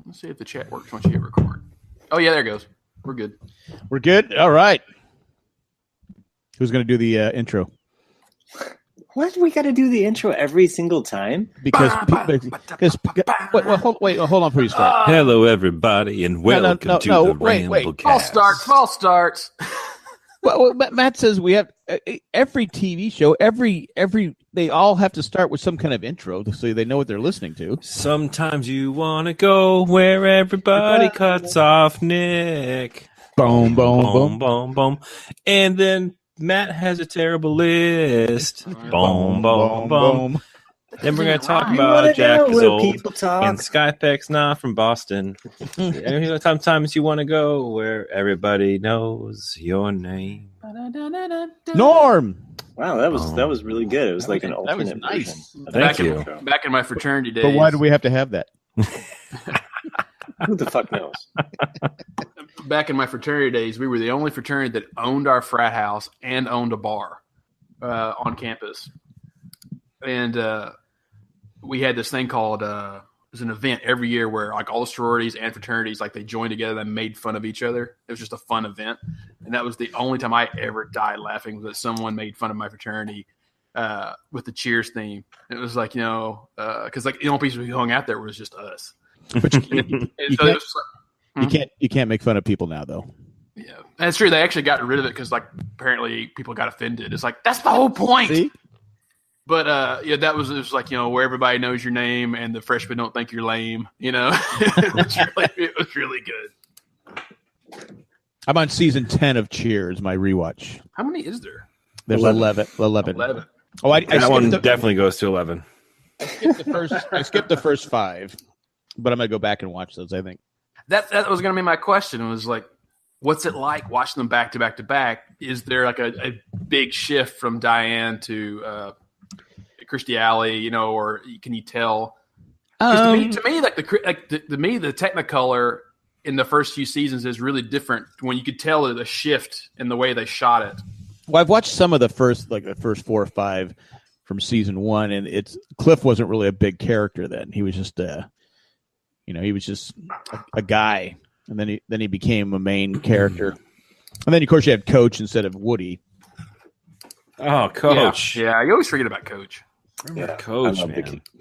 Let's see if the chat works once you hit record. Oh, yeah, there it goes. We're good. We're good? All right. Who's going to do the intro? What? We got to do the intro every single time? Because hold on before you start. Hello, everybody, and welcome to the Ramblecast. False starts. Well, Matt says we have every TV show, they all have to start with some kind of intro so they know what they're listening to. Sometimes you want to go where everybody cuts off Nick. Boom, boom, Boom, boom, boom. And then Matt has a terrible list. Boom, boom, boom. Then we're going to talk about Jack is old and Skypex not from Boston. And sometimes you want to go where everybody knows your name. Norm. Wow, that was really good. It was like an alternate nice. version. Thank you. Back in my fraternity days. But why do we have to have that? Who the fuck knows? Back in my fraternity days, we were the only fraternity that owned our frat house and owned a bar on campus. And we had this thing called it was an event every year where like all the sororities and fraternities, like they joined together and made fun of each other. It was just a fun event. And that was the only time I ever died laughing was that someone made fun of my fraternity with the Cheers theme. It was like, because like the only people who hung out there was just us. But you can't make fun of people now, though. Yeah, and it's true. They actually got rid of it because, like, apparently people got offended. It's like that's the whole point. See? But it was like where everybody knows your name and the freshmen don't think you're lame. It was really good. I'm on season 10 of Cheers, my rewatch. How many is there? There's 11. Oh, that one definitely goes to 11. I skipped the first 5, but I'm gonna go back and watch those. I think that was going to be my question. It was like, what's it like watching them back to back to back? Is there like a big shift from Diane to Kirstie Alley, or can you tell? To me, the Technicolor in the first few seasons is really different when you could tell the shift in the way they shot it. Well, I've watched some of the first 4 or 5 from season 1, and Cliff wasn't really a big character then. He was just he was just a guy, and then he became a main character, and then of course you had Coach instead of Woody. Oh, Coach! Yeah, you always forget about Coach. Coach,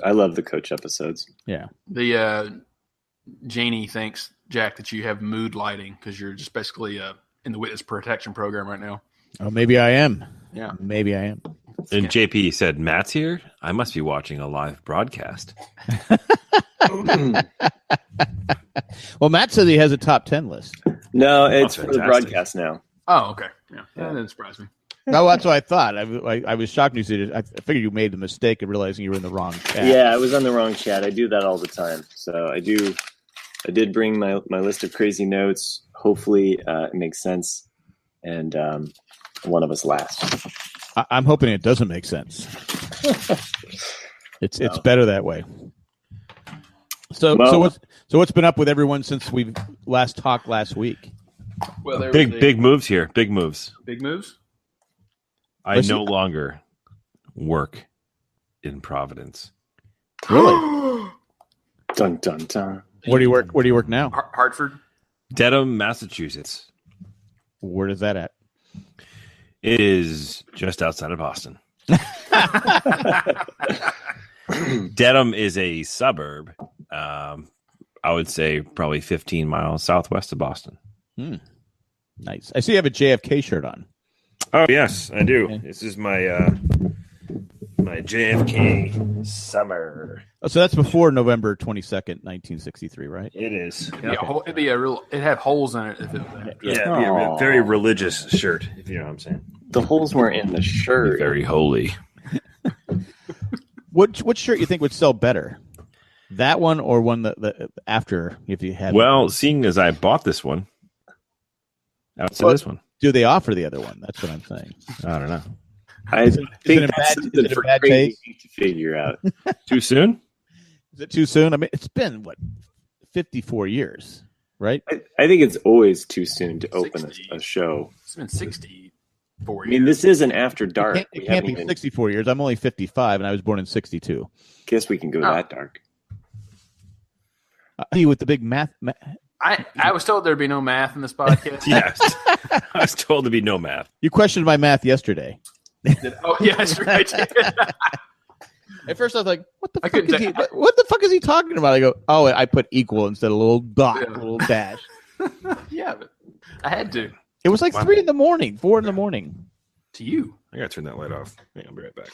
I love the Coach episodes. Yeah. The Janie thinks, Jack, that you have mood lighting because you're just basically in the witness protection program right now. Oh, maybe I am. Yeah. Maybe I am. And JP said, Matt's here? I must be watching a live broadcast. Well, Matt said he has a top 10 list. No, it's for the broadcast now. Oh, okay. Yeah. That didn't surprise me. No, that's what I thought. I was shocked when you said it. I figured you made the mistake of realizing you were in the wrong chat. Yeah, I was on the wrong chat. I do that all the time. So I did bring my list of crazy notes. Hopefully it makes sense. And one of us last. I'm hoping it doesn't make sense. It's better that way. So what's been up with everyone since we last talked last week? Well, big moves here. Big moves. Big moves. I no longer work in Providence. Really? Dun dun dun. Where do you work now? Hartford, Dedham, Massachusetts. Where is that at? It is just outside of Boston. Dedham is a suburb. I would say probably 15 miles southwest of Boston. Nice. I see you have a JFK shirt on. Oh yes, I do. Yeah. This is my my JFK summer. Oh, so that's before November 22nd, 1963, right? It is. yeah, it'd be it had holes in it if it was that. Yeah, it'd be a very religious shirt, if you know what I'm saying. The holes weren't in the shirt. Very holy. What shirt you think would sell better? That one or one that after, if you had? Well, seeing as I bought this one, I would say this one. Do they offer the other one? That's what I'm saying. I don't know. I think it that's something for crazy to figure out. Too soon? Is it too soon? I mean, it's been 54 years, right? I think it's always too soon to open a show. It's been 64 years. I mean, this isn't After Dark. It can't be 64 years. I'm only 55, and I was born in 62. Guess we can go that dark. You with the big math. I was told there'd be no math in this podcast. Yes. I was told to be no math. You questioned my math yesterday. Oh, yes, right. At first, I was like, "What the fuck is he talking about?" I go, "Oh, I put equal instead of a little dot, a little dash." Yeah, but I had to. It was like 3 a.m, 4 a.m. To you. I gotta turn that light off. I'll be right back.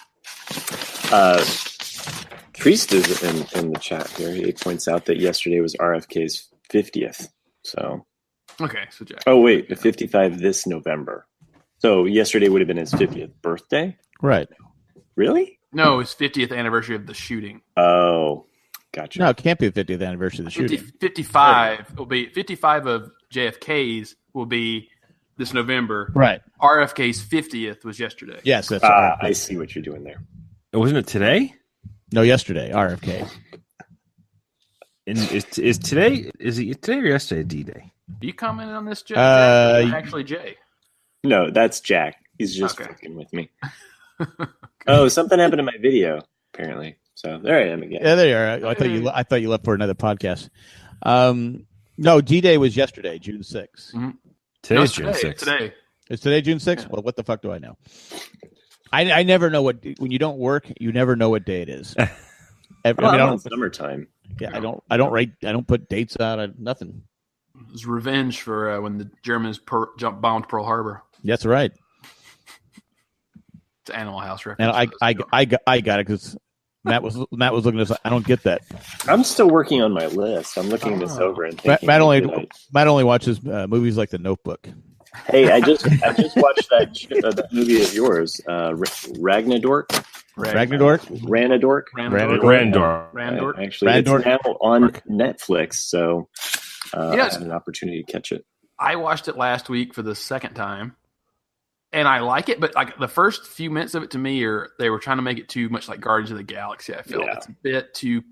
Priest is in the chat here. He points out that yesterday was RFK's 50th. So. Okay, so Jack. Oh wait, 55 this November. So yesterday would have been his 50th birthday. Right. Really? No, it's 50th anniversary of the shooting. Oh, gotcha. No, it can't be the 50th anniversary of the shooting. 55 will be 55 of JFK's will be this November. Right. RFK's 50th was yesterday. Yes, that's I see what you're doing there. Wasn't it today? No, yesterday. RFK. And is today? Is it today or yesterday? D-Day. Are you commenting on this, Jay? Actually, Jay. No, that's Jack. He's just Okay. fucking with me. Oh, something happened to my video, apparently. So there I am again. Yeah, there you are. I thought you left for another podcast. No, D-Day was yesterday, June 6th. Mm-hmm. Today's June 6th. Today. Is today June 6th? Well, what the fuck do I know? I never know when you don't work, you never know what day it is. I don't. Summertime. Yeah, I don't write. I don't put dates out. Nothing. It was revenge for when the Germans bombed Pearl Harbor. That's right. It's Animal House reference. And I got it because Matt was looking at this. I don't get that. I'm still working on my list. I'm looking this over and thinking. Matt only watches movies like The Notebook. Hey, I just watched that movie of yours, Ragnarok. Randor. Actually, it's now on Netflix, so I had an opportunity to catch it. I watched it last week for the second time, and I like it, but like the first few minutes of it to me, they were trying to make it too much like Guardians of the Galaxy. I felt it's a bit too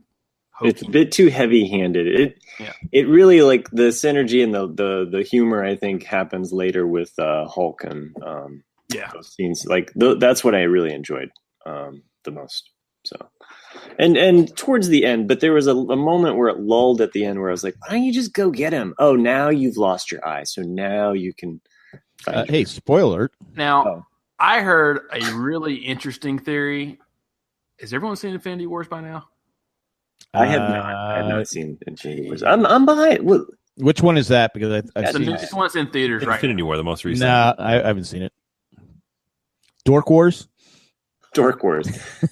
hokey. It's a bit too heavy-handed. It really like the synergy and the humor I think happens later with Hulk and those scenes. Like that's what I really enjoyed the most. So, and towards the end, but there was a moment where it lulled at the end where I was like, why don't you just go get him? Oh, now you've lost your eye, so now you can. Hey, spoiler! Now, I heard a really interesting theory. Has everyone seen Infinity Wars by now? I have not. I have not seen Infinity Wars. I'm behind. Well, which one is that? Because I've seen this one's in theaters right now. Infinity War, the most recent. Nah, I haven't seen it. Dork Wars. Dork Wars.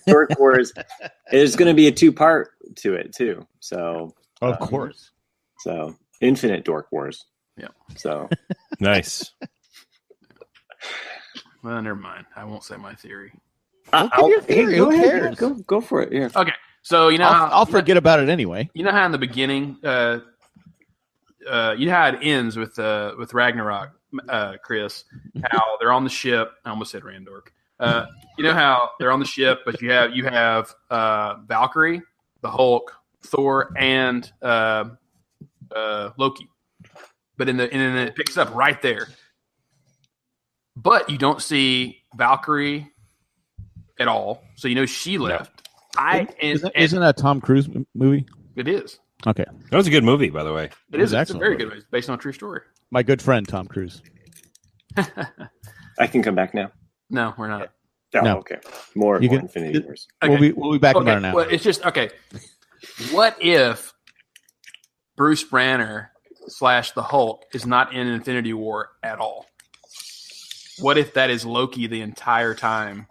There's going to be a 2-part to it too. So of course. So Infinite Dork Wars. Yeah. So nice. Well, never mind. I won't say my theory. Who cares? Go for it. Yeah. Okay. So I'll forget about it anyway. You know how in the beginning, you know how it ends with Ragnarok, Chris. How they're on the ship. I almost said Randork. You know how they're on the ship, but you have Valkyrie, the Hulk, Thor, and Loki. But and it picks up right there. But you don't see Valkyrie at all, so you know she left. Isn't that a Tom Cruise movie? It is. Okay, that was a good movie, by the way. It is. It's a very good movie. It's based on a true story. My good friend Tom Cruise. I can come back now. No, we're not. Oh, no. Okay. More Infinity Wars. Okay. We'll be back about an hour. Well, it's just okay. What if Bruce Banner / the Hulk is not in Infinity War at all? What if that is Loki the entire time,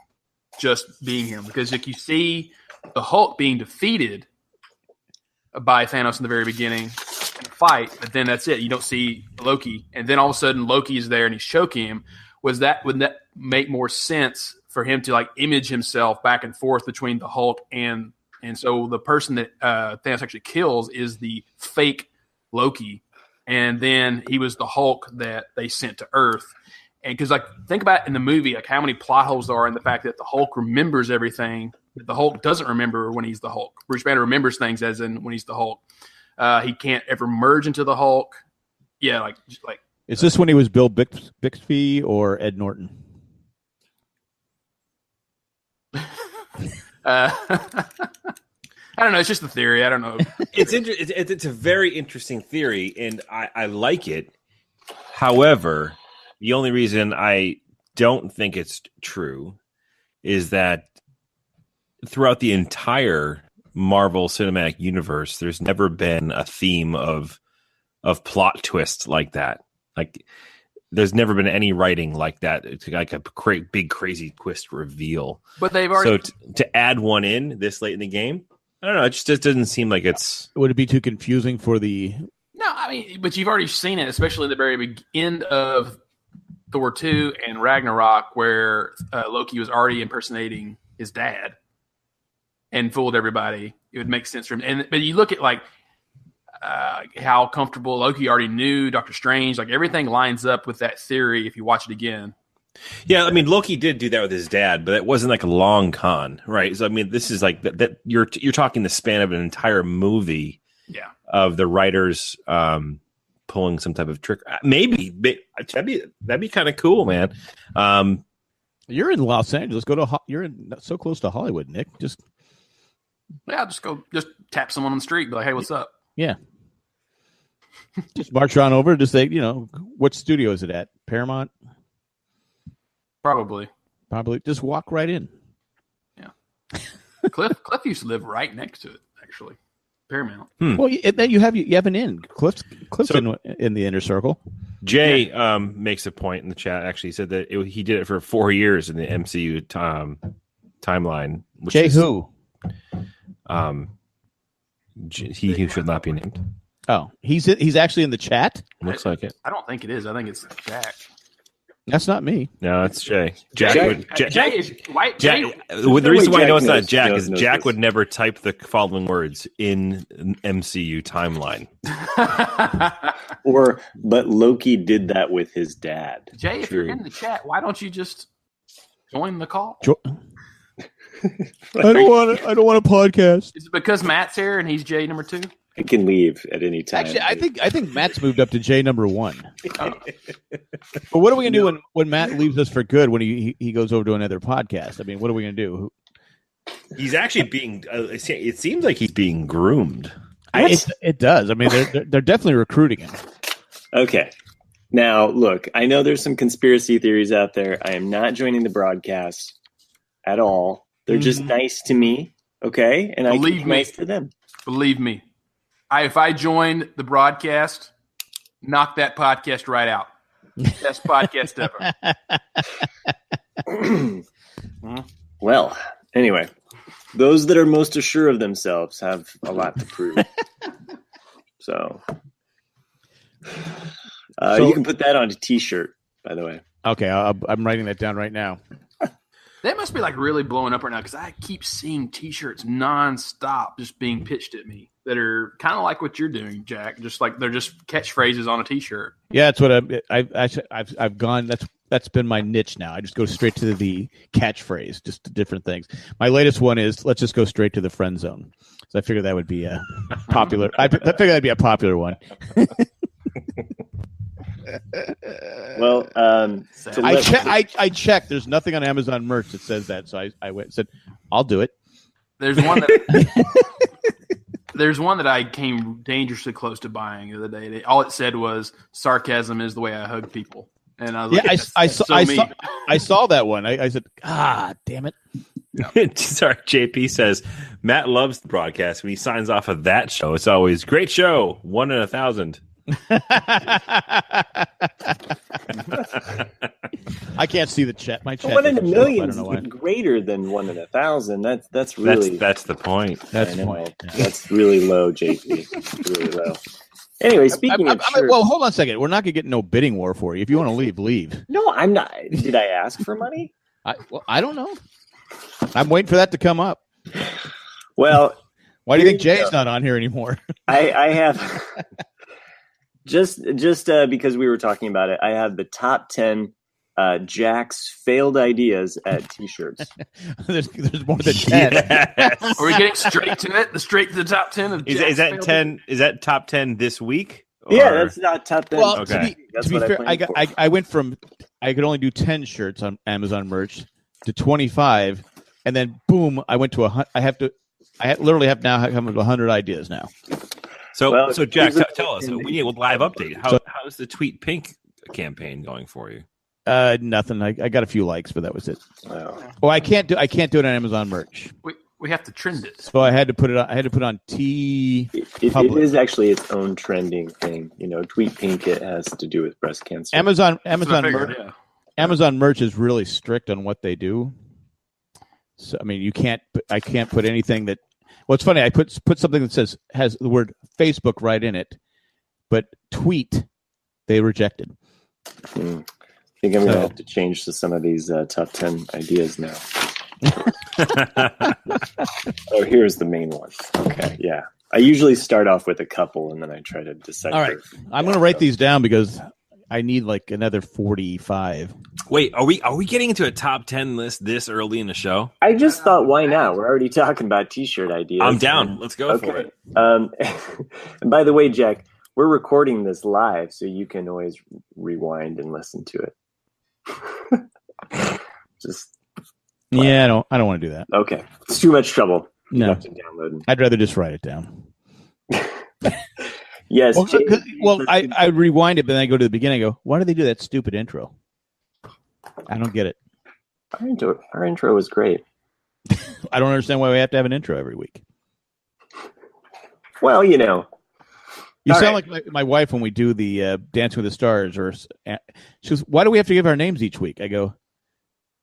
just being him? Because if you see the Hulk being defeated by Thanos in the very beginning in a fight, but then that's it. You don't see Loki, and then all of a sudden Loki is there and he's choking him. Would that make more sense for him to like image himself back and forth between the Hulk and so the person that Thanos actually kills is the fake Loki, and then he was the Hulk that they sent to Earth. And because like think about in the movie like how many plot holes there are in the fact that the Hulk remembers everything that the Hulk doesn't remember when he's the Hulk. Bruce Banner remembers things as in when he's the Hulk. He can't ever merge into the Hulk. Yeah, like. Is this when he was Bill Bixby or Ed Norton? I don't know. It's just a theory. I don't know. It's a very interesting theory, and I like it. However, the only reason I don't think it's true is that throughout the entire Marvel Cinematic Universe, there's never been a theme of plot twists like that. Like, there's never been any writing like that. It's like a big, crazy twist reveal. But they've already... So to add one in this late in the game, I don't know. It just doesn't seem like it's... Would it be too confusing for the... No, I mean, but you've already seen it, especially at the very end of Thor 2 and Ragnarok, where Loki was already impersonating his dad and fooled everybody. It would make sense for him. But you look at, like, how comfortable Loki already knew Doctor Strange. Like, everything lines up with that theory if you watch it again. Yeah, I mean, Loki did do that with his dad, but it wasn't like a long con, right? So I mean, this is like that you're talking the span of an entire movie, of the writers pulling some type of trick. Maybe that'd be kind of cool, man. You're in Los Angeles. You're so close to Hollywood, Nick. Just tap someone on the street, be like, "Hey, what's up?" Yeah. Just march on over. Just say, what studio is it at? Paramount? Probably. Just walk right in. Yeah. Cliff used to live right next to it, actually. Paramount. Well, then you have an in. Cliff's in the inner circle. Jay makes a point in the chat. Actually, he said that he did it for 4 years in the MCU timeline. Jay who? He who should not be named. Oh, he's actually in the chat? Looks like it. I don't think it is. I think it's Jack. That's not me. No, it's Jay. Jay is white. The reason why I know it's not Jack is Jack would never type the following words in an MCU timeline. But Loki did that with his dad. Jay, if you're in the chat, why don't you just join the call? I don't want a podcast. Is it because Matt's here and he's Jay number 2? I can leave at any time. Actually, I think Matt's moved up to J number 1. But what are we gonna do when Matt leaves us for good? When he goes over to another podcast? I mean, what are we gonna do? He's actually being. It seems like he's being groomed. It does. I mean, they're definitely recruiting him. Okay. Now, look. I know there's some conspiracy theories out there. I am not joining the broadcast at all. They're just nice to me. Okay, and I can be nice to them. Believe me. If I joined the broadcast, knock that podcast right out. Best podcast ever. Well, anyway, those that are most assured of themselves have a lot to prove. So you can put that on a T-shirt, by the way. Okay, I'm writing that down right now. That must be like really blowing up right now because I keep seeing T-shirts nonstop just being pitched at me that are kind of like what you're doing, Jack. Just like they're just catchphrases on a T-shirt. Yeah, that's what I've gone. That's been my niche now. I just go straight to the catchphrase, just to different things. My latest one is let's just go straight to the friend zone. So I figured that would be a popular. I figured that'd be a popular one. Well, I checked. There's nothing on Amazon merch that says that, so I went and said, "I'll do it." There's one that I came dangerously close to buying the other day. All it said was "sarcasm is the way I hug people," and I was like, I saw that one. I said, damn it. No. Sorry, JP says Matt loves the broadcast. When he signs off of that show, it's always great show, 1 in 1,000. I can't see the chat. My chat. 1 in a million is greater than 1 in 1,000. That's really that's the point. That's the point. Yeah. That's really low, JP. It's really low. Anyway, speaking of shirts, well, hold on a second. We're not gonna get no bidding war for you. If you want to leave. No, I'm not. Did I ask for money? I don't know. I'm waiting for that to come up. Well, why do you think Jay's not on here anymore? I have just because we were talking about it. I have the top 10 Jack's failed ideas at T-shirts. there's more than 10. Yes. Are we getting straight to it? Straight to the top 10 of is that 10? Is that top 10 this week? Or? Yeah, that's not top 10. Well, okay. to be fair, I went from I could only do 10 shirts on Amazon merch to 25, and then boom, I went to I have to I literally have now come up with 100 ideas now. So Jack, tell us. We need a live update. How's the Tweet Pink campaign going for you? Nothing. I got a few likes, but that was it. Oh, I can't do it on Amazon merch. We have to trend it. So I had to put it on. I had to put it on T. It is actually its own trending thing. Tweet Pink. It has to do with breast cancer. Amazon merch. Yeah. Amazon merch is really strict on what they do. So I mean, I can't put anything that. Well, it's funny. I put something that has the word Facebook right in it, but tweet they rejected. I think I'm going to have to change to some of these top 10 ideas now. Oh, here's the main one. Okay, yeah. I usually start off with a couple, and then I try to decipher. All right, I'm going to write these down because I need like another 45. Wait, are we getting into a top 10 list this early in the show? I just thought, why not? We're already talking about T-shirt ideas. I'm down. Let's go for it. And by the way, Jack, we're recording this live, so you can always rewind and listen to it. Yeah, I don't want to do that. Okay, it's too much trouble. No, I'd rather just write it down. Yes. I rewind it, but then I go to the beginning. I go, why do they do that stupid intro? I don't get it. Our intro was great. I don't understand why we have to have an intro every week. Well, you sound like my wife when we do the Dancing with the Stars. Or she goes, "Why do we have to give our names each week?" I go,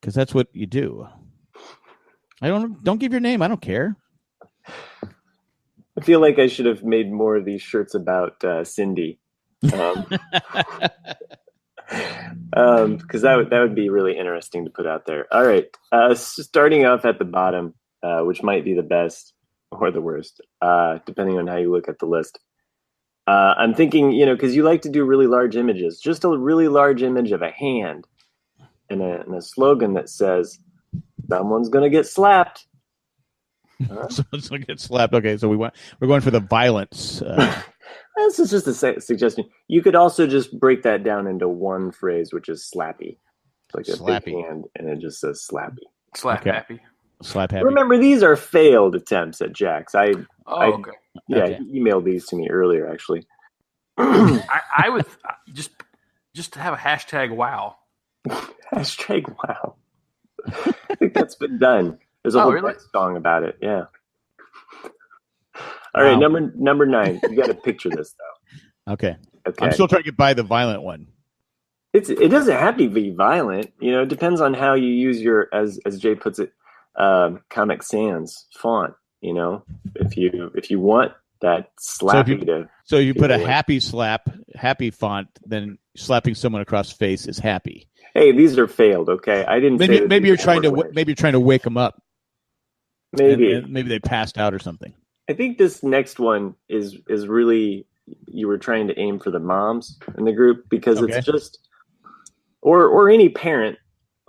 "Because that's what you do." I don't give your name. I don't care. I feel like I should have made more of these shirts about Cindy, because that would be really interesting to put out there. All right, starting off at the bottom, which might be the best or the worst, depending on how you look at the list. I'm thinking, because you like to do really large images, just a really large image of a hand and a slogan that says, "Someone's going to get slapped." Someone's going to get slapped. Okay, so we're going for the violence. This is just a suggestion. You could also just break that down into one phrase, which is slappy. It's like a big hand, and it just says slappy. Happy. Slap happy. Remember, these are failed attempts at Jack's. Okay. Yeah, he emailed these to me earlier, actually. I would just have a hashtag wow. Hashtag wow. I think that's been done. There's a whole song about it. Yeah. All right, number 9. You got to picture this though. Okay. I'm still trying to get by the violent one. It doesn't have to be violent. It depends on how you use your, as Jay puts it, Comic Sans font. If you want that slappy so you put a happy font, then slapping someone across the face is happy. Hey, these are failed. Okay, I didn't. Maybe you're trying to wake them up. Maybe they passed out or something. I think this next one is really, you were trying to aim for the moms in the group, because it's just or any parent.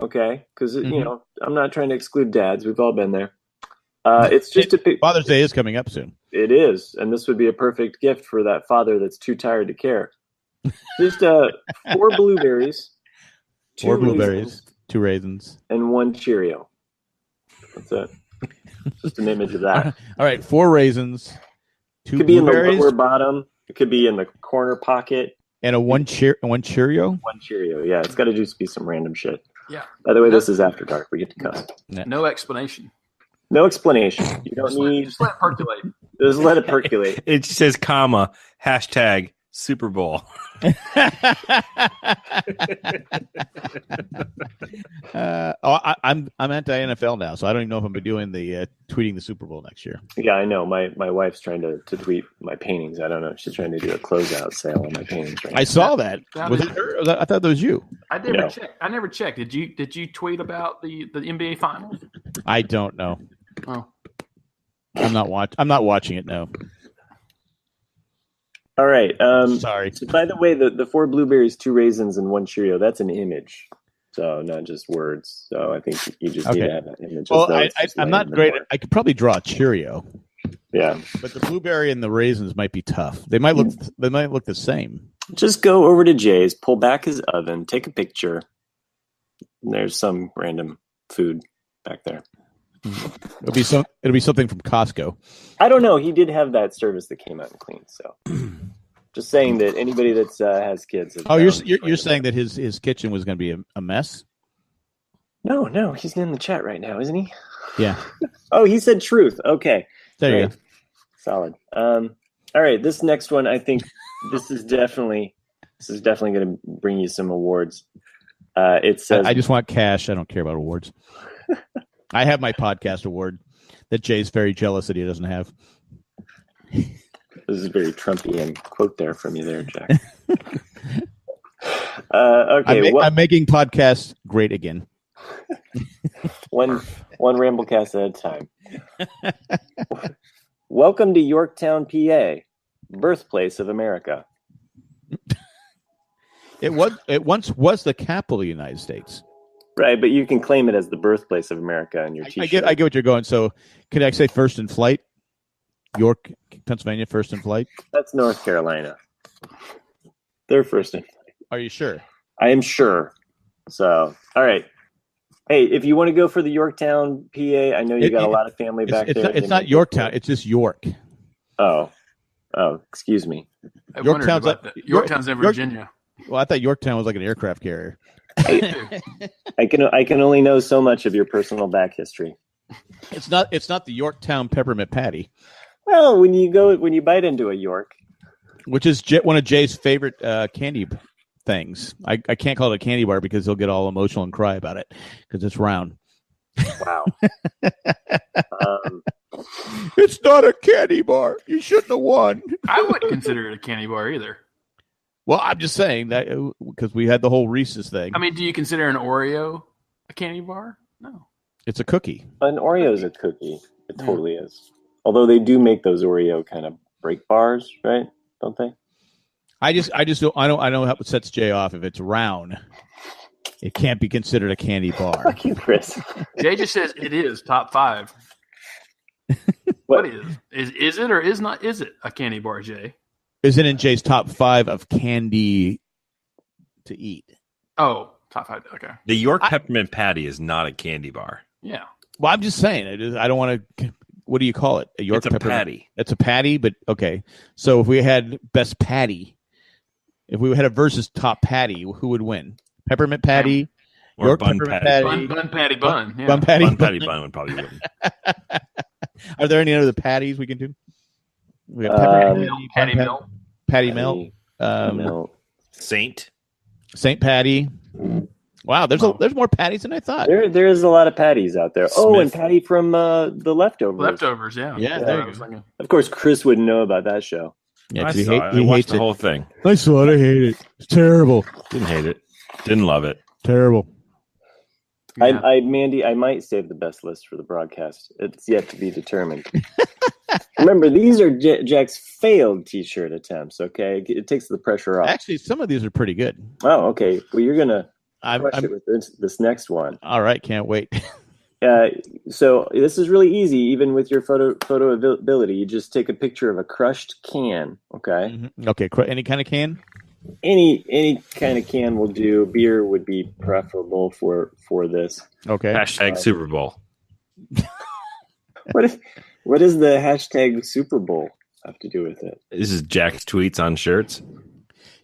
Okay, because I'm not trying to exclude dads. We've all been there. It's just Father's Day is coming up soon. It is, and this would be a perfect gift for that father that's too tired to care. Just 4 blueberries, 2 raisins, and 1 Cheerio. That's it. Just an image of that. All right, 4 raisins, 2 could be blueberries. In the lower bottom. It could be in the corner pocket. And a 1 Cheerio. 1 Cheerio. Yeah, it's got to just be some random shit. Yeah. By the way, this is After Dark. We get to cuss. No explanation. No explanation. You don't need. Just let it percolate. Just let it percolate. It says comma hashtag Super Bowl. I'm anti-NFL now, so I don't even know if I'm doing the tweeting the Super Bowl next year. Yeah, I know. My wife's trying to tweet my paintings. I don't know. She's trying to do a closeout sale on my paintings. Right now. I saw that. Was it her? I thought that was you. I never checked. Did you tweet about the NBA Finals? I don't know. Oh, I'm not watching it. No. All right. Sorry. So by the way, the 4 blueberries, 2 raisins, and 1 Cheerio, that's an image. So not just words. So I think you just need to have that image. Well, I'm not great. I could probably draw a Cheerio. Yeah. But the blueberry and the raisins might be tough. They might look the same. Just go over to Jay's, pull back his oven, take a picture. There's some random food back there. It'll be something from Costco. I don't know. He did have that service that came out and cleaned. So, just saying that anybody that has kids. Oh, you're saying that his kitchen was going to be a mess? No, he's in the chat right now, isn't he? Yeah. Oh, he said truth. Okay, there you go. Solid. All right, this next one, I think this is definitely going to bring you some awards. It says, I just want cash. I don't care about awards. I have my podcast award that Jay's very jealous that he doesn't have. This is a very Trumpian quote there from you there, Jack. Okay. I'm making podcasts great again. one Ramblecast at a time. Welcome to Yorktown, PA, birthplace of America. It once was the capital of the United States. Right, but you can claim it as the birthplace of America in your T-shirt. I get what you're going. So, could I say first in flight? York, Pennsylvania, first in flight? That's North Carolina. They're first in flight. Are you sure? I am sure. So, all right. Hey, if you want to go for the Yorktown, PA, I know you got a lot of family back there. It's not Yorktown. It's just York. Oh, excuse me. Yorktown's in Virginia. Well, I thought Yorktown was like an aircraft carrier. I can only know so much of your personal back history. It's not the Yorktown peppermint patty. Well, when you bite into a York, which is one of Jay's favorite candy things. I can't call it a candy bar because he'll get all emotional and cry about it because it's round. Wow. It's not a candy bar. You shouldn't have won. I wouldn't consider it a candy bar either. Well, I'm just saying that because we had the whole Reese's thing. I mean, do you consider an Oreo a candy bar? No. It's a cookie. An Oreo is a cookie. It totally is. Although they do make those Oreo kind of break bars, right? Don't they? I know how it sets Jay off. If it's round, it can't be considered a candy bar. Fuck you, Chris. Jay just says it is top 5. What is? Is it or is not? Is it a candy bar, Jay? Is it in Jay's top 5 of candy to eat? Oh, top 5. Okay. The York peppermint patty is not a candy bar. Yeah. Well, I'm just saying. I don't want to. What do you call it? A York peppermint patty. It's a patty, but okay. So if we had best patty, if we had a versus top patty, who would win? Peppermint patty, or York bun peppermint patty. Bun patty bun. Yeah. Bun patty bun would probably win. Are there any other patties we can do? We got peppermint patty melt. Patty melt. Saint Patty. Wow, there's more patties than I thought. There is a lot of patties out there. Smith. Oh, and patty from the Leftovers. Leftovers, yeah. There you go. Of course, Chris wouldn't know about that show. Yeah, he hates watched the it. whole thing. I saw it. I hate it. It's terrible. Didn't hate it. Didn't love it. Terrible. Yeah. Mandy, I might save the best list for the broadcast. It's yet to be determined. Remember, these are Jack's failed T-shirt attempts. Okay, it takes the pressure off. Actually, some of these are pretty good. Oh, okay. Well, you're gonna crush it with this next one. All right, can't wait. So this is really easy, even with your photo ability. You just take a picture of a crushed can. Okay. Mm-hmm. Okay. Any kind of can. Any kind of can will do. Beer would be preferable for this. Okay. Hashtag Super Bowl. What does the hashtag Super Bowl have to do with it? This is Jack's tweets on shirts.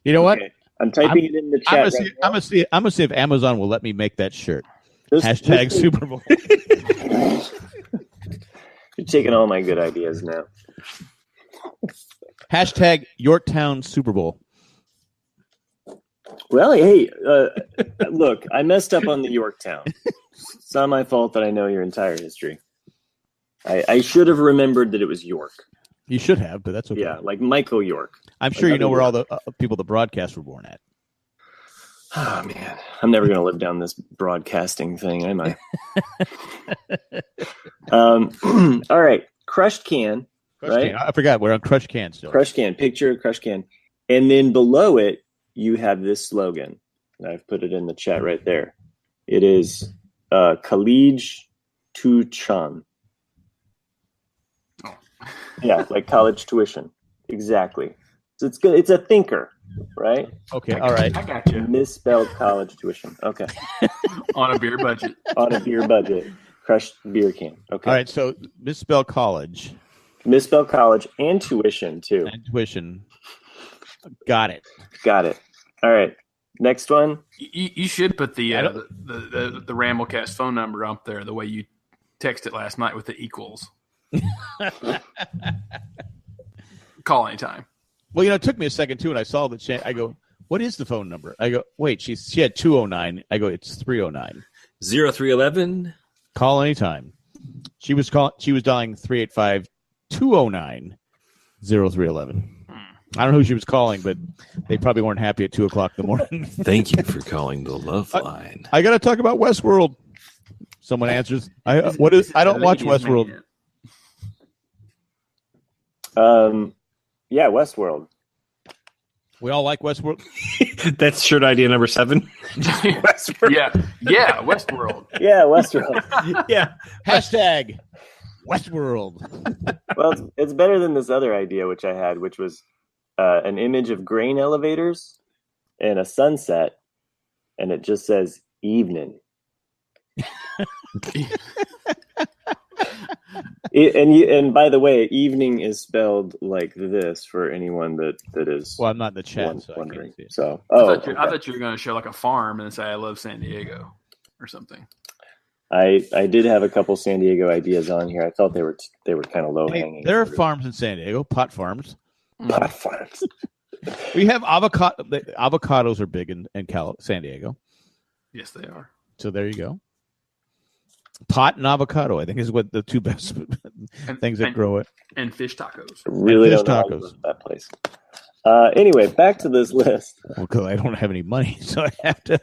You know what? I'm typing it in the chat. I'm gonna see if Amazon will let me make that shirt. Hashtag Super Bowl. You're taking all my good ideas now. Hashtag Yorktown Super Bowl. Well, hey, look, I messed up on the Yorktown. It's not my fault that I know your entire history. I should have remembered that it was York. You should have, but that's okay. Yeah, like Michael York. I'm sure you know where all the people the broadcast were born at. Oh, man. I'm never going to live down this broadcasting thing, am I? All right. Crushed can. Right? I forgot. We're on crushed can still. Crushed can. Picture a crushed can. And then below it, you have this slogan. And I've put it in the chat right there. It is College to Chun. Yeah, like college tuition. Exactly. So it's good. It's a thinker, right? Okay, all right. I got you. Misspelled college tuition. Okay. On a beer budget. On a beer budget. Crushed beer can. Okay. All right, so misspell college. Misspell college and tuition, too. And tuition. Got it. All right. Next one. You should put the Ramblecast phone number up there the way you texted last night with the equals. Call anytime. Well, it took me a second, too, and I saw the I go, what is the phone number? I go, wait, she had 209. I go, it's 309. 0311. Call anytime. She was dialing 385-209-0311. I don't know who she was calling, but they probably weren't happy at 2:00 in the morning. Thank you for calling the Love Line. I got to talk about Westworld. Someone answers. I don't watch Westworld. Yeah, Westworld. We all like Westworld. That's shirt idea number 7. Westworld. Yeah, Westworld. Yeah, Westworld. Yeah. Hashtag Westworld. Well, it's better than this other idea which I had, which was an image of grain elevators and a sunset, and it just says evening. And by the way, evening is spelled like this for anyone that is. Well, I'm not in the chat, so wondering. I can't see it. So, I thought you were going to show like a farm and say I love San Diego or something. I did have a couple San Diego ideas on here. I thought they were kind of low hanging. There are farms in San Diego, pot farms. Pot farms. We have avocado. Avocados are big in San Diego. Yes, they are. So there you go. Pot and avocado, I think, is what the two best things that grow it. And fish tacos. Really fish don't know tacos. That place. Anyway, back to this list. Well, because I don't have any money, so I have to.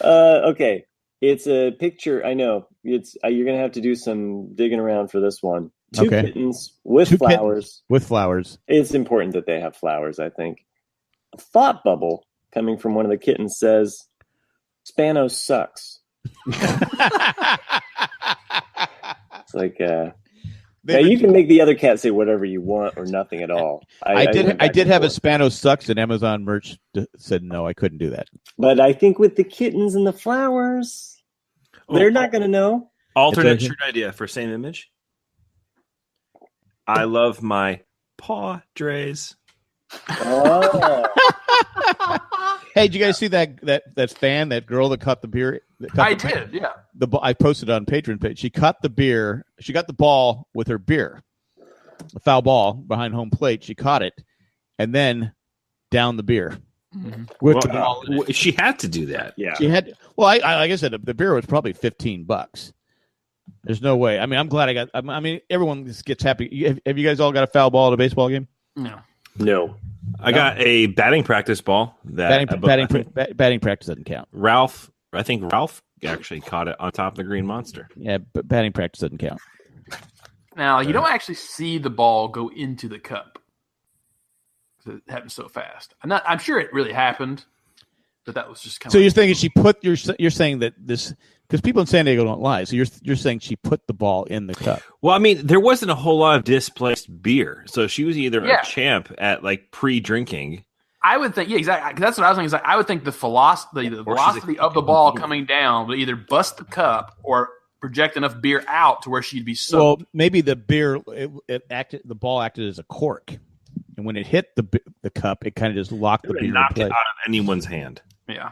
Okay, it's a picture. I know it's. You're gonna have to do some digging around for this one. Two kittens with flowers. With flowers. It's important that they have flowers, I think. A thought bubble coming from one of the kittens says, "Spanos sucks." It's like now you can make the other cat say whatever you want or nothing at all. I did have a Spanos sucks, and Amazon merch said no, I couldn't do that. But I think with the kittens and the flowers, they're not going to know. Alternate shirt idea for same image. I love my Padres. Oh. Hey, did you guys see that fan, that girl that caught the beer? I did, yeah. I posted on Patreon page. She caught the beer. She got the ball with her beer, a foul ball behind home plate. She caught it, and then downed the beer with the ball. She had to do that. Yeah, she had. Well, like I said, the beer was probably $15. There's no way. I mean, I'm glad I got. I mean, everyone just gets happy. Have you guys all got a foul ball at a baseball game? No. I got a batting practice ball. Batting practice doesn't count. I think Ralph actually caught it on top of the green monster. Yeah, but batting practice doesn't count. Now, you don't actually see the ball go into the cup. It happens so fast. I'm sure it really happened, but that was just kind of. So you're thinking you're saying that this, because people in San Diego don't lie. So you're saying she put the ball in the cup. Well, I mean, there wasn't a whole lot of displaced beer, so she was either a champ at like pre-drinking. I would think, yeah, exactly. That's what I was thinking. I would think the velocity of the ball coming down would either bust the cup or project enough beer out to where she'd be soaked. Well, maybe the beer the ball acted as a cork, and when it hit the cup, it kind of just locked the beer. Knocked it out of anyone's hand. Yeah.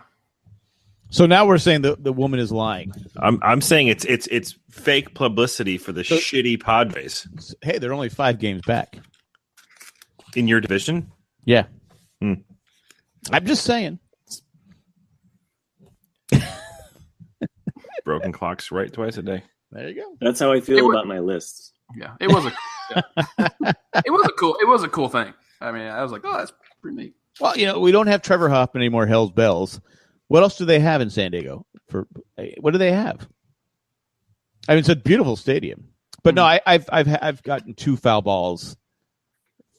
So now we're saying the woman is lying. I'm saying it's fake publicity for the shitty Padres. Hey, they're only 5 games back in your division. Yeah, I'm just saying. Broken clocks right twice a day. There you go. That's how I feel about my lists. Yeah, it was a cool thing. I mean, I was like, oh, that's pretty neat. Well, we don't have Trevor Hoffman anymore. Hell's Bells. What else do they have in San Diego? What do they have? I mean, it's a beautiful stadium, but no, I've gotten 2 foul balls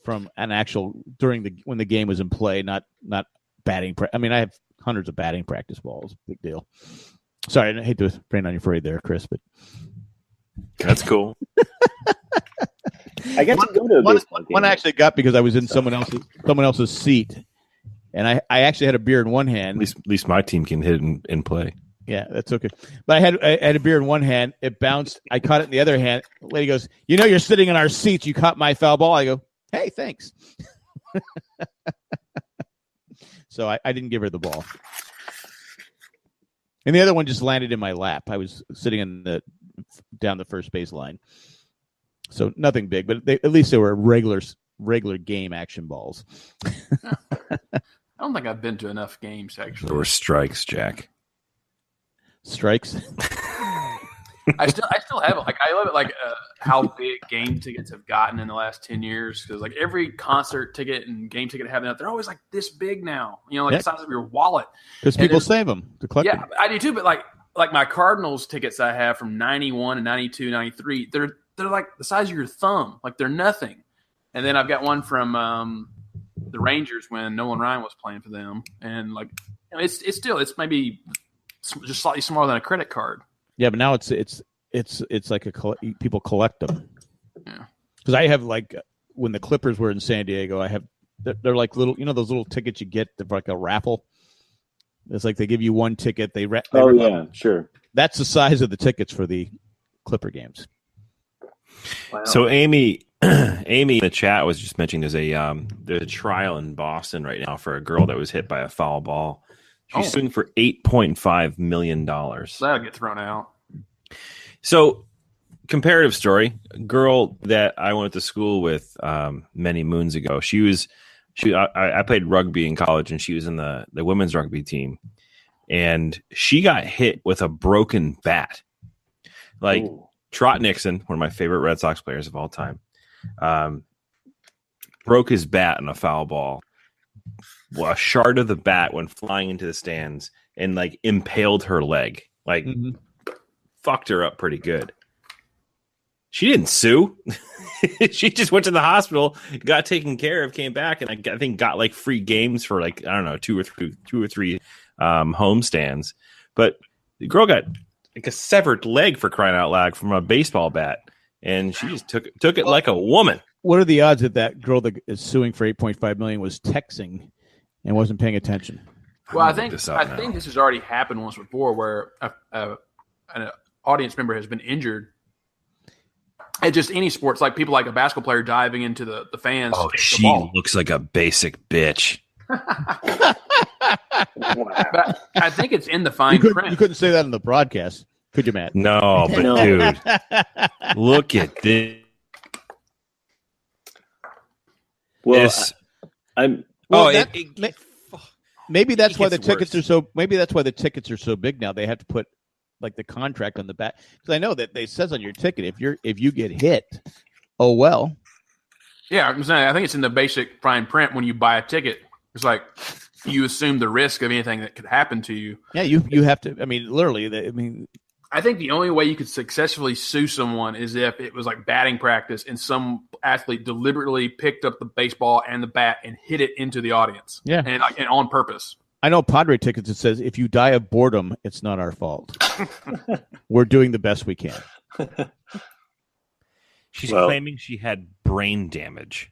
from an actual when the game was in play, not batting. I mean, I have hundreds of batting practice balls. Big deal. Sorry, I hate to rain on your parade there, Chris, but that's cool. I got to go to a baseball game. One I actually got because I was in someone else's seat. And I actually had a beer in one hand. At least my team can hit and play. Yeah, that's okay. But I had a beer in one hand. It bounced. I caught it in the other hand. The lady goes, you're sitting in our seats. You caught my foul ball. I go, hey, thanks. So I didn't give her the ball. And the other one just landed in my lap. I was sitting down the first base line. So nothing big, but at least they were regular game action balls. I don't think I've been to enough games, actually. There were strikes, Jack. Strikes? I still have it. Like, I love it, how big game tickets have gotten in the last 10 years. Because, every concert ticket and game ticket I have now, they're always, this big now. The size of your wallet. Because people save them to collect them. I do too. But, like my Cardinals tickets I have from 91 and 92, 93, they're like the size of your thumb. Like, they're nothing. And then I've got one from the Rangers when Nolan Ryan was playing for them. And, it's maybe just slightly smaller than a credit card. Yeah, but now it's like people collect them. Yeah. Because I have when the Clippers were in San Diego, they're like little, those little tickets you get for like a raffle. It's like they give you one ticket. Sure. That's the size of the tickets for the Clipper games. Wow. So Amy in the chat was just mentioning there's a trial in Boston right now for a girl that was hit by a foul ball. She's suing for $8.5 million. That'll get thrown out. So, comparative story. A girl that I went to school with many moons ago. I played rugby in college, and she was in the women's rugby team. And she got hit with a broken bat. Trot Nixon, one of my favorite Red Sox players of all time, broke his bat in a foul ball. Well, a shard of the bat went flying into the stands and impaled her leg. Fucked her up pretty good. She didn't sue. She just went to the hospital, got taken care of, came back, and I think got free games for I don't know, two or three home stands. But the girl got a severed leg, for crying out loud, from a baseball bat, and she just took it like a woman. What are the odds that girl that is suing for $8.5 million was texting and wasn't paying attention? Well, I think this has already happened once before, where an audience member has been injured at just any sports, people like a basketball player diving into the fans. Oh, she looks like a basic bitch. But I think it's in the fine print. You couldn't say that in the broadcast, could you, Matt? No, but dude, look at this. Well, maybe that's why the tickets are so. Maybe that's why the tickets are so big now. They have to put the contract on the back, because I know that it says on your ticket if you get hit, oh well. Yeah, I'm saying I think it's in the basic fine print when you buy a ticket. It's you assume the risk of anything that could happen to you. Yeah, you have to. I mean, literally. I think the only way you could successfully sue someone is if it was batting practice and some athlete deliberately picked up the baseball and the bat and hit it into the audience. Yeah, and on purpose. I know Padre tickets. It says if you die of boredom, it's not our fault. We're doing the best we can. She's claiming she had brain damage.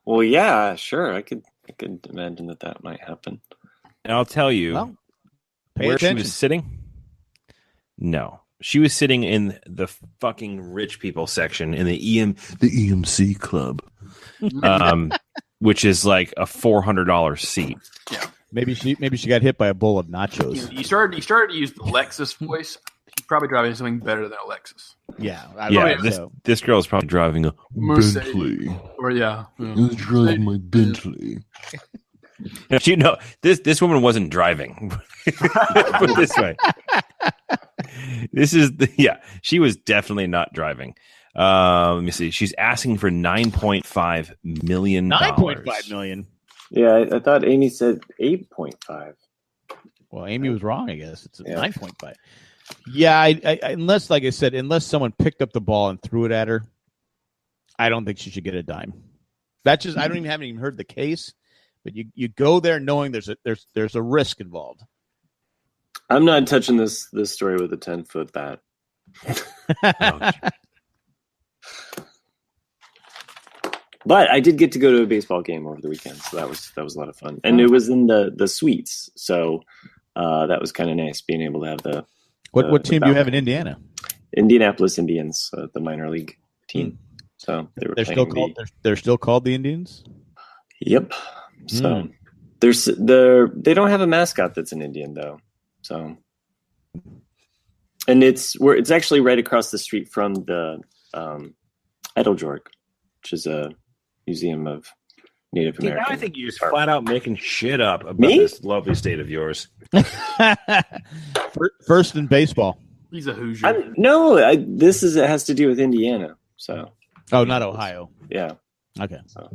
Well, yeah, sure. I could imagine that might happen. And I'll tell you where she was sitting. No, she was sitting in the fucking rich people section in the EMC club, which is like a $400 seat. Yeah, maybe she got hit by a bowl of nachos. You started to use the Lexus voice. She's probably driving something better than a Lexus. This girl is probably driving a Bentley. Or Who's driving my Bentley? This woman wasn't driving. Put it this way. She was definitely not driving. Let me see. She's asking for $9.5 million. $9.5 million. Yeah, I thought Amy said 8.5. Well, Amy was wrong, I guess. It's 9.5. Yeah, unless, like I said, unless someone picked up the ball and threw it at her, I don't think she should get a dime. That's just I haven't even heard the case, but you go there knowing there's a risk involved. I'm not touching this story with a 10-foot bat. But I did get to go to a baseball game over the weekend, so that was a lot of fun, and it was in the suites. So that was kind of nice being able to have the. What team do you have in Indiana? Indianapolis Indians, the minor league team. So they're still called. They're still called the Indians. Yep. So they don't have a mascot that's an Indian though. So, and it's actually right across the street from the Eiteljorg, which is a museum of Native American. Now I think you're just flat out making shit up about this lovely state of yours. First in baseball. He's a Hoosier. It has to do with Indiana. So. Oh, not Ohio. Yeah. Okay. So.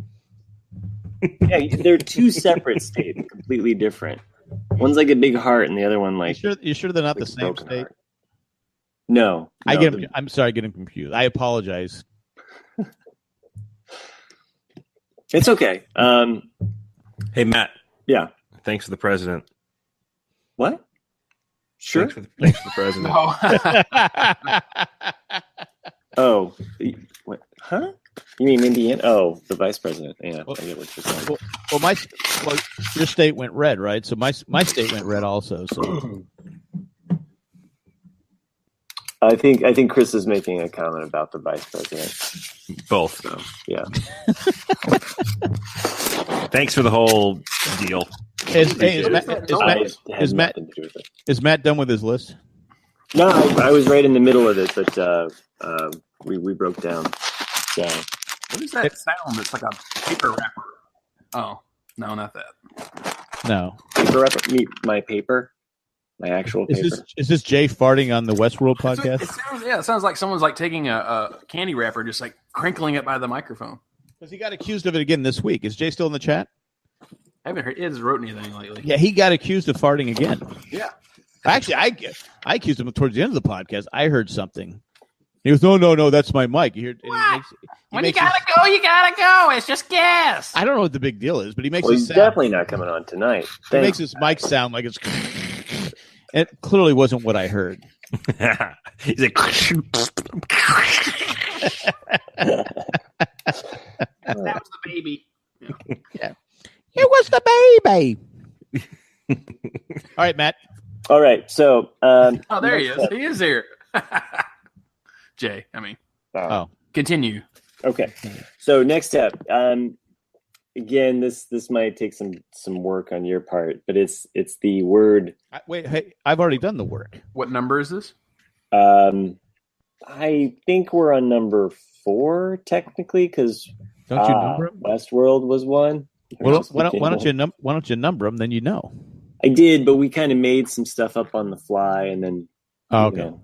Yeah, they're two separate states, completely different. One's like a big heart, and the other one like. You sure they're not the same state? Heart. No, I'm sorry, I get them confused. I apologize. It's okay. Hey, Matt. Yeah. Thanks for the president. What? Sure. Thanks for the president. Oh, what? Huh? You mean Indiana? Oh, the vice president. Yeah, I get what you're saying. Well, your state went red, right? So my state went red also. So I think Chris is making a comment about the vice president. Both. So, yeah. Thanks for the whole deal. Is Matt done with his list? No, I was right in the middle of it, but we broke down. So. What is that sound? It's like a paper wrapper. Oh, no, not that. No. Paper wrapper? My paper? My actual paper? Is this Jay farting on the Westworld podcast? It sounds like someone's like taking a candy wrapper, just like crinkling it by the microphone. Because he got accused of it again this week. Is Jay still in the chat? I haven't heard. He hasn't wrote anything lately. Yeah, he got accused of farting again. Yeah. Actually, I accused him towards the end of the podcast. I heard something. He goes, no, that's my mic. You gotta go, you gotta go. It's just gas. I don't know what the big deal is, but he makes he's definitely not coming on tonight. He makes his mic sound like it's. It clearly wasn't what I heard. He's like, that was the baby. Yeah. It was the baby. All right, Matt. All right, so there he is. He is here. Jay, continue. Okay, so next step. Again, this might take some work on your part, but it's the word. Wait, hey, I've already done the work. What number is this? I think we're on number 4 technically, because don't you number them? Westworld was 1. Well, why don't you number them? Then you know. I did, but we kind of made some stuff up on the fly, and then. Oh, okay. All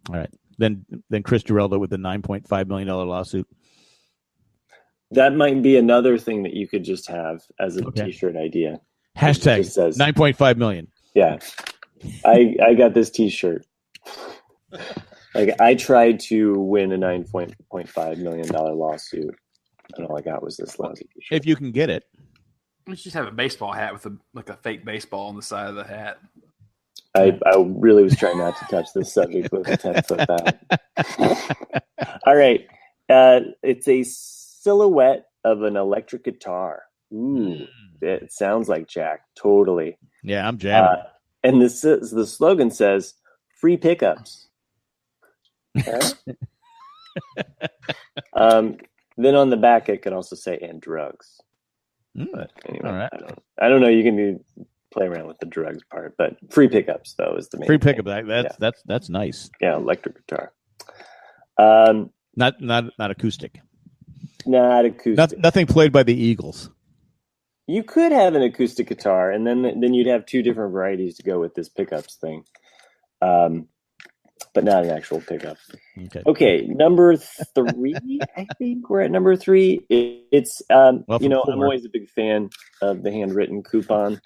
right. Then Chris Geraldo with the $9.5 million lawsuit. That might be another thing that you could just have as a T-shirt idea. Hashtag says, 9.5 million. Yeah. I got this T-shirt. Like, I tried to win a $9.5 million lawsuit, and all I got was this lousy T-shirt. If you can get it. Let's just have a baseball hat with a fake baseball on the side of the hat. I really was trying not to touch this subject with a 10-foot bat. All right. It's a silhouette of an electric guitar. Ooh, it sounds like Jack. Totally. Yeah, I'm jamming. And the slogan says, free pickups. Okay. Then on the back, it can also say, and drugs. But anyway, all right. I don't know. You can play around with the drugs part, but free pickups though is the main free pickup. Thing. That's nice. Yeah, electric guitar. Not acoustic. Not acoustic. Nothing played by the Eagles. You could have an acoustic guitar, and then you'd have 2 different varieties to go with this pickups thing. But not an actual pickup. Okay, number 3. I think we're at number 3. It's I'm always a big fan of the handwritten coupon,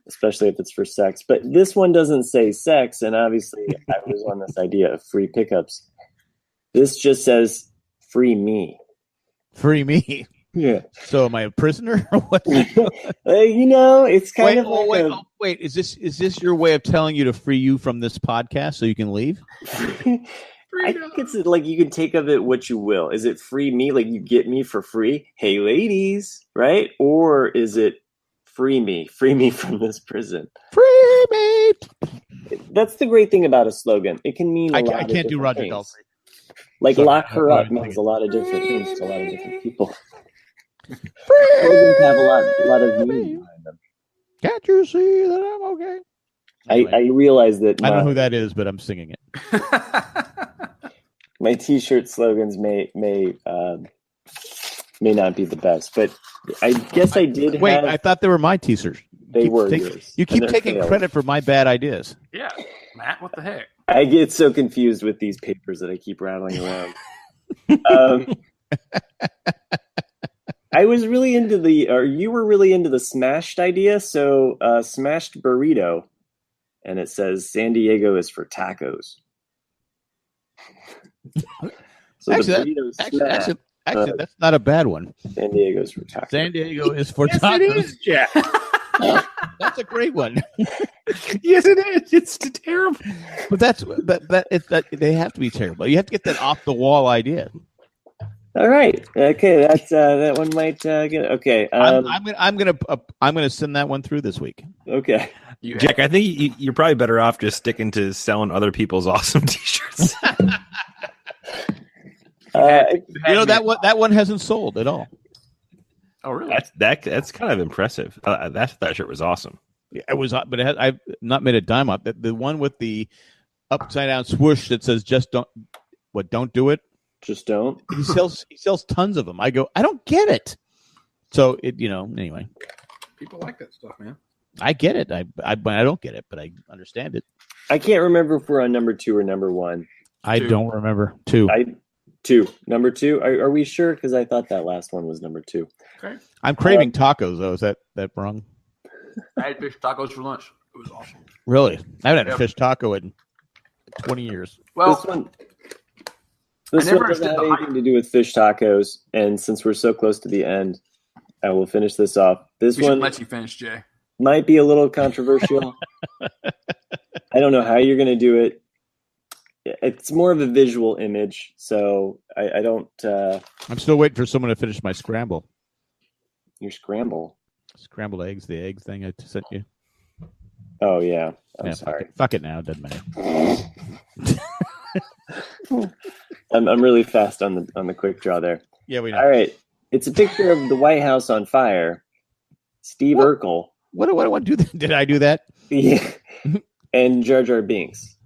especially if it's for sex. But this one doesn't say sex, and obviously I was on this idea of free pickups. This just says free me. Free me. Yeah. So am I a prisoner or what? It's kind of wait. Is this your way of telling you to free you from this podcast so you can leave? I think it's like you can take of it what you will. Is it free me? Like you get me for free? Hey, ladies, right? Or is it free me from this prison? Free me. That's the great thing about a slogan. It can mean a lot. I can't do Roger things. Daltrey. Like lock her up means a lot of different things to a lot of different people. Slogans have a lot of meaning behind them. Can't you see that I'm okay? Anyway, I realize that I don't know who that is, but I'm singing it. My T-shirt slogans may not be the best, but I guess I did. Wait, I thought they were my T-shirts. They were yours. You keep taking credit for my bad ideas. Yeah, Matt, what the heck? I get so confused with these papers that I keep rattling around. I was really into you were really into the smashed idea. So smashed burrito, and it says San Diego is for tacos. So actually, that's not a bad one. San Diego's for tacos. San Diego is for tacos. It is, Jack. That's a great one. Yes, it is. It's terrible. But they have to be terrible. You have to get that off the wall idea. All right. Okay. That's that one might get okay. I'm gonna send that one through this week. Okay. Jack, I think you're probably better off just sticking to selling other people's awesome T-shirts. That one hasn't sold at all. Oh, really? That's kind of impressive. That shirt was awesome. Yeah, it was, but I've not made a dime off it. The one with the upside down swoosh that says "Just don't do it." Just don't. He sells tons of them. I go, I don't get it. So anyway. People like that stuff, man. I get it. I don't get it, but I understand it. I can't remember if we're on number 2 or number 1. I don't remember. 2. 2. Number 2. Are we sure? Because I thought that last one was number 2. Okay. I'm craving tacos though. Is that wrong? I had fish tacos for lunch. It was awesome. Really? I haven't had a fish taco in 20 years. Well, this one doesn't have anything to do with fish tacos, and since we're so close to the end, I will finish this off. This one let you finish, Jay. Might be a little controversial. I don't know how you're going to do it. It's more of a visual image, so I don't. I'm still waiting for someone to finish my scramble. Your scramble? Scrambled eggs, the egg thing I sent you. Oh, yeah. I'm sorry. Fuck it now. It doesn't matter. I'm really fast on the quick draw there. Yeah, we know. All right. It's a picture of the White House on fire. Steve Urkel. What do I want to do? Did I do that? Yeah. And Jar Jar Binks.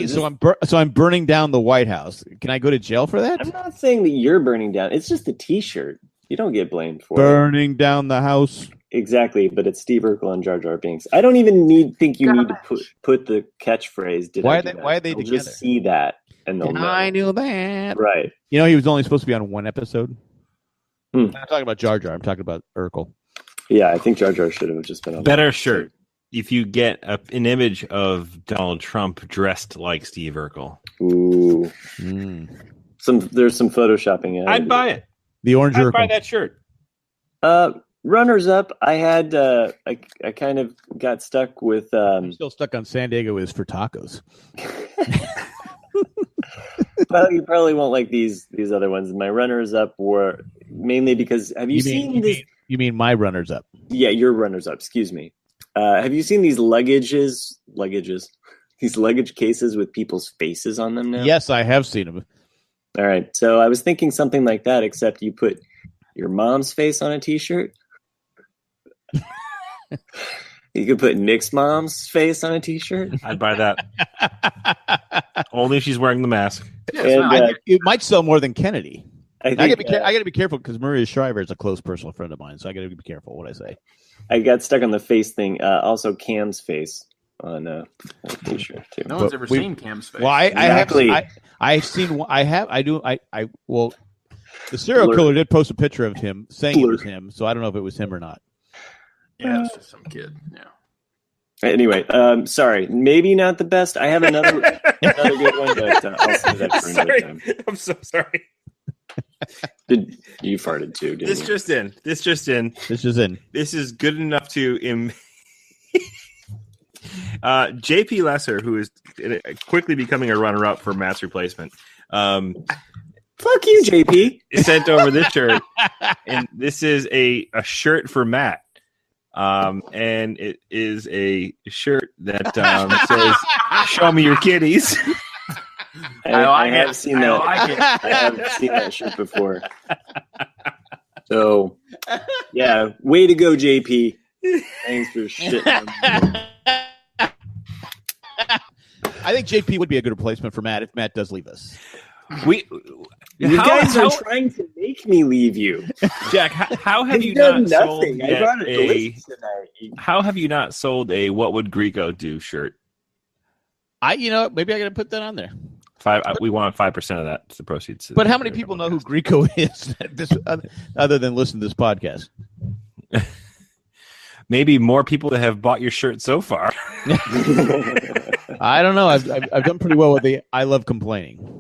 So I'm burning down the White House. Can I go to jail for that? I'm not saying that you're burning down. It's just a T-shirt. You don't get blamed for burning down the house. Exactly, but it's Steve Urkel and Jar Jar Binks. I don't even think you need to put the catchpatchphrase. Why are they together? Just see that and they'll know. I knew that. Right. He was only supposed to be on one episode. I'm not talking about Jar Jar. I'm talking about Urkel. Yeah, I think Jar Jar should have just been on. Better shirt. If you get an image of Donald Trump dressed like Steve Urkel. Ooh. There's some photoshopping. I'd buy it. The orange Urkel. I'd buy that shirt. Runners up. I had. I kind of got stuck with. I'm still stuck on San Diego is for tacos. Well, you probably won't like these other ones. My runners up were mainly because you seen this? You mean my runners up? Yeah, your runners up. Excuse me. Have you seen these luggages? These luggage cases with people's faces on them now? Yes, I have seen them. All right. So I was thinking something like that, except you put your mom's face on a T-shirt. You could put Nick's mom's face on a T-shirt. I'd buy that. Only if she's wearing the mask. And, it might sell more than Kennedy. I got to be careful because Maria Shriver is a close personal friend of mine, so I got to be careful what I say. I got stuck on the face thing. Also, Cam's face on a T-shirt too. No one's ever seen Cam's face. Well, I've seen. Well, the serial killer did post a picture of him saying it was him, so I don't know if it was him or not. Yeah, it's just some kid. Yeah. Anyway, sorry, maybe not the best. I have another good one, but I'll say that for another time. I'm so sorry. You farted too? Didn't This you? just in. This is good enough to. JP Lesser, who is quickly becoming a runner-up for Matt's replacement. Fuck you, JP. Sent over this shirt, and this is a shirt for Matt. and it is a shirt that says "Show me your kitties." I have seen that. I have seen that shirt before. So, yeah, way to go, JP. Thanks for shitting. I think JP would be a good replacement for Matt if Matt does leave us. You guys are trying to make me leave you, Jack. How have you not sold How have you not sold a "What Would Grieco Do" shirt? Maybe I got to put that on there. We want 5% of that to the proceeds. But how many people know who Grieco is? Other than listen to this podcast, maybe more people that have bought your shirt so far. I don't know. I've done pretty well with the "I love complaining."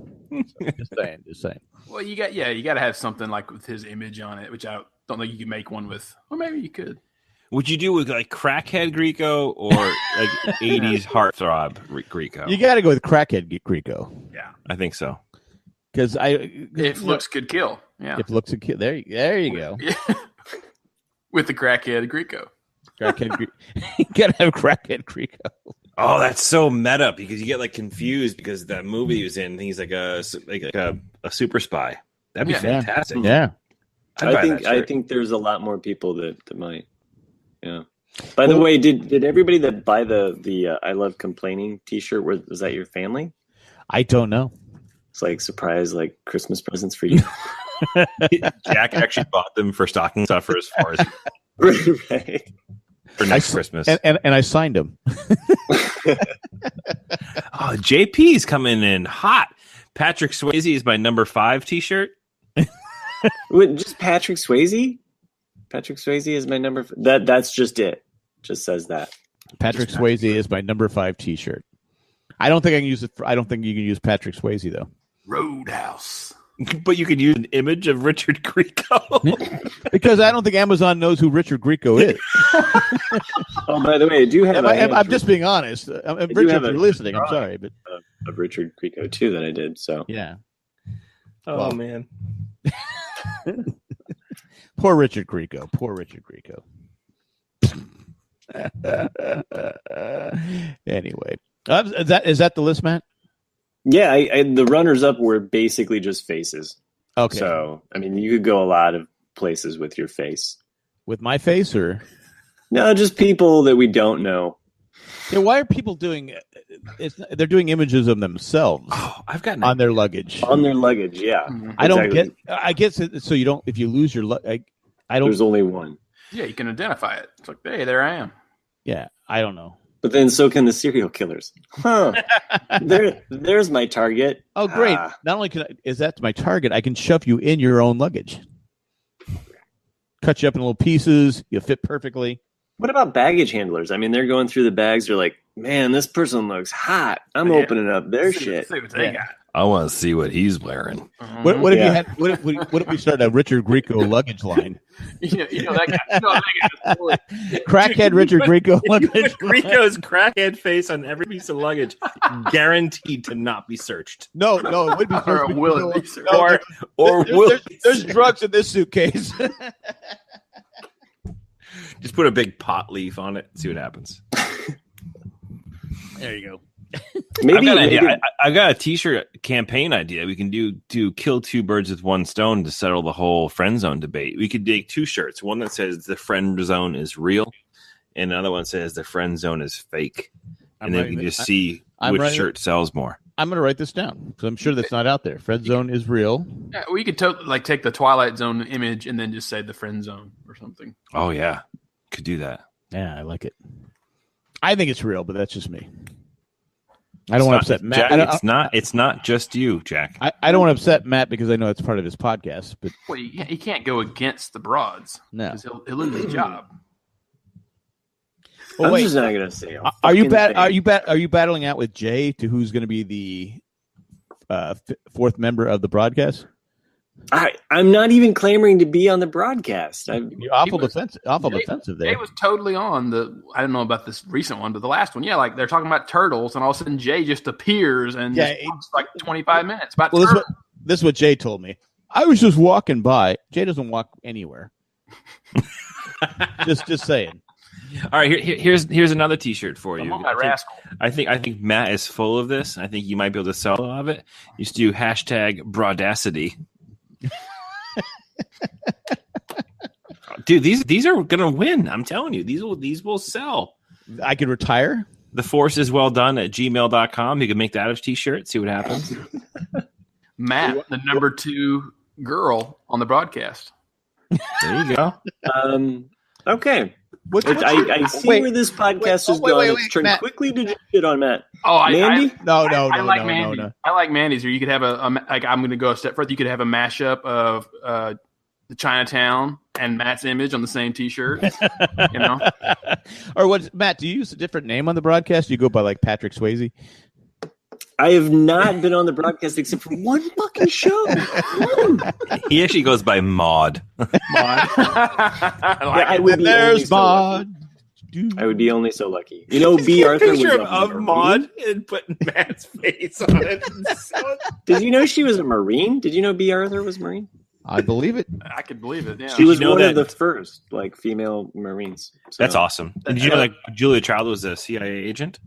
Just saying. Well, you got to have something like with his image on it, which I don't think you could make one with. Or maybe you could. Would you do with like crackhead Grieco or like 80s heartthrob Grieco? You got to go with crackhead Grieco. Yeah, I think so. Because if looks could kill. Yeah, if looks could kill. There you go. Yeah. With the crackhead Grieco. You got to have crackhead Grieco. Oh, that's so meta because you get like confused because that movie he was in, he's like a super spy. That'd be fantastic. Yeah. I think there's a lot more people that might. Yeah. By the way, did everybody that buy the "I Love Complaining" T-shirt was that your family? I don't know. It's like surprise, like Christmas presents for you. Jack actually bought them for stocking stuffers for his right. for next Christmas, and I signed them. Oh, JP's coming in hot. Patrick Swayze is my number 5 T-shirt. Wait, just Patrick Swayze? Patrick Swayze is my number. That's just it. Just says that. Patrick Swayze is my number 5 T-shirt. I don't think I can use it. I don't think you can use Patrick Swayze though. Roadhouse. But you could use an image of Richard Grieco. Because I don't think Amazon knows who Richard Grieco is. Oh, by the way, I do have. I'm just being honest. Richard, if you're listening, I'm sorry, but of Richard Grieco too that I did. So yeah. Oh man. Poor Richard Grieco. Anyway, is that the list, Matt? Yeah, the runners-up were basically just faces. Okay. So, I mean, you could go a lot of places with your face. With my face, or? No, just people that we don't know. Yeah, why are people doing they're doing images of themselves I've got on their luggage. On their luggage, yeah. Mm-hmm. I guess so you don't, if you lose your I don't. There's only one. Yeah, you can identify it. It's like, hey, there I am. Yeah, I don't know. But then so can the serial killers. Huh. There's my target. Oh, great. Not only is that my target, I can shove you in your own luggage. Cut you up in little pieces. You'll fit perfectly. What about baggage handlers? I mean, they're going through the bags. They're like, man, this person looks hot. I'm opening up their shit. See what they got. I want to see what he's wearing. Mm-hmm. What if you had? What if we started a Richard Grieco luggage line? You know that guy. Crackhead Richard Grieco luggage. Grieco's crackhead face on every piece of luggage, guaranteed to not be searched. No, it would be or will it be searched? There's drugs in this suitcase. Just put a big pot leaf on it and see what happens. There you go. Maybe I got a T-shirt campaign idea. We can do kill 2 birds with 1 stone to settle the whole Friendzone debate. We could make 2 shirts. One that says the Friendzone is real, and another one says the Friendzone is fake. And then we can just see which shirt sells more. I'm going to write this down because I'm sure that's not out there. Friendzone is real. Yeah, we could take the Twilight Zone image and then just say the Friendzone or something. Oh yeah, could do that. Yeah, I like it. I think it's real, but that's just me. I don't want to upset Matt. Jack, it's not just you, Jack. I don't want to upset Matt because I know it's part of his podcast. But he can't go against the broads. No, because he'll lose his job. Well, I'm just not going to say. Are you battling out with Jay to who's going to be the 4th member of the broadcast? I'm not even clamoring to be on the broadcast. You're awful defensive there. Jay was totally on I don't know about this recent one, but the last one, yeah, like they're talking about turtles, and all of a sudden Jay just appears and talks like 25 minutes about turtles. This is what Jay told me. I was just walking by. Jay doesn't walk anywhere. just saying. All right, here's another T-shirt for you. Rascal. I think Matt is full of this. I think you might be able to sell a lot of it. You should do #Broadacity. Dude, these are gonna win. I'm telling you, these will sell. I could retire. The force is well done at gmail.com. You can make that a T-shirt. See what happens. Matt, the number 2 girl on the broadcast. There you go. Okay. I see where this podcast is going. It's turned Matt. Quickly to shit on Matt. Oh, Mandy? I like Mandy. No. I like Mandy's. Or you could have like I'm going to go a step further. You could have a mashup of the Chinatown and Matt's image on the same T-shirt. You know. Or what, Matt? Do you use a different name on the broadcast? You go by like Patrick Swayze. I have not been on the broadcast except for one fucking show. He actually goes by Maud. I would be There's Maud. I would be only so lucky. You know, B. Arthur was of Maud and putting Matt's face on it. Did you know she was a Marine? Did you know B. Arthur was Marine? I believe it. I could believe it. Yeah. She was one of the first female Marines. So. That's awesome. Did you know that Julia Child was a CIA agent?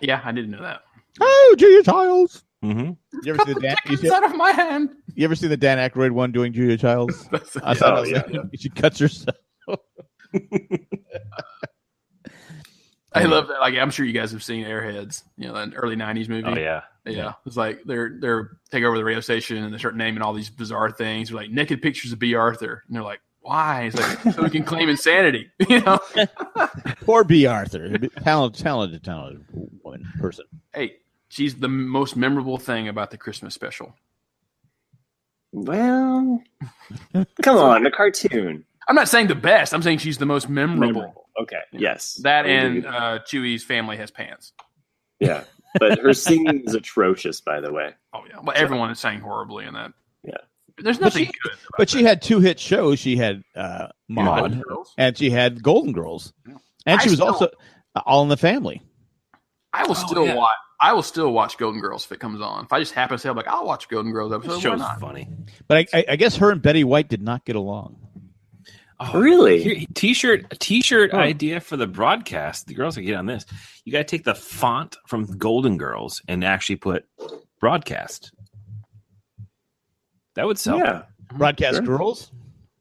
Yeah, I didn't know that. Oh, Julia Childs. Mm-hmm. You ever see the Dan? Out of my hand. You ever see the Dan Aykroyd one doing Julia Childs? She cuts herself. I love that. Like, I'm sure you guys have seen Airheads. You know, an early '90s movie. Oh yeah. It's like they're take over the radio station and they start naming all these bizarre things. They're like naked pictures of B. Arthur, and they're like, why? It's like so we can claim insanity. You know. Poor B. Arthur, talented woman person. Hey. She's the most memorable thing about the Christmas special. Well, come on, the cartoon. I'm not saying the best. I'm saying she's the most memorable. Okay, yes. That and Chewie's family has pants. Yeah, but her singing is atrocious, by the way. Oh, yeah. Well, everyone is sang horribly in that. Yeah. There's nothing good. But she had 2 hit shows. She had Maude, and she had Golden Girls. And she was also All in the Family. I will still watch Golden Girls if it comes on. If I just happen to say, I'm like, I'll watch Golden Girls episode. Show's funny. But I guess her and Betty White did not get along. Oh, really? T-shirt idea for the broadcast. The girls can get on this. You got to take the font from Golden Girls and actually put broadcast. That would sell. Yeah. Broadcast Girls?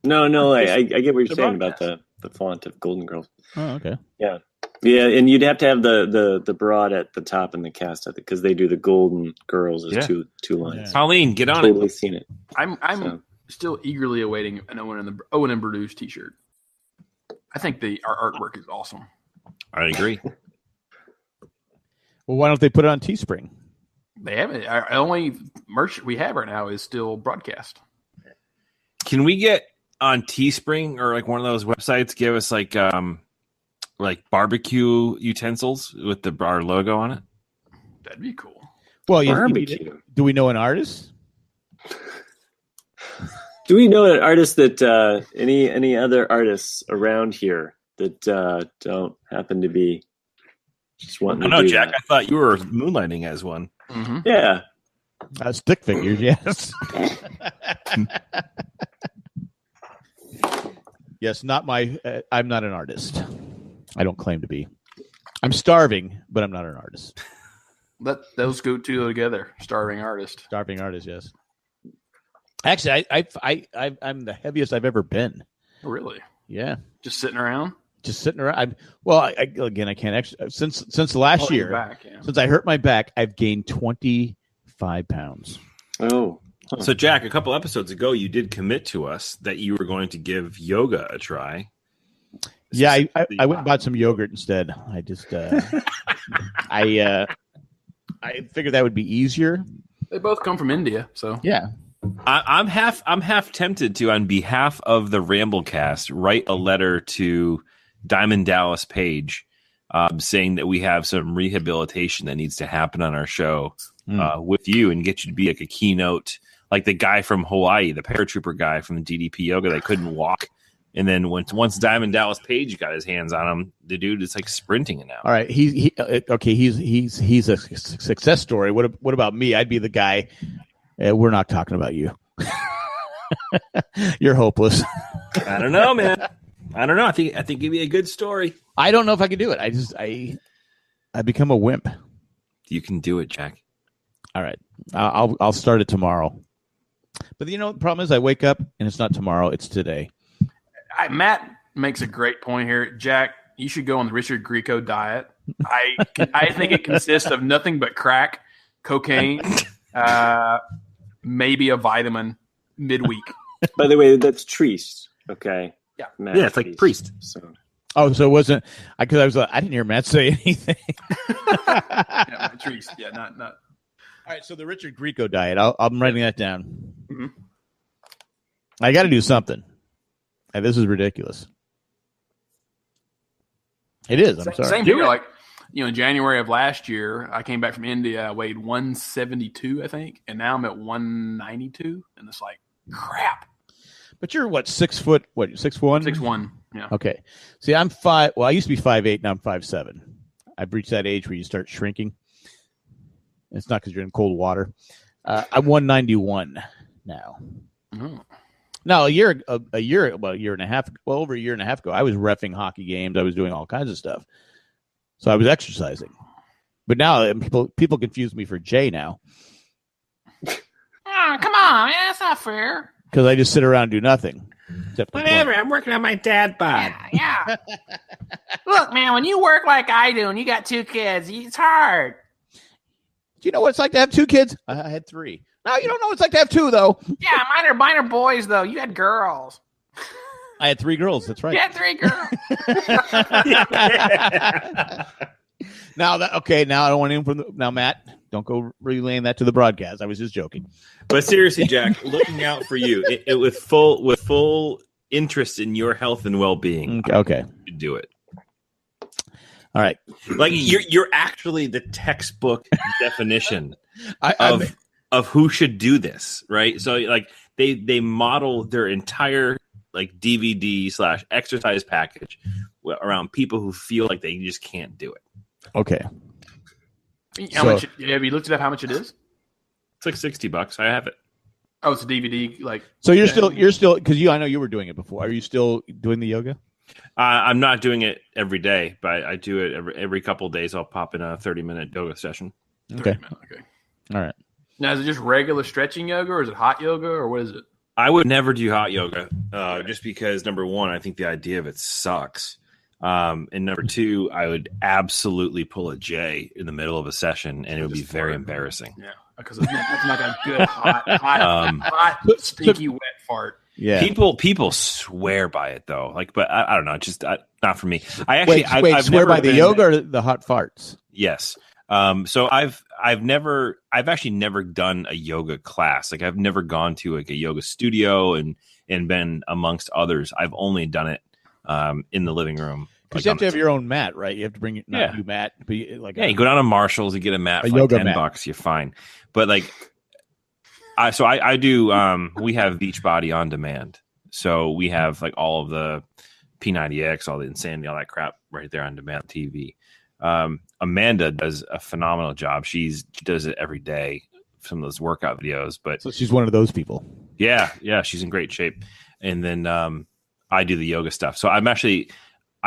No. I get what you're saying about the font of Golden Girls. Oh, okay. Yeah. Yeah, and you'd have to have the broad at the top in the cast because they do the Golden Girls as two lines. Yeah. Pauline, get on totally seen it. I'm still eagerly awaiting an Owen and Bruce T-shirt. I think our artwork is awesome. I agree. Well, why don't they put it on Teespring? They haven't. Our only merch we have right now is still broadcast. Can we get on Teespring or like one of those websites? Give us like barbecue utensils with our logo on it. That'd be cool. Well, do we know an artist? Do we know an artist that any other artists around here that don't happen to be just wanting to do Jack. that? I thought you were moonlighting as one. Mm-hmm. Yeah. Stick figures, yes. Yes, not my. I'm not an artist. I don't claim to be. I'm starving, but I'm not an artist. Those go together. Starving artist. Starving artist, yes. Actually, I'm the heaviest I've ever been. Really? Yeah. Just sitting around. I can't actually since last year. Since I hurt my back, I've gained 25 pounds. Oh. Huh. So, Jack, a couple episodes ago, you did commit to us that you were going to give yoga a try. Yeah, I went and bought some yogurt instead. I just I figured that would be easier. They both come from India, so yeah. I'm half tempted to, on behalf of the Ramblecast, write a letter to Diamond Dallas Page, saying that we have some rehabilitation that needs to happen on our show with you, and get you to be like a keynote, like the guy from Hawaii, the paratrooper guy from DDP Yoga that couldn't walk. And then once Diamond Dallas Page got his hands on him, the dude is like sprinting it now. All right, he's a success story. What about me? I'd be the guy. We're not talking about you. You're hopeless. I don't know, man. I don't know. I think it'd be a good story. I don't know if I can do it. I become a wimp. You can do it, Jack. All right. I'll start it tomorrow. But the problem is I wake up and it's not tomorrow, it's today. Matt makes a great point here. Jack, you should go on the Richard Grieco diet. I think it consists of nothing but crack, cocaine, maybe a vitamin midweek. By the way, that's Treese. Okay. Yeah. Matt it's like Priest. So. Oh, so it wasn't because I didn't hear Matt say anything. Yeah, Treese. Yeah, not. All right, so the Richard Grieco diet. I'm writing that down. Mm-hmm. I got to do something. This is ridiculous. It is. I'm sorry. Same here. Like, in January of last year, I came back from India. I weighed 172, I think, and now I'm at 192, and it's like crap. But you're what, 6 foot? What, 6'1"? 6'1". Yeah. Okay. See, I'm 5. Well, I used to be 5'8", now I'm 5'7". I've reached that age where you start shrinking. It's not because you're in cold water. I'm 191 now. Mm-hmm. Now, over a year and a half ago, I was reffing hockey games. I was doing all kinds of stuff. So I was exercising. But now people confuse me for Jay now. Oh, come on, man, that's not fair. Because I just sit around and do nothing. Whatever, I'm working on my dad bod. Yeah. Look, man, when you work like I do and you got 2 kids, it's hard. Do you know what it's like to have 2 kids? I had 3. No, you don't know what it's like to have 2, though. Yeah, mine are boys, though. You had girls. I had 3 girls. That's right. You had 3 girls. Now I don't want anyone now, Matt, don't go relaying that to the broadcast. I was just joking. But seriously, Jack, looking out for you with full interest in your health and well-being. Okay. You do it. All right. Like you're actually the textbook definition of who should do this, right? So like they model their entire like DVD/exercise package around people who feel like they just can't do it. Okay. Much, have you looked it up how much it is? It's like $60. I have it. Oh, it's a DVD. Like, so you're still because I know you were doing it before. Are you still doing the yoga? I'm not doing it every day, but I do it every couple of days. I'll pop in a 30-minute yoga session. Okay. Okay. All right. Now, is it just regular stretching yoga, or is it hot yoga, or what is it? I would never do hot yoga, just because number one, I think the idea of it sucks. And number two, I would absolutely pull a J in the middle of a session, and it would be very embarrassing. Yeah, because it's like a good hot, stinky, wet fart. Yeah, people swear by it though. Like, but I don't know, just not for me. I've swear by the yoga or the hot farts. Yes. So I've actually never done a yoga class. Like I've never gone to like a yoga studio and been amongst others. I've only done it in the living room. Because you have to have your own mat, right? You have to bring your mat. But you go down to Marshall's and get a mat for like $10. You're fine. But like, I do. We have Beachbody on demand, so we have like all of the P90X, all the Insanity, all that crap right there on demand TV. Amanda does a phenomenal job. She does it every day. Some of those workout videos, but so she's one of those people. Yeah, she's in great shape. And then I do the yoga stuff. So I'm actually.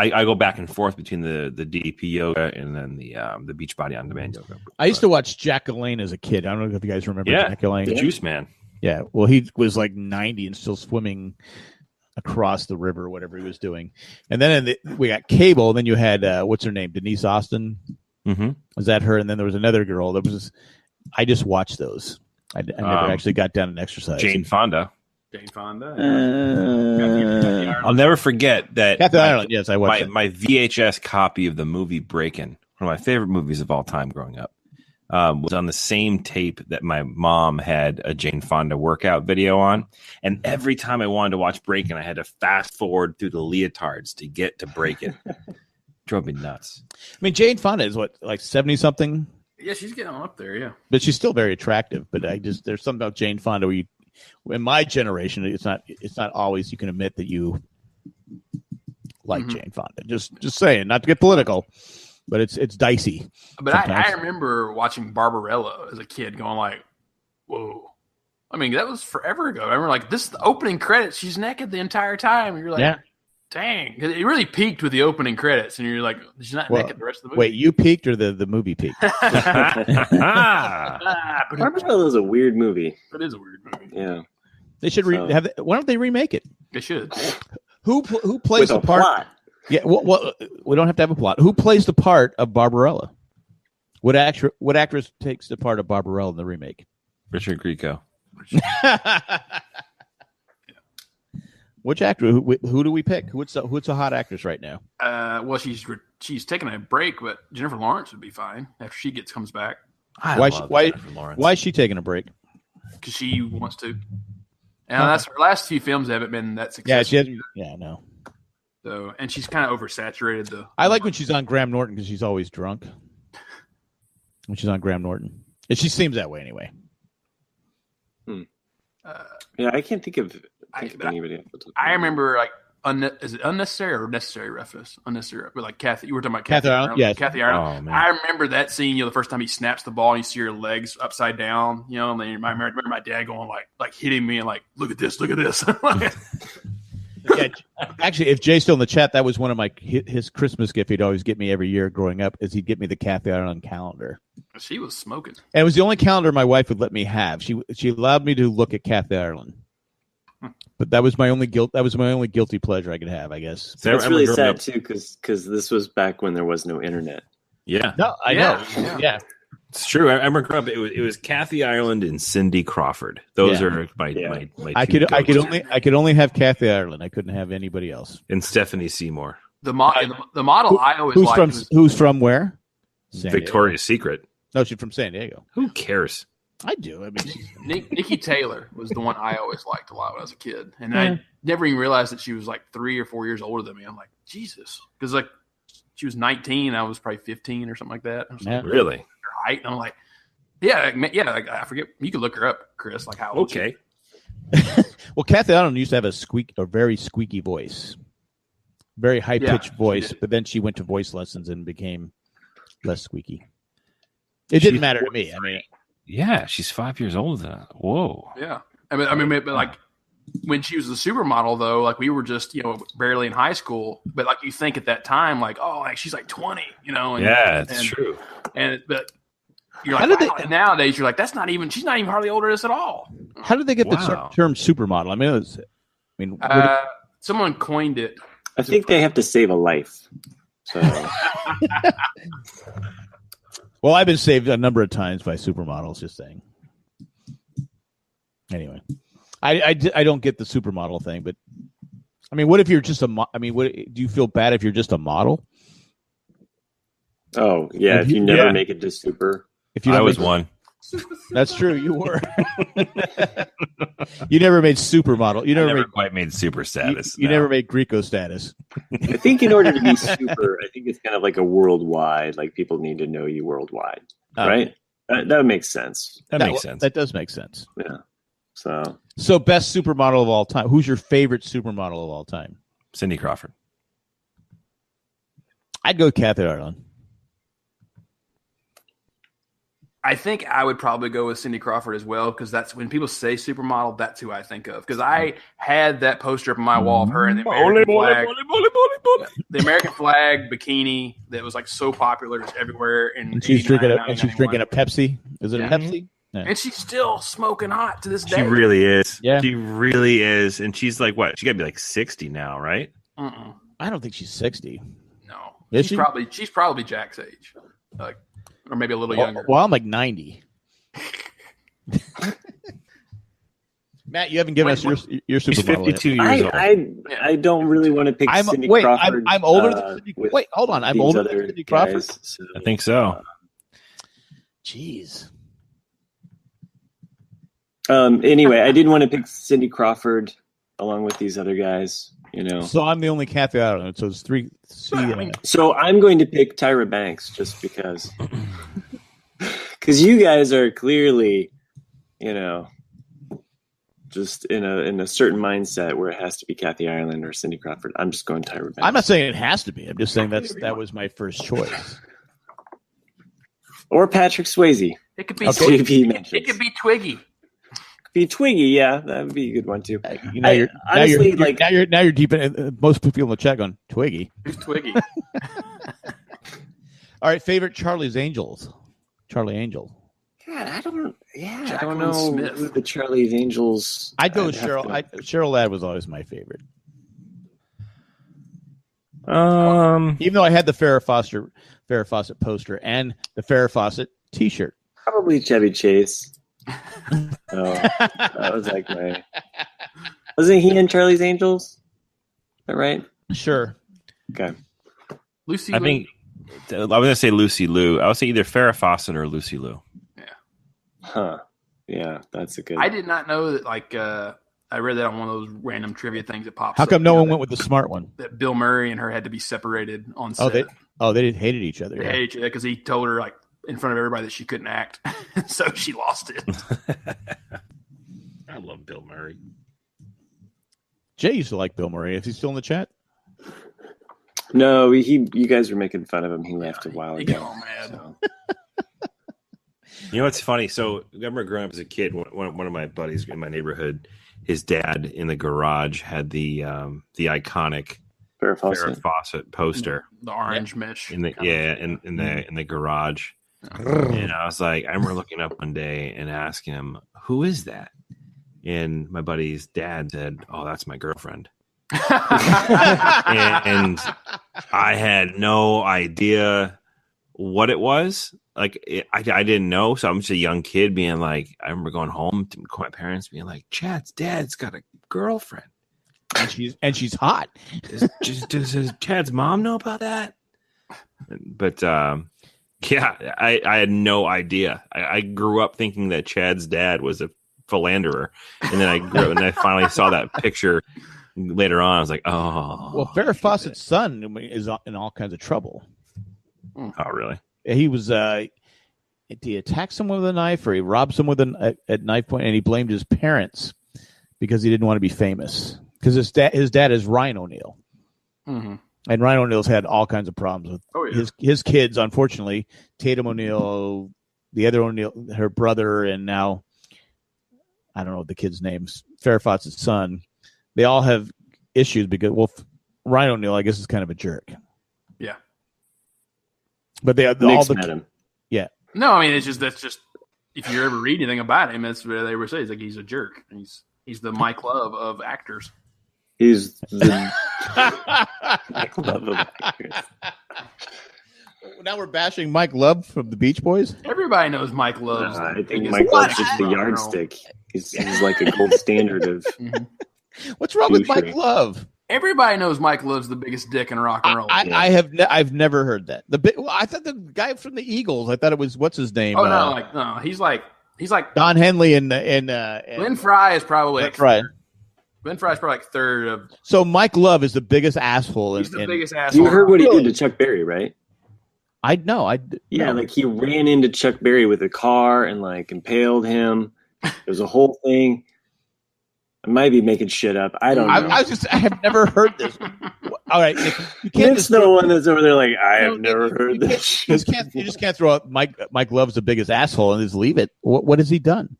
I go back and forth between the DDP yoga and then the Beachbody on demand yoga. I used to watch Jack LaLanne as a kid. I don't know if you guys remember Jack LaLanne. The Juice Man. Yeah. Well, he was like 90 and still swimming across the river or whatever he was doing. And then we got cable. And then you had, what's her name? Denise Austin. Mm-hmm. Was that her? And then there was another girl. I just watched those. I never actually got down and exercised. Jane Fonda. I'll never forget that. Captain Ireland, yes, I watched my VHS copy of the movie Breakin', one of my favorite movies of all time growing up, was on the same tape that my mom had a Jane Fonda workout video on. And every time I wanted to watch Breakin', I had to fast forward through the leotards to get to Breakin'. Drove me nuts. I mean, Jane Fonda is what, like 70-something? Yeah, she's getting up there, yeah. But she's still very attractive. But there's something about Jane Fonda where in my generation, it's not always you can admit that you like Jane Fonda. Just saying, not to get political, but it's dicey. But I remember watching Barbarella as a kid, going like, "Whoa!" I mean, that was forever ago. I remember like this is the opening credits. She's naked the entire time. And you're like, yeah. Dang, it really peaked with the opening credits, and you're like, "She's not naked the rest of the movie." Wait, you peaked or the movie peaked? Barbarella is a weird movie. It is a weird movie. Yeah, they should have. Why don't they remake it? They should. Who plays the part? Plot. Yeah, well, we don't have to have a plot. Who plays the part of Barbarella? What actress takes the part of Barbarella in the remake? Richard Grieco. Which actor? Who do we pick? Who's a hot actress right now? Well, she's taking a break, but Jennifer Lawrence would be fine after she comes back. Why is she taking a break? Because she wants to. And that's her last few films haven't been that successful. Yeah, no. So, and she's kind of oversaturated. I like when she's on Graham Norton because she's always drunk. When she's on Graham Norton, and she seems that way anyway. Yeah, I can't think of anybody. I remember like is it unnecessary or necessary reference? Unnecessary, but like Kathy. You were talking about Kathy Ireland. Yes. Kathy Ireland. Oh, I remember that scene. The first time he snaps the ball and you see her legs upside down. And then I remember my dad going like hitting me and like, look at this. Yeah, actually, if Jay's still in the chat, that was one of his Christmas gift he'd always get me every year growing up. Is he'd get me the Kathy Ireland calendar. She was smoking, and it was the only calendar my wife would let me have. She allowed me to look at Kathy Ireland, but that was my only guilt. That was my only guilty pleasure I could have, I guess. So it's really sad too, because this was back when there was no internet. Yeah, no, I know. Yeah. It's true. I remember growing up. It was Kathy Ireland and Cindy Crawford. Those are my I could only have Kathy Ireland. I couldn't have anybody else. And Stephanie Seymour. The model I always liked. Who's from where? Victoria's Secret. No, she's from San Diego. Who cares? I do. I mean, Nikki Taylor was the one I always liked a lot when I was a kid, and I never even realized that she was like 3 or 4 years older than me. I'm like, Jesus, because like she was 19, I was probably 15 or something like that. Like, really? Height, and I'm like, yeah, like, I forget. You can look her up, Chris. Like how old? Okay. Well, Kathy Ireland used to have a very squeaky voice, very high pitched voice, but then she went to voice lessons and became less squeaky. It didn't matter to me. I mean, yeah, she's 5 years older than that. Whoa. Yeah, I mean, but like when she was a supermodel, though, like we were just barely in high school. But like you think at that time, like she's like 20, And, yeah, it's true. But you're like, and nowadays you're like, she's not even hardly older than us at all. How did they get the term supermodel? I mean, someone coined it. I think they have to save a life. So. Well, I've been saved a number of times by supermodels. Just saying. Anyway, I don't get the supermodel thing, but I mean, what if you're just do you feel bad if you're just a model? Oh yeah, if you never make it to super. I was one. That's true. You were. You never made supermodel. You never quite made super status. You never made Grieco status. I think in order to be super, I think it's kind of like a worldwide. Like people need to know you worldwide, right? That makes sense. That makes sense. That does make sense. Yeah. So best supermodel of all time. Who's your favorite supermodel of all time? Cindy Crawford. I'd go Kathy Ireland. I think I would probably go with Cindy Crawford as well, because that's when people say supermodel, that's who I think of. Because I had that poster up on my wall of her in the American flag, the American flag bikini that was like so popular, it's everywhere. And she's drinking a Pepsi. Is it a Pepsi? Yeah. And she's still smoking hot to this day. She really is. Yeah, she really is. And she's like what? She got to be like 60 now, right? I don't think she's 60. No, she's probably Jack's age. Or maybe a little younger. Well, I'm like 90. Matt, you haven't given us your supermodel. He's 52 years old. I don't really want to pick Cindy Crawford. I'm older than Cindy Crawford. Wait, hold on. I'm older than Cindy Crawford? So, I think so. Jeez. Anyway, I didn't want to pick Cindy Crawford along with these other guys. So I'm the only Kathy Ireland. So it's three. So I'm going to pick Tyra Banks just because you guys are clearly, just in a certain mindset where it has to be Kathy Ireland or Cindy Crawford. I'm just going Tyra Banks. I'm not saying it has to be. I'm just saying that was my first choice. Or Patrick Swayze. It could be. It could be Twiggy. Be Twiggy, yeah, that would be a good one too. Now you're deep in. Most people in the chat going Twiggy. Who's Twiggy? All right, favorite Charlie Angels. God, I don't know Smith. who the Charlie's Angels. I'd go with Cheryl. Cheryl Ladd was always my favorite. Even though I had the Farrah Fawcett poster and the Farrah Fawcett T-shirt. Probably Chevy Chase. That was like my. Wasn't he in Charlie's Angels? Is that right? Sure. Okay. Lucy. I think I was gonna say Lucy Liu. I would say either Farrah Fawcett or Lucy Liu. Yeah. Huh. Yeah, that's a good. I did not know that. Like, I read that on one of those random trivia things that pops. How come up, no one went with the smart one? That Bill Murray and her had to be separated on set. They hated each other. They hated each other because he told her like in front of everybody that she couldn't act, so she lost it. I love Bill Murray. Jay used to like Bill Murray. Is he still in the chat? No, you guys were making fun of him. He left a while ago. He got all mad. So. You know what's funny? So I remember growing up as a kid. One of my buddies in my neighborhood, his dad in the garage had the iconic Farrah Fawcett poster, the orange mesh in the garage. And I was like, I remember looking up one day and asking him, "Who is that?" And my buddy's dad said, "Oh, that's my girlfriend." and I had no idea what it was. Like I didn't know, so I'm just a young kid being like, I remember going home to my parents being like, "Chad's dad's got a girlfriend, and she's hot." Does Chad's mom know about that? But yeah, I had no idea. I grew up thinking that Chad's dad was a philanderer, and then I grew up and I finally saw that picture later on. I was like, oh. Well, Farrah Fawcett's son is in all kinds of trouble. Oh, really? He was he attacked someone with a knife, or he robbed someone at knife point, and he blamed his parents because he didn't want to be famous. Because his dad is Ryan O'Neal, and Ryan O'Neal's had all kinds of problems with his kids. Unfortunately, Tatum O'Neal, the other O'Neal, her brother, and now I don't know the kid's names. Farrah Fawcett's son. They all have issues because Ryan O'Neal, I guess, is kind of a jerk. Yeah. But they all met him. Yeah. No, I mean that's just if you ever read anything about him, that's what they were saying. It's like he's a jerk. He's the Mike Love of actors. He's the Mike Love of actors. Now we're bashing Mike Love from the Beach Boys. Everybody knows Mike Love. I think Mike Love's just the yardstick. He's like a gold standard of. What's wrong with Mike Love? Everybody knows Mike Love's the biggest dick in rock and roll. I've never heard that. I thought the guy from the Eagles. I thought it was what's his name? Oh no, he's like Don Henley and Glenn Fry is probably Glenn Fry's probably like third of. So Mike Love is the biggest asshole. He's the biggest asshole. You heard what he did to Chuck Berry, right? Yeah, like he ran into Chuck Berry with a car and like impaled him. There was a whole thing. I might be making shit up. I don't know. I have never heard this. All right, you can't. It's the one that's over there like I have never heard this. You just can't throw out Mike Love's the biggest asshole and just leave it. What has he done?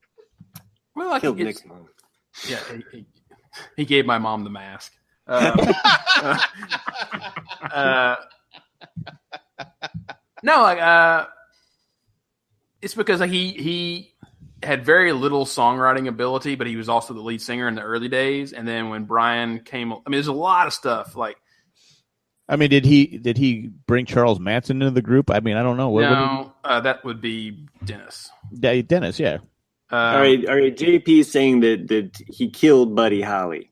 Well, I think Nick's mom. Yeah, he gave my mom the mask. No, it's because he had very little songwriting ability, but he was also the lead singer in the early days. And then when Brian came, there's a lot of stuff like. Did he bring Charles Manson into the group? I don't know. That would be Dennis. Dennis, yeah. All right. JP is saying that he killed Buddy Holly.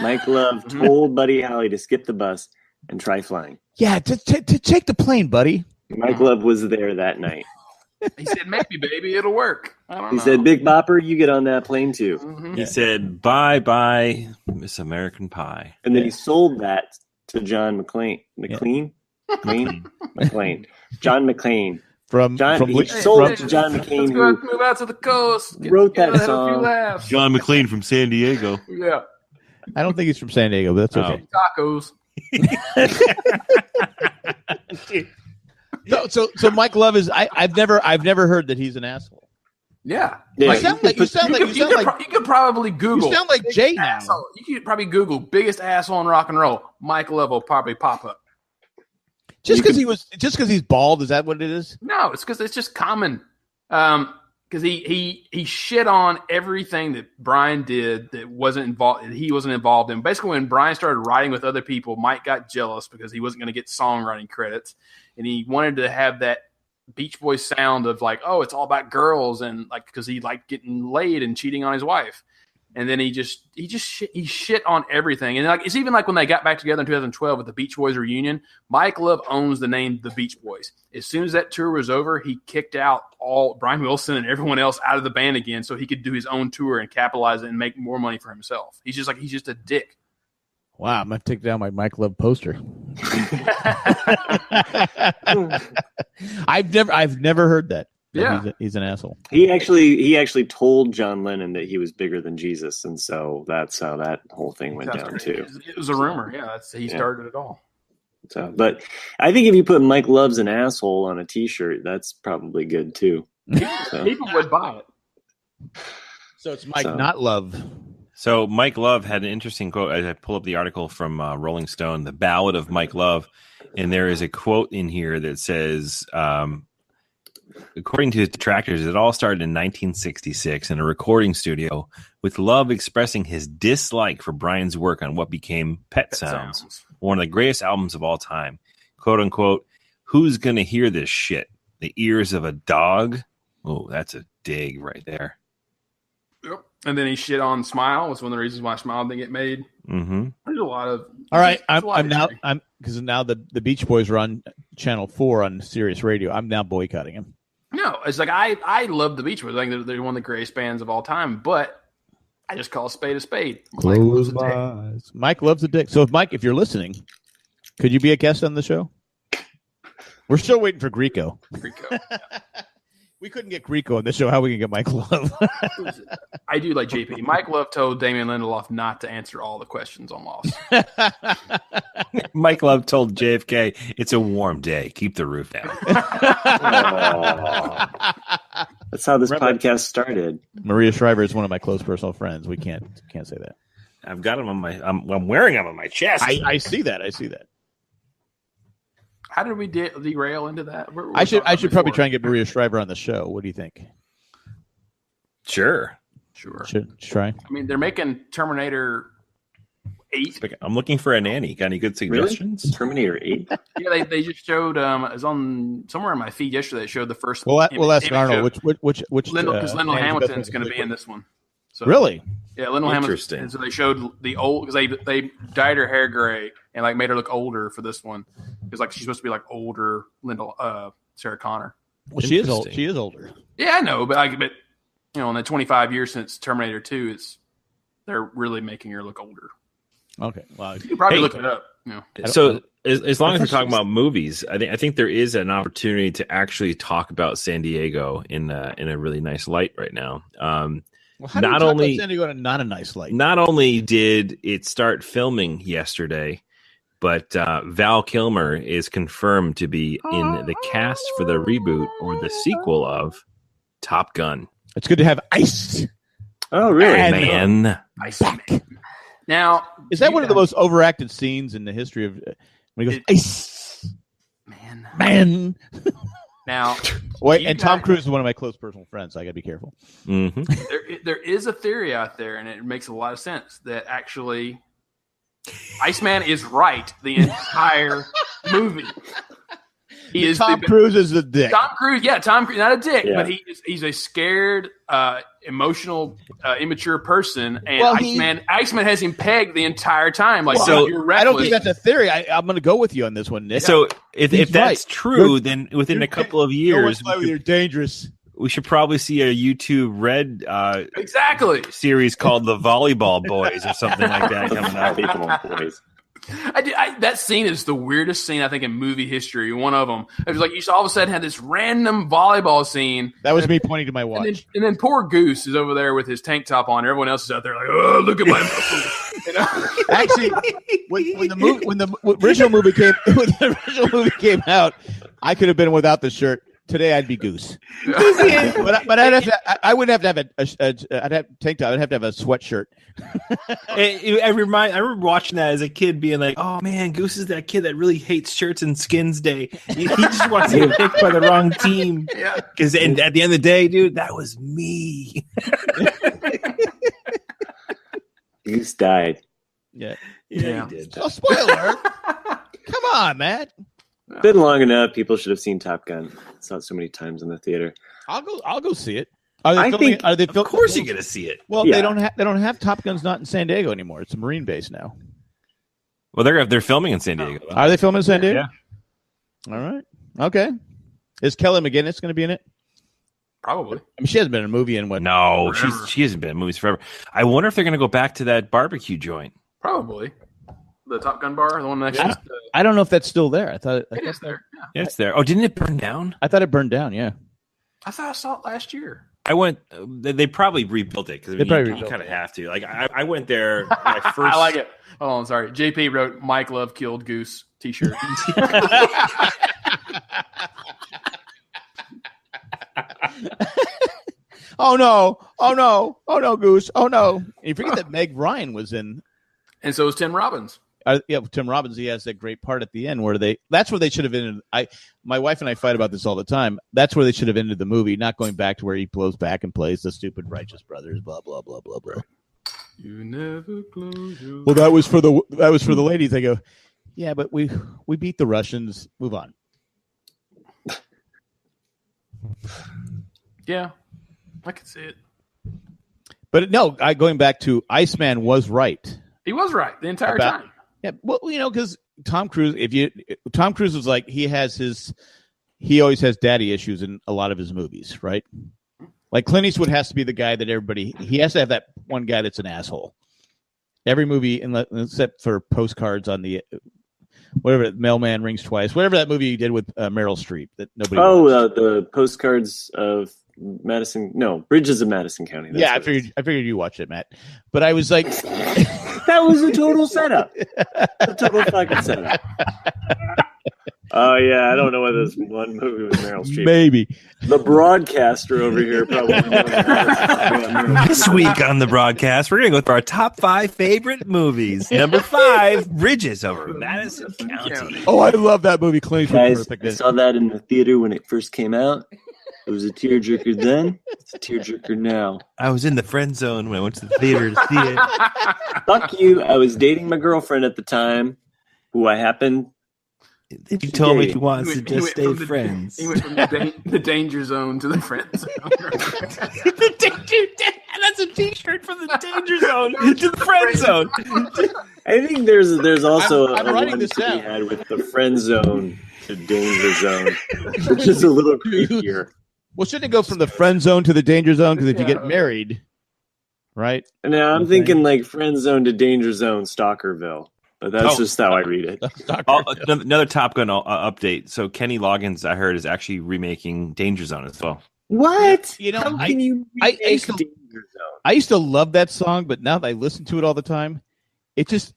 Mike Love told Buddy Holly to skip the bus and try flying. Yeah, to take the plane, buddy. Mike Love was there that night. He said, maybe, baby, it'll work. He said, Big Bopper, you get on that plane too. Mm-hmm. He said, bye, Miss American Pie. And then he sold that to John McClane. John McClane. He sold it to John McCain. Let's go move out to the coast. Wrote that song. John McClane from San Diego. Yeah. I don't think he's from San Diego, but that's okay. Tacos. So Mike Love is I've never heard that he's an asshole. Yeah. You Like, sound like you could probably Google. You sound like Jay now. Asshole. You could probably Google biggest asshole in rock and roll. Mike Love will probably pop up. Just because he's bald, is that what it is? No, it's because it's just common. Because he shit on everything that Brian did that he wasn't involved in. Basically, when Brian started writing with other people, Mike got jealous because he wasn't going to get songwriting credits, and he wanted to have that Beach Boys sound of like, oh, it's all about girls, and like because he liked getting laid and cheating on his wife. And then he shit on everything. And like it's even like when they got back together in 2012 with the Beach Boys reunion, Mike Love owns the name The Beach Boys. As soon as that tour was over, he kicked out all Brian Wilson and everyone else out of the band again so he could do his own tour and capitalize it and make more money for himself. He's just a dick. Wow, I'm gonna take down my Mike Love poster. I've never heard that. Yeah, he's an asshole. He actually told John Lennon that he was bigger than Jesus, and so that's how that whole thing went down too. It was a rumor. Yeah, he started it all. So, but I think if you put Mike Love's an asshole on a T-shirt, that's probably good too. People would buy it. So it's Mike, not Love. So Mike Love had an interesting quote. As I pull up the article from Rolling Stone, The Ballad of Mike Love, and there is a quote in here that says, according to his detractors, it all started in 1966 in a recording studio with Love expressing his dislike for Brian's work on what became Pet Sounds, one of the greatest albums of all time. Quote unquote, who's going to hear this shit? The ears of a dog? Oh, that's a dig right there. Yep. And then he shit on Smile. Was one of the reasons why Smile didn't get made. Mm-hmm. There's a lot of. All right, I'm because now the Beach Boys are on Channel 4 on Sirius Radio. I'm now boycotting him. No, it's like I love the Beach Boys. I think they're one of the greatest bands of all time. But I just call a spade a spade. Close my eyes. Mike loves a dick. So if you're listening, could you be a guest on the show? We're still waiting for Grieco. Yeah. We couldn't get Grieco on the show. How we can get Mike Love? I do like JP. Mike Love told Damian Lindelof not to answer all the questions on Lost. Mike Love told JFK, "It's a warm day. Keep the roof down." That's how this podcast started. Maria Shriver is one of my close personal friends. We can't say that. I've got him on my. I'm wearing him on my chest. I see that. How did we derail into that? I should probably try and get Maria Shriver on the show. What do you think? Sure. Should try. I mean, they're making Terminator 8. I'm looking for a nanny. Got any good suggestions? Really? Terminator 8? Yeah, they just showed. It was on somewhere on my feed yesterday. They showed the first. We'll ask Arnold which because Lyndall Hamilton's going to be in this one. So, really? Yeah, Lyndall Hamilton. And so they showed the old because they dyed her hair gray and like made her look older for this one because like she's supposed to be like older Sarah Connor. Well, she is old. She is older. Yeah, I know, but you know, in the 25 years since Terminator 2, they're really making her look older. Okay, well, you can probably look it up. You know. So as long as we're talking about movies, I think there is an opportunity to actually talk about San Diego in a really nice light right now. Well, how not only San Diego in not a nice light. Not only did it start filming yesterday, but Val Kilmer is confirmed to be in the cast for the reboot or the sequel of Top Gun. It's good to have Ice. Oh, really, man? Ice back. Now, is that one of the most overacted scenes in the history of when he goes Ice, man? Now, wait, and Tom Cruise is one of my close personal friends, so I got to be careful. Mm-hmm. There is a theory out there, and it makes a lot of sense that actually Iceman is right the entire movie. Tom Cruise is a dick. Tom Cruise, not a dick, but he's a scared, emotional, immature person, and Iceman has him pegged the entire time. Like, you're reckless. I don't think that's a theory. I'm going to go with you on this one, Nick. So if that's true, then within a couple of years, you're dangerous. We should probably see a YouTube Red series called The Volleyball Boys or something like that coming out. That scene is the weirdest scene I think in movie history. One of them. It was like you all of a sudden had this random volleyball scene. That was me pointing to my watch. And then poor Goose is over there with his tank top on. Everyone else is out there like, oh, look at my muscles. You know? Actually, when the original movie came out, I could have been without the shirt. today I'd be Goose. but I'd have to. I wouldn't have to have I'd have tank top. I'd have to have a sweatshirt. I remember watching that as a kid, being like, "Oh man, Goose is that kid that really hates shirts and skins day. He just wants to get picked by the wrong team." Yeah. Because at the end of the day, dude, that was me. Goose died. Yeah. He did. Oh, spoiler! Come on, Matt. Been long enough. People should have seen Top Gun. I saw it so many times in the theater. I'll go see it. Are they Of course, you're gonna see it. Well, Yeah. they don't have Top Gun's not in San Diego anymore. It's a Marine base now. Well, they're filming in San Diego. Are they filming in San Diego? Yeah. All right. Okay. Is Kelly McGinnis going to be in it? Probably. I mean, she hasn't been in a movie in what? No, Forever. she hasn't been in movies forever. I wonder if they're gonna go back to that barbecue joint. Probably. The Top Gun bar, the one next to I don't know if that's still there. I thought it is there. Yeah. Yeah, it's there. Oh, didn't it burn down? I thought it burned down. Yeah. I thought I saw it last year. I went. They probably rebuilt it because They probably you rebuilt kind of have to. Like I went there my first. I like it. Oh, I'm sorry. JP wrote Mike Love killed Goose t-shirt. Oh no, Goose. Oh no. You forget that Meg Ryan was in. And so is Tim Robbins. Tim Robbins. He has that great part at the end where that's where they should have ended. My wife and I fight about this all the time. That's where they should have ended the movie, not going back to where he blows back and plays the stupid Righteous Brothers. Blah blah blah blah blah. You never close your Well, that was for the ladies. They go, yeah, but we beat the Russians. Move on. Yeah, I could see it. But no, going back to Iceman was right. He was right the entire time. Yeah, well, because Tom Cruise, Tom Cruise was like he always has daddy issues in a lot of his movies, right? Like Clint Eastwood has to be the guy that he has to have that one guy that's an asshole. Every movie, except for Postcards on the whatever, Mailman Rings Twice, whatever that movie he did with Meryl Streep that nobody. The Postcards of Bridges of Madison County. That's I figured you watched it, Matt. But I was like, that was a total setup. A total fucking setup. Oh yeah, I don't know whether this one movie was Meryl Streep. Maybe the broadcaster over here probably. This week on the broadcast, we're going to go through our top 5 favorite movies. Number 5, Bridges over Madison County. Oh, I love that movie. Clint Eastwood. Guys, I saw that in the theater when it first came out. It was a tearjerker then. It's a tearjerker now. I was in the friend zone when I went to the theater to see it. Fuck you. I was dating my girlfriend at the time, who I happened. You told me he wants to just stay friends. He went from the danger zone to the friend zone. That's a t-shirt from the danger zone to the friend zone. I think there's also I'm a writing one this to be down. had with the friend zone to danger zone, which is a little creepier. Well, shouldn't it go from the friend zone to the danger zone? Because if you get married, right? Now I'm thinking like friend zone to danger zone, Stalkerville. But that's just how I read it. Another Top Gun update. So Kenny Loggins, I heard, is actually remaking Danger Zone as well. What? How can you remake Danger Zone? I used to love that song, but now that I listen to it all the time, he just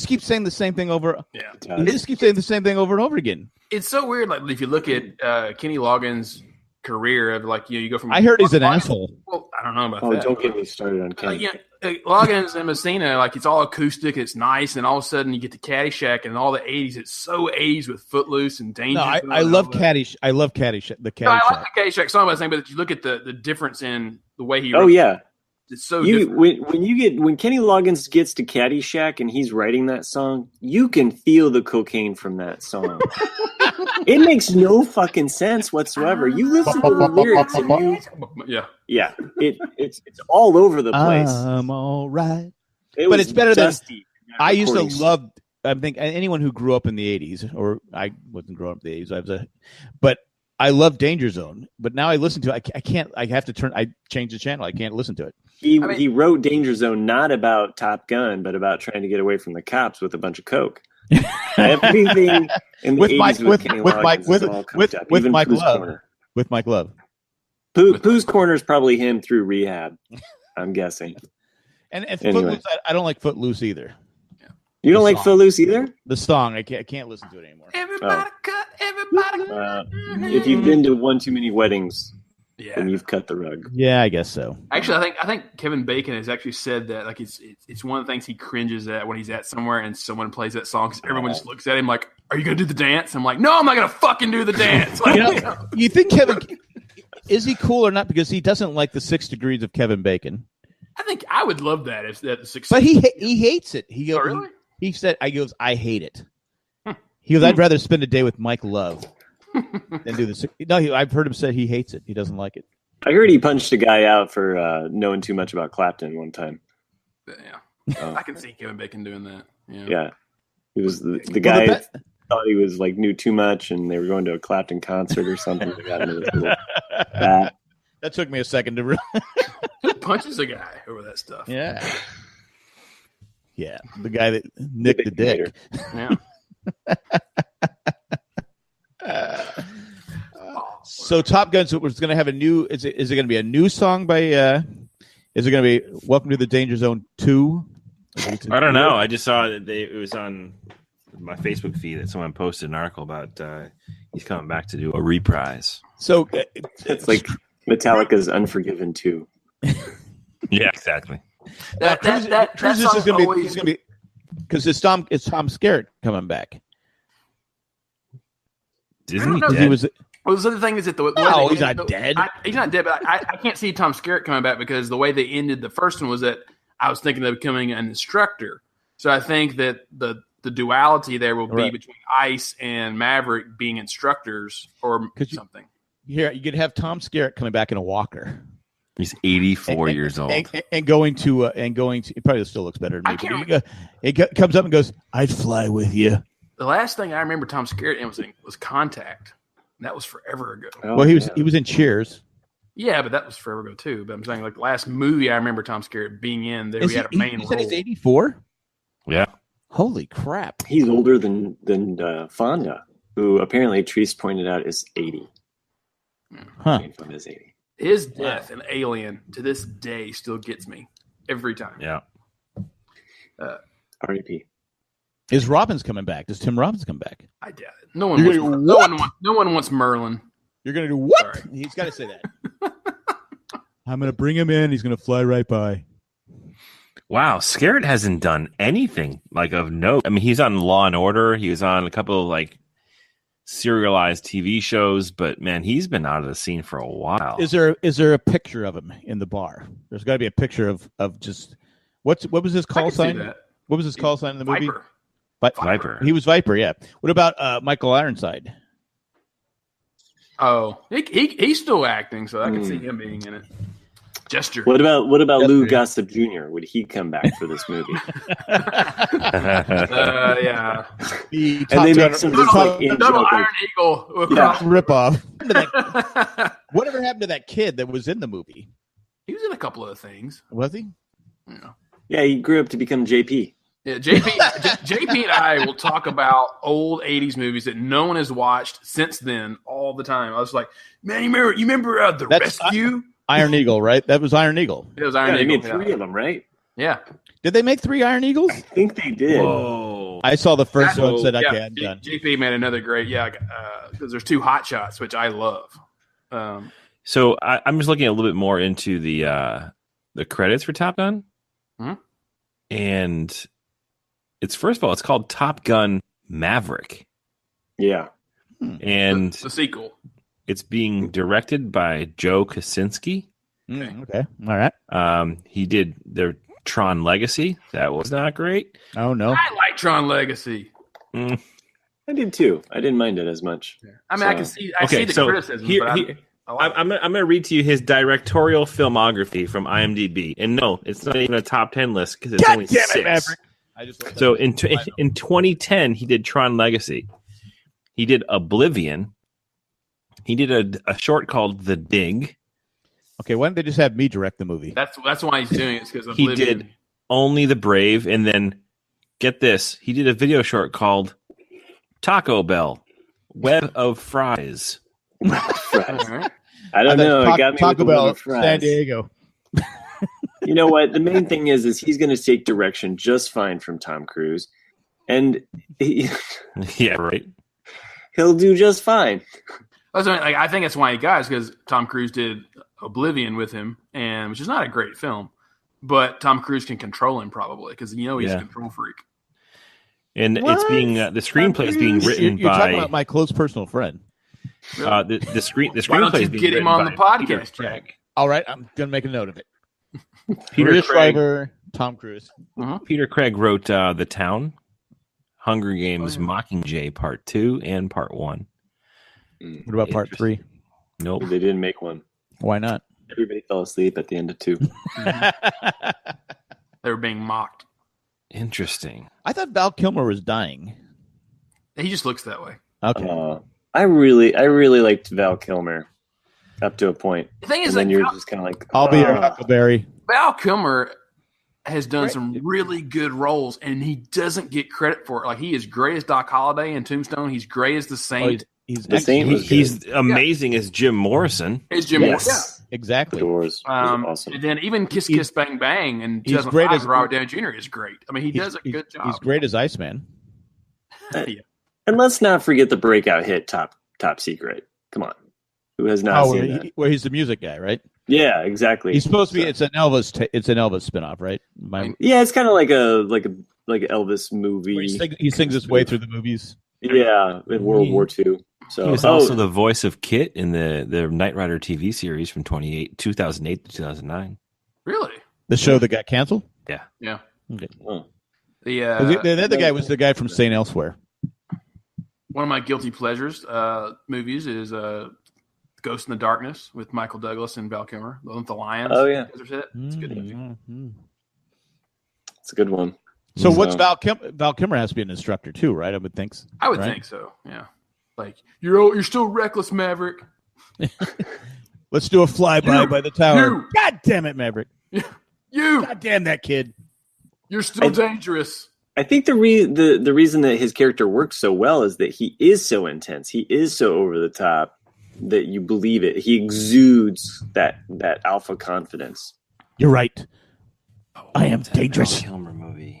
keeps saying the same thing over. Yeah, he just keeps saying the same thing over and over again. It's so weird. Like if you look at Kenny Loggins' career of you go from. I heard he's an asshole. Well, I don't know about that. Don't get me started on Kenny. Loggins and Messina, it's all acoustic, it's nice, and all of a sudden you get to Caddyshack and all the '80s. It's so '80s with Footloose and Danger. No, I love Caddyshack. I love Caddyshack. The Caddyshack. I like the Caddyshack song, but but you look at the difference in the way he. Oh yeah, it's so different. When Kenny Loggins gets to Caddyshack and he's writing that song, you can feel the cocaine from that song. It makes no fucking sense whatsoever. You listen to the lyrics and it's all over the place. I'm all right. But it's better than I used to love. I think anyone who grew up in the 80s, or I wasn't growing up in the 80s. But I love Danger Zone. But now I listen to it. I can't. I have to turn. I change the channel. I can't listen to it. He wrote Danger Zone not about Top Gun, but about trying to get away from the cops with a bunch of coke. Everything in the 80s with Mike Love. With Mike Love. Pooh's Corner is probably him through rehab, I'm guessing. And anyway. Footloose, I don't like Footloose either. You don't like Footloose either? The song, I can't listen to it anymore. Everybody cut, everybody. If you've been to one too many weddings, Yeah. then you've cut the rug. Yeah, I guess so. Actually, I think Kevin Bacon has actually said that like it's one of the things he cringes at when he's at somewhere and someone plays that song because everyone just looks at him like, "Are you gonna do the dance?" I'm like, "No, I'm not gonna fucking do the dance." Like, You think Kevin is he cool or not? Because he doesn't like the 6 degrees of Kevin Bacon. I think I would love that if that success. But he hates it. He goes, really? He said, I hate it. He goes, I'd rather spend a day with Mike Love than do this. No, I've heard him say he hates it. He doesn't like it. I heard he punched a guy out for knowing too much about Clapton one time. Yeah, I can see Kevin Bacon doing that. Yeah. He was the guy thought he was like knew too much, and they were going to a Clapton concert or something. They got into this little bat. That took me a second to realize. Who punches a guy over that stuff? Yeah. Yeah, the guy that nicked the dick. Yeah. So Top Gun, so it's going to have a new. Is it going to be a new song by? Is it going to be Welcome to the Danger Zone 2? I don't know. I just saw that it was on my Facebook feed that someone posted an article about he's coming back to do a reprise. So it's like Metallica's Unforgiven 2. Yeah, exactly. Cruise is going to be because it's Tom Skerritt coming back. Isn't he dead? Well, the other thing is that he's not dead. He's not dead, but I can't see Tom Skerritt coming back because the way they ended the first one was that I was thinking of becoming an instructor. So I think that the duality there will be between Ice and Maverick being instructors or something. Here, you could have Tom Skerritt coming back in a walker. He's 84 years old and going to. He probably still looks better than me. He comes up and goes, "I'd fly with you." The last thing I remember Tom Skerritt in was Contact. And that was forever ago. Oh, well, he was in Cheers. Yeah, but that was forever ago too. But I'm saying like the last movie I remember Tom Skerritt being in, there he had a main role. Said he's 84. Yeah. Holy crap! He's older than Fonda, who apparently Treese pointed out is 80. Huh? Fonda's 80. His death in Alien to this day still gets me every time. Yeah. R.I.P. Is Robbins coming back? Does Tim Robbins come back? I doubt it. No one wants Merlin. You're going to do what? Sorry. He's got to say that. I'm going to bring him in. He's going to fly right by. Wow, Skerritt hasn't done anything like of note. I mean, he's on Law and Order. He was on a couple of like serialized TV shows, but man, he's been out of the scene for a while. Is there a picture of him in the bar? There's got to be a picture of just what was his call sign? What was his call sign in the movie? Viper. He was Viper, yeah. What about Michael Ironside? Oh, he's still acting, so I can see him being in it. Gesture. What about Lou Gossett Jr.? Would he come back for this movie? Yeah. And they make some double Iron Eagle ripoff. Whatever happened to that kid that was in the movie? He was in a couple of things. Was he? Yeah, he grew up to become JP. Yeah, JP and I will talk about old 80s movies that no one has watched since then all the time. I was like, man, you remember The Rescue? Iron Eagle, right? That was Iron Eagle. It was Iron Eagle. They made 3 of them, right? Yeah. Did they make 3 Iron Eagles? I think they did. Whoa. I saw the first one and said, okay, I'm done. JP made another great, because there's 2 Hot Shots, which I love. So I'm just looking a little bit more into the credits for Top Gun. Mm-hmm. And it's, first of all, it's called Top Gun Maverick. Yeah. And the sequel. It's being directed by Joe Kosinski. Okay. All right. He did the Tron Legacy. That was not great. Oh, no. I like Tron Legacy. I did too. I didn't mind it as much. I mean, I can see the criticism. I'm going to read to you his directorial filmography from IMDb. And no, it's not even a top 10 list because it's only 6. Maverick. So in 2010, he did Tron Legacy. He did Oblivion. He did a short called The Dig. Okay, why don't they just have me direct the movie? That's why he's doing it. Because he did Only the Brave, and then get this, he did a video short called Taco Bell, Web of Fries. I don't know. It got me Taco with Bell, fries. San Diego. You know what? The main thing is he's going to take direction just fine from Tom Cruise. and Yeah, right. he'll do just fine. I think that's why he got it, because Tom Cruise did Oblivion with him, and which is not a great film, but Tom Cruise can control him probably because he's a control freak. And it's being the screenplay is being written You're by talking about my close personal friend. the screenplay. Why don't you get him on the podcast, Jack? All right, I'm gonna make a note of it. Peter Maria Craig, Shriver, Tom Cruise. Peter Craig wrote The Town, Hunger Games, Mockingjay Part 2 and Part 1. What about Part 3? Nope. They didn't make one. Why not? Everybody fell asleep at the end of 2. They were being mocked. Interesting. I thought Val Kilmer was dying. He just looks that way. Okay. I really liked Val Kilmer up to a point. The thing is, and then you're just kind of like, I'll be your Huckleberry. Val Kilmer has done some really good roles, and he doesn't get credit for it. Like, he is great as Doc Holliday in Tombstone. He's great as the Saint. He's amazing as Jim Morrison. As Jim Morrison. Yeah. Exactly. Awesome. And then even Kiss Kiss Bang Bang and he's great as Robert Downey Jr. is great. I mean, he does a good job. He's great as Iceman. Yeah. And let's not forget the breakout hit Top Secret. Come on. Who has not seen that? Where he's the music guy, right? Yeah, exactly. He's supposed to be. It's an Elvis spinoff, right? Yeah, it's kind of like an Elvis movie. He sings his way through the movies. Yeah, in World War II. So he was also the voice of Kit in the Knight Rider TV series from 2008 to 2009. Really? The show that got canceled? Yeah. Okay. Oh. The other guy was the guy from St. Elsewhere. One of my guilty pleasures movies is Ghost in the Darkness with Michael Douglas and Val Kilmer. The Lions. Oh, yeah. It's a good movie. Mm-hmm. It's a good one. So what's Val Kilmer has to be an instructor too, right? I would think so. I would think so, yeah. Like, you're still reckless, Maverick. Let's do a flyby by the tower. God damn it, Maverick. You. God damn that kid. You're still dangerous. I think the reason that his character works so well is that he is so intense. He is so over the top that you believe it. He exudes that alpha confidence. You're right. I am dangerous. Val Kilmer movie.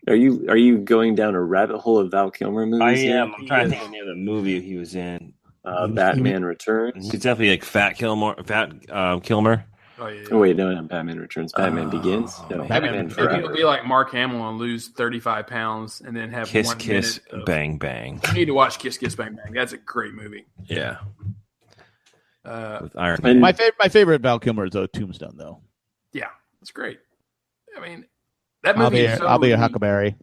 Are you going down a rabbit hole of Val Kilmer movies? I am. I'm trying to think of the movie he was in. Batman Returns. He's definitely like Fat Kilmer. Oh, yeah. Oh, wait, no, not Batman Returns. Batman Begins. No, Batman Forever. It'll be like Mark Hamill and lose 35 pounds and then have Kiss 1 Kiss minute of, Bang Bang. You need to watch Kiss Kiss Bang Bang. That's a great movie. Yeah. With Iron Man. My favorite Val Kilmer is Tombstone, though. Yeah, it's great. I mean, that movie I'll be a Huckleberry.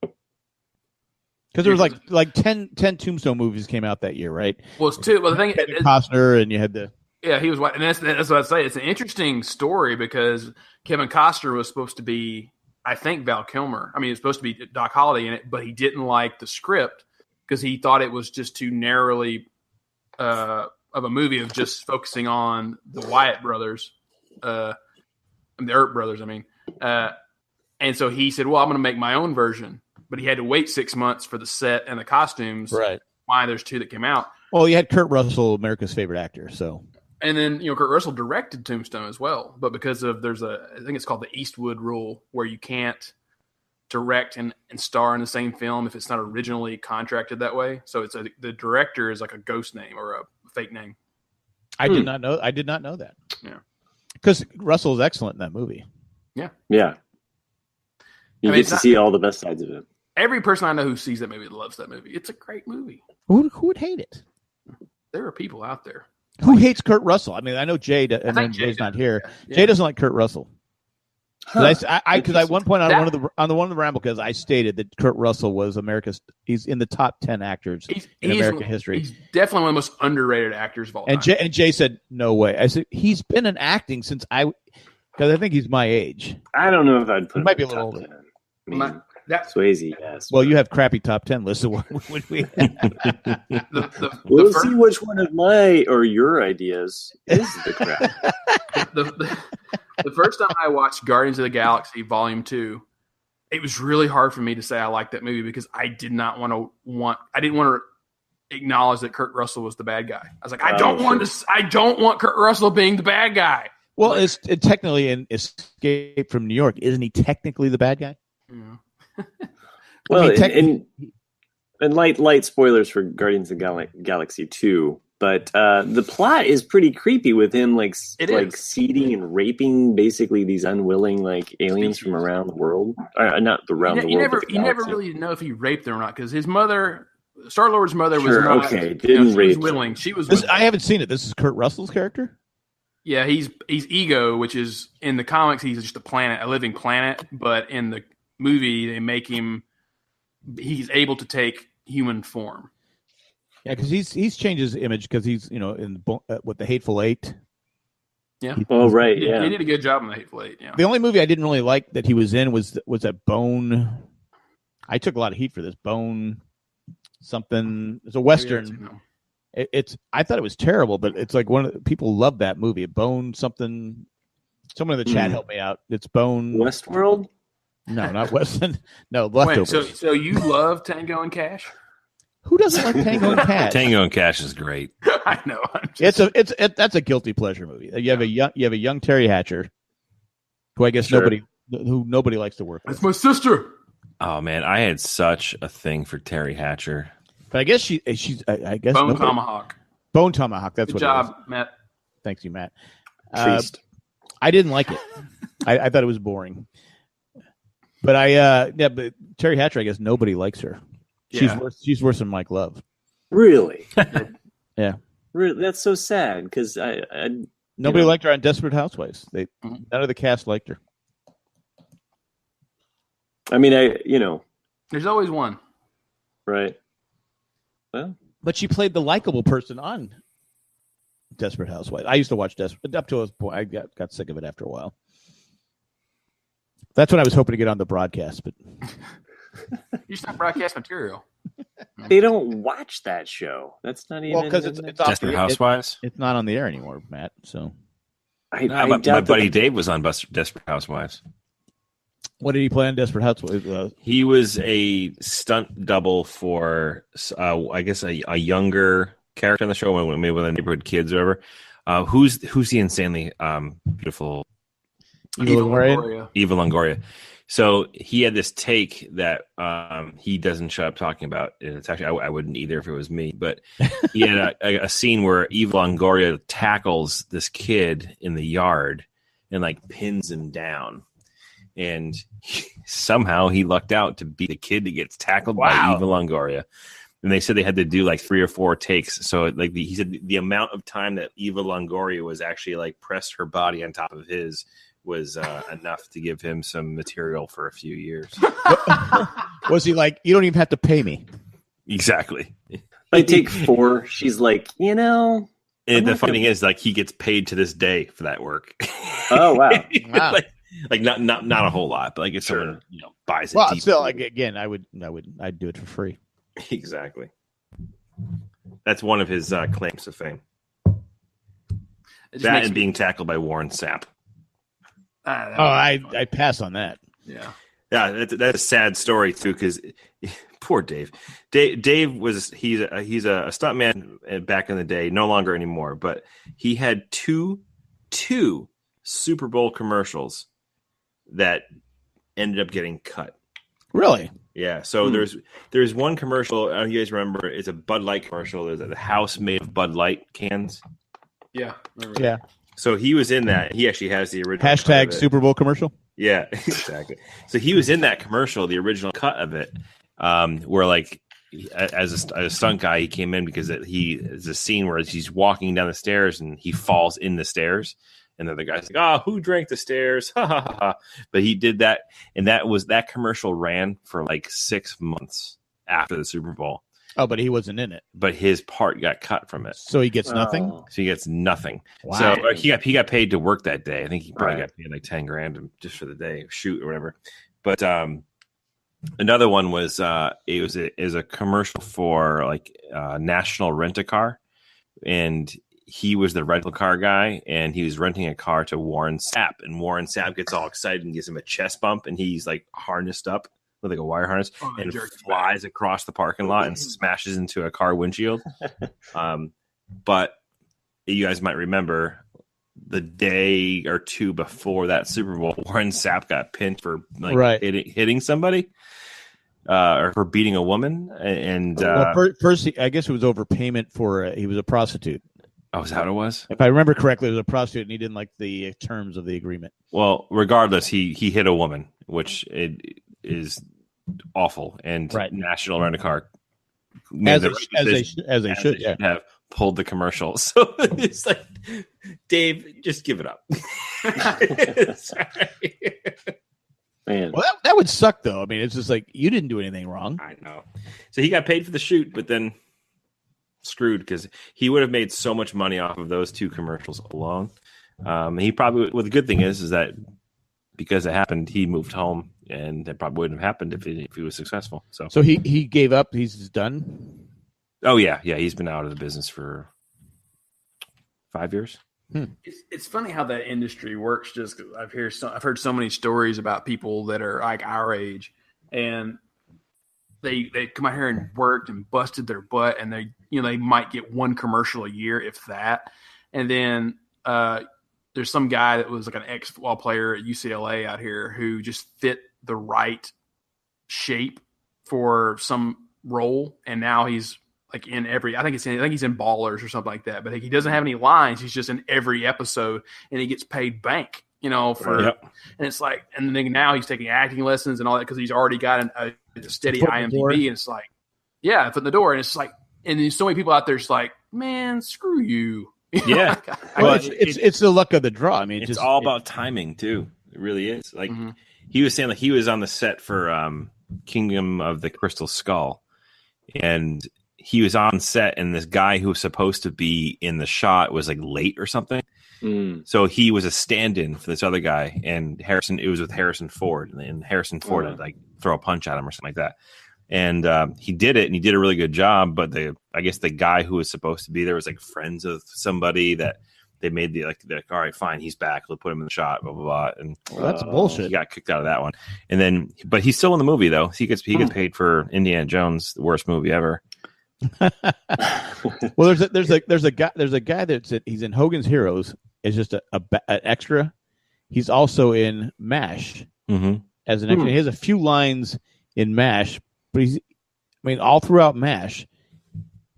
Because there was like 10 Tombstone movies came out that year, right? Well, it's two. Well, the thing is, Costner, and you had the he was white, and that's what I say. It's an interesting story because Kevin Costner was supposed to be, I think, Val Kilmer. I mean, it's supposed to be Doc Holliday in it, but he didn't like the script because he thought it was just too narrowly of a movie of just focusing on the Wyatt brothers, the Earp brothers. I mean, and so he said, "Well, I'm going to make my own version." But he had to wait 6 months for the set and the costumes. Right. Why there's 2 that came out. Well, you had Kurt Russell, America's favorite actor. So. And then, Kurt Russell directed Tombstone as well. But because of, I think it's called the Eastwood rule, where you can't direct and star in the same film if it's not originally contracted that way. So the director is like a ghost name or a fake name. I did not know that. Yeah. Because Russell is excellent in that movie. Yeah. Yeah. You get to see all the best sides of it. Every person I know who sees that movie loves that movie. It's a great movie. Who would hate it? There are people out there. Who hates Kurt Russell? I mean, I know Jay, and then Jay's not here. Yeah. Jay doesn't like Kurt Russell. Because at one point on one of the Ramblecast, I stated that Kurt Russell was he's in the top 10 actors in American history. He's definitely one of the most underrated actors of all time. And Jay said, no way. I said, he's been in acting since because I think he's my age. I don't know if I'd put him might be a little older. I mean, Swayze, yes. Well, you have crappy top 10 lists. So what would we? We'll see which one of my or your ideas is the crap. The first time I watched Guardians of the Galaxy Volume 2, it was really hard for me to say I liked that movie because I didn't want to acknowledge that Kurt Russell was the bad guy. I was like, I don't want Kurt Russell being the bad guy. Well, it's technically in Escape from New York. Isn't he technically the bad guy? Yeah. Well, and light spoilers for Guardians of Galaxy 2, but the plot is pretty creepy with him like seeding and raping basically these unwilling like aliens from around the world. Not around the world. You never really know if he raped them or not because his mother, Star-Lord's mother, was not didn't rape. She was willing. She was. Willing. I haven't seen it. This is Kurt Russell's character. Yeah, he's Ego, which is in the comics he's just a living planet, but in the movie they make him. He's able to take human form. Yeah, because he's changed his image because he's in with the Hateful Eight. Yeah. He did a good job in the Hateful Eight. Yeah. The only movie I didn't really like that he was in was that Bone. I took a lot of heat for this Bone something. It's a Western. I thought it was terrible, but it's like people love that movie. Bone something. Someone in the chat help me out. It's Bone Westworld. No, not Western. No, Leftovers. Wait, so you love Tango and Cash? Who doesn't like Tango and Cash? Tango and Cash is great. I know. That's a guilty pleasure movie. You have a young Terry Hatcher, who I guess nobody likes to work with. That's my sister. Oh man, I had such a thing for Terry Hatcher. But I guess she's I guess Bone Tomahawk. Bone Tomahawk. That's Good what job, it is. Matt. Thanks you, Matt. Triste. I didn't like it. I thought it was boring. But but Terry Hatcher, I guess nobody likes her. Yeah. She's worse than Mike Love. Really? Yeah. Really? That's so sad because nobody liked her on Desperate Housewives. None of the cast liked her. I mean, there's always one. Right. Well, but she played the likable person on Desperate Housewives. I used to watch Desperate up to a point. I got sick of it after a while. That's what I was hoping to get on the broadcast, but you not broadcast material. They don't watch that show. That's not even because it's Desperate Housewives. It's not on the air anymore, Matt. So, my buddy Dave was on Desperate Housewives. What did he play on Desperate Housewives? He was a stunt double for, I guess, a younger character on the show, maybe with the neighborhood kids or whatever. Who's the insanely beautiful Eva Longoria. So he had this take that he doesn't shut up talking about. And it's actually I wouldn't either if it was me. But he had a scene where Eva Longoria tackles this kid in the yard and like pins him down. And somehow he lucked out to be the kid that gets tackled by Eva Longoria. And they said they had to do like 3 or 4 takes. So like he said the amount of time that Eva Longoria was actually like pressed her body on top of his was enough to give him some material for a few years. Was he like, you don't even have to pay me? Exactly. I take 4. She's like, And the funny thing is, like, he gets paid to this day for that work. Oh wow! like not a whole lot, but like if someone buys it. Well, still, like, again, I'd do it for free. Exactly. That's one of his claims to fame. That and being tackled by Warren Sapp. I pass on that. Yeah. Yeah, that's a sad story too, because poor Dave. Dave was he's a stuntman back in the day, no longer anymore, but he had two Super Bowl commercials that ended up getting cut. Really? Yeah. So there's one commercial. I don't know if you guys remember. It's a Bud Light commercial. There's a house made of Bud Light cans. Yeah. Yeah. So he was in that. He actually has the original hashtag Super Bowl commercial. Yeah, exactly. So he was in that commercial, the original cut of it, where like as a stunt guy, he came in because there's a scene where he's walking down the stairs and he falls in the stairs, and the other guy's like, "Oh, who drank the stairs?" Ha ha ha! But he did that, and that commercial ran for like 6 months after the Super Bowl. Oh, but he wasn't in it. But his part got cut from it, so he gets nothing. So he gets nothing. Wow. So he got paid to work that day. I think he probably got paid like $10,000 just for the day shoot or whatever. But another one was it was a commercial for like National Rent-A-Car, and he was the rental car guy, and he was renting a car to Warren Sapp, and Warren Sapp gets all excited and gives him a chest bump, and he's like harnessed up with like a wire harness and flies across the parking lot and smashes into a car windshield. But you guys might remember the day or two before that Super Bowl, Warren Sapp got pinned for hitting somebody or for beating a woman. And first, I guess it was overpayment for he was a prostitute. Oh, is that what it was? If I remember correctly, it was a prostitute, and he didn't like the terms of the agreement. Well, regardless, he hit a woman, which it is awful, and National Rent-A-Car as they should have pulled the commercial. So it's like, Dave, just give it up. Sorry. Man. Well, that would suck, though. I mean, it's just like you didn't do anything wrong. I know. So he got paid for the shoot, but then screwed because he would have made so much money off of those two commercials alone. He probably. Well, the good thing is that because it happened, he moved home, and it probably wouldn't have happened if he was successful. So he gave up. He's done. Oh yeah. He's been out of the business for 5 years. It's funny how that industry works. Just because I've heard so many stories about people that are like our age, and they come out here and worked and busted their butt, and they might get one commercial a year, if that. And then there's some guy that was like an ex-football player at UCLA out here who just fit the right shape for some role, and now he's like in every. I think he's in Ballers or something like that. But he doesn't have any lines. He's just in every episode, and he gets paid bank. And it's like, and then now he's taking acting lessons and all that because he's already got a steady IMDb, and it's like, foot in the door, and it's like, and there's so many people out there, it's like, man, screw you. Yeah, well, it's the luck of the draw. I mean, it's all about timing too. It really is. Like he was saying, like he was on the set for Kingdom of the Crystal Skull, and he was on set, and this guy who was supposed to be in the shot was like late or something. So he was a stand-in for this other guy, and it was with Harrison Ford, and Harrison Ford had like throw a punch at him or something like that. And he did it, and he did a really good job. But I guess the guy who was supposed to be there was like friends of somebody that they made the like all right, fine, he's back. We'll put him in the shot, blah blah blah. And that's bullshit. He got kicked out of that one. And then, but he's still in the movie though. He gets paid for Indiana Jones, the worst movie ever. Well, there's a guy he's in Hogan's Heroes. Is just an extra. He's also in MASH as an extra. He has a few lines in MASH, but all throughout MASH,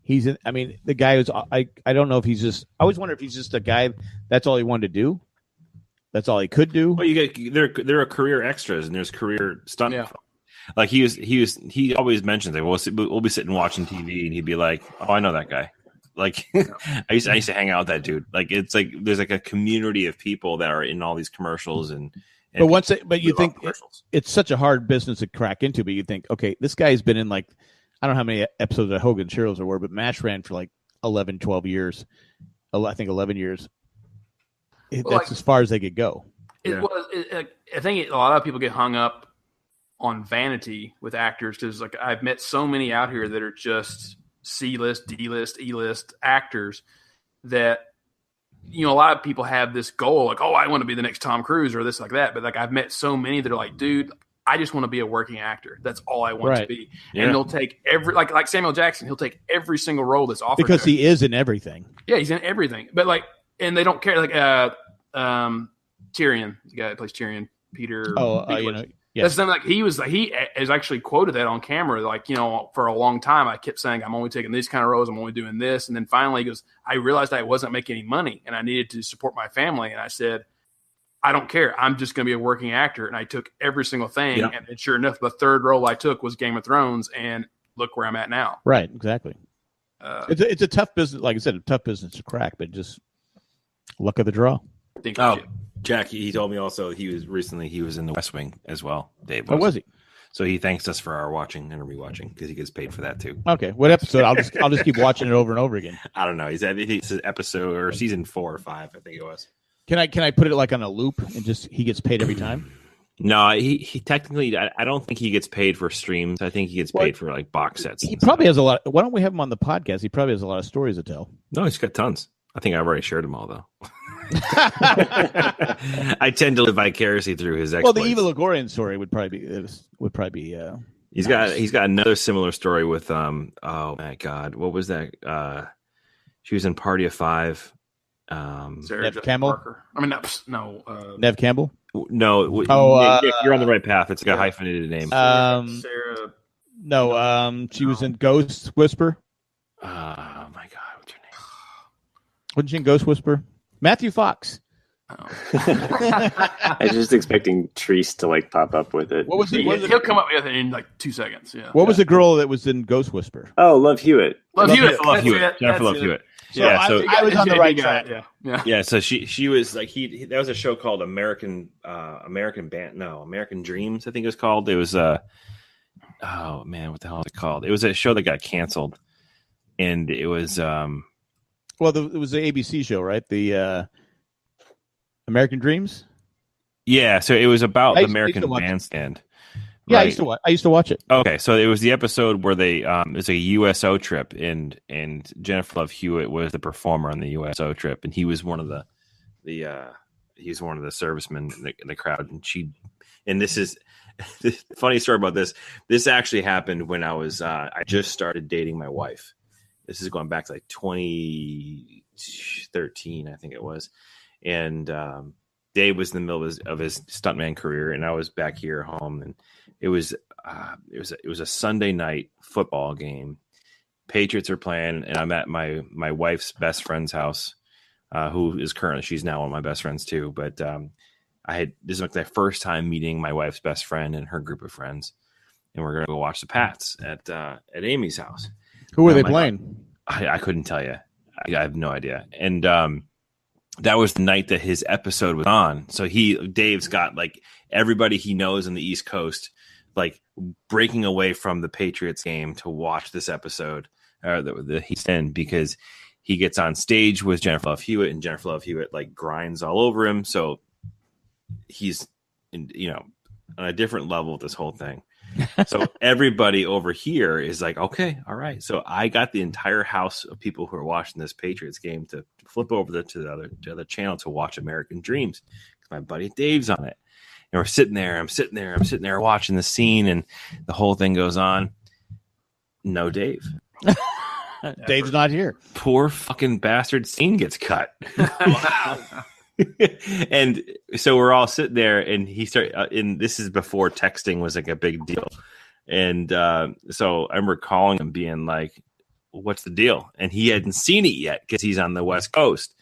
he's in. I mean, the guy is. I don't know if he's just. I always wonder if he's just a guy. That's all he wanted to do. That's all he could do. Well, there are career extras and there's career stunt. Yeah. Like he always mentions like we'll be sitting watching TV and he'd be like, oh, I know that guy. Like I used to hang out with that dude. Like it's like there's like a community of people that are in all these commercials and but you think it's such a hard business to crack into. But you think, okay, this guy's been in like I don't know how many episodes of Hogan's Heroes there were, but MASH ran for like 11, 12 years. I think 11 years. That's as far as they could go. I think a lot of people get hung up on vanity with actors because like I've met so many out here that are just C-list, D-list, E-list actors that, a lot of people have this goal like, oh, I want to be the next Tom Cruise or this like that. But like I've met so many that are like, dude, I just want to be a working actor. That's all I want to be. Yeah. And they'll take like Samuel Jackson, he'll take every single role that's offered because he is in everything. Yeah, he's in everything. But like, and they don't care. Like Tyrion, the guy that plays Tyrion, Peter. Yeah. That's something like he is actually quoted that on camera. Like, for a long time, I kept saying, I'm only taking these kind of roles. I'm only doing this. And then finally he goes, I realized I wasn't making any money and I needed to support my family. And I said, I don't care. I'm just going to be a working actor. And I took every single thing. Yeah. And sure enough, the third role I took was Game of Thrones. And look where I'm at now. Right. Exactly. It's a tough business. Like I said, a tough business to crack, but just luck of the draw. Jack, he told me also he was in the West Wing as well. Dave was he? So he thanks us for our watching and rewatching because he gets paid for that too. Okay, what episode? I'll just keep watching it over and over again. I don't know. He's episode or season 4 or 5, I think it was. Can I put it like on a loop and just he gets paid every time? No, he technically I don't think he gets paid for streams. I think he gets paid for like box sets. He probably has a lot. Why don't we have him on the podcast? He probably has a lot of stories to tell. No, he's got tons. I think I've already shared them all though. I tend to live vicariously through his exploits. Well, the Eva Longoria story would probably be. He's got another similar story with oh my god, what was that? She was in Party of Five. Sarah Nev Campbell? Parker. I mean, no. Nev Campbell? No. Nick, you're on the right path. It's like a hyphenated name. Sarah. No. She was in Ghost Whisper. Oh my God, what's her name? Wasn't she in Ghost Whisper? Matthew Fox. I was just expecting Treese to like pop up with it. What was it? He'll come up with it in like 2 seconds. Yeah. What was the girl that was in Ghost Whisper? Oh, Love Hewitt. Love Hewitt. Jennifer Love Hewitt. So I was on the right track. Yeah. So she was like that was a show called American Dreams, I think it was called. It was oh man, what the hell was it called? It was a show that got canceled, and it was it was the ABC show, right? The American Dreams. Yeah, so it was about the American Bandstand. Yeah, right? I used to watch it. Okay, so it was the episode where they it was a USO trip, and Jennifer Love Hewitt was the performer on the USO trip, and he was one of the servicemen in the crowd, and this is the funny story about this. This actually happened when I was I just started dating my wife. This is going back to like 2013, I think it was. And Dave was in the middle of his stuntman career, and I was back here home, and it was a Sunday night football game. Patriots are playing, and I'm at my wife's best friend's house, she's now one of my best friends too. But this is like the first time meeting my wife's best friend and her group of friends, and we're gonna go watch the Pats at Amy's house. Who were they playing? I couldn't tell you. I have no idea. And that was the night that his episode was on. So Dave's got like everybody he knows on the East Coast, like breaking away from the Patriots game to watch this episode that he's in, because he gets on stage with Jennifer Love Hewitt, and Jennifer Love Hewitt like grinds all over him. So he's, on a different level with this whole thing. So everybody over here is like, okay, all right. So I got the entire house of people who are watching this Patriots game to flip over to the other channel to watch American Dreams, because my buddy Dave's on it. And we're sitting there. I'm sitting there watching the scene, and the whole thing goes on. No Dave. Dave's not here. Poor fucking bastard. Scene gets cut. And so we're all sitting there, and he started. And this is before texting was like a big deal. And so I remember calling him, being like, "What's the deal?" And he hadn't seen it yet because he's on the West Coast.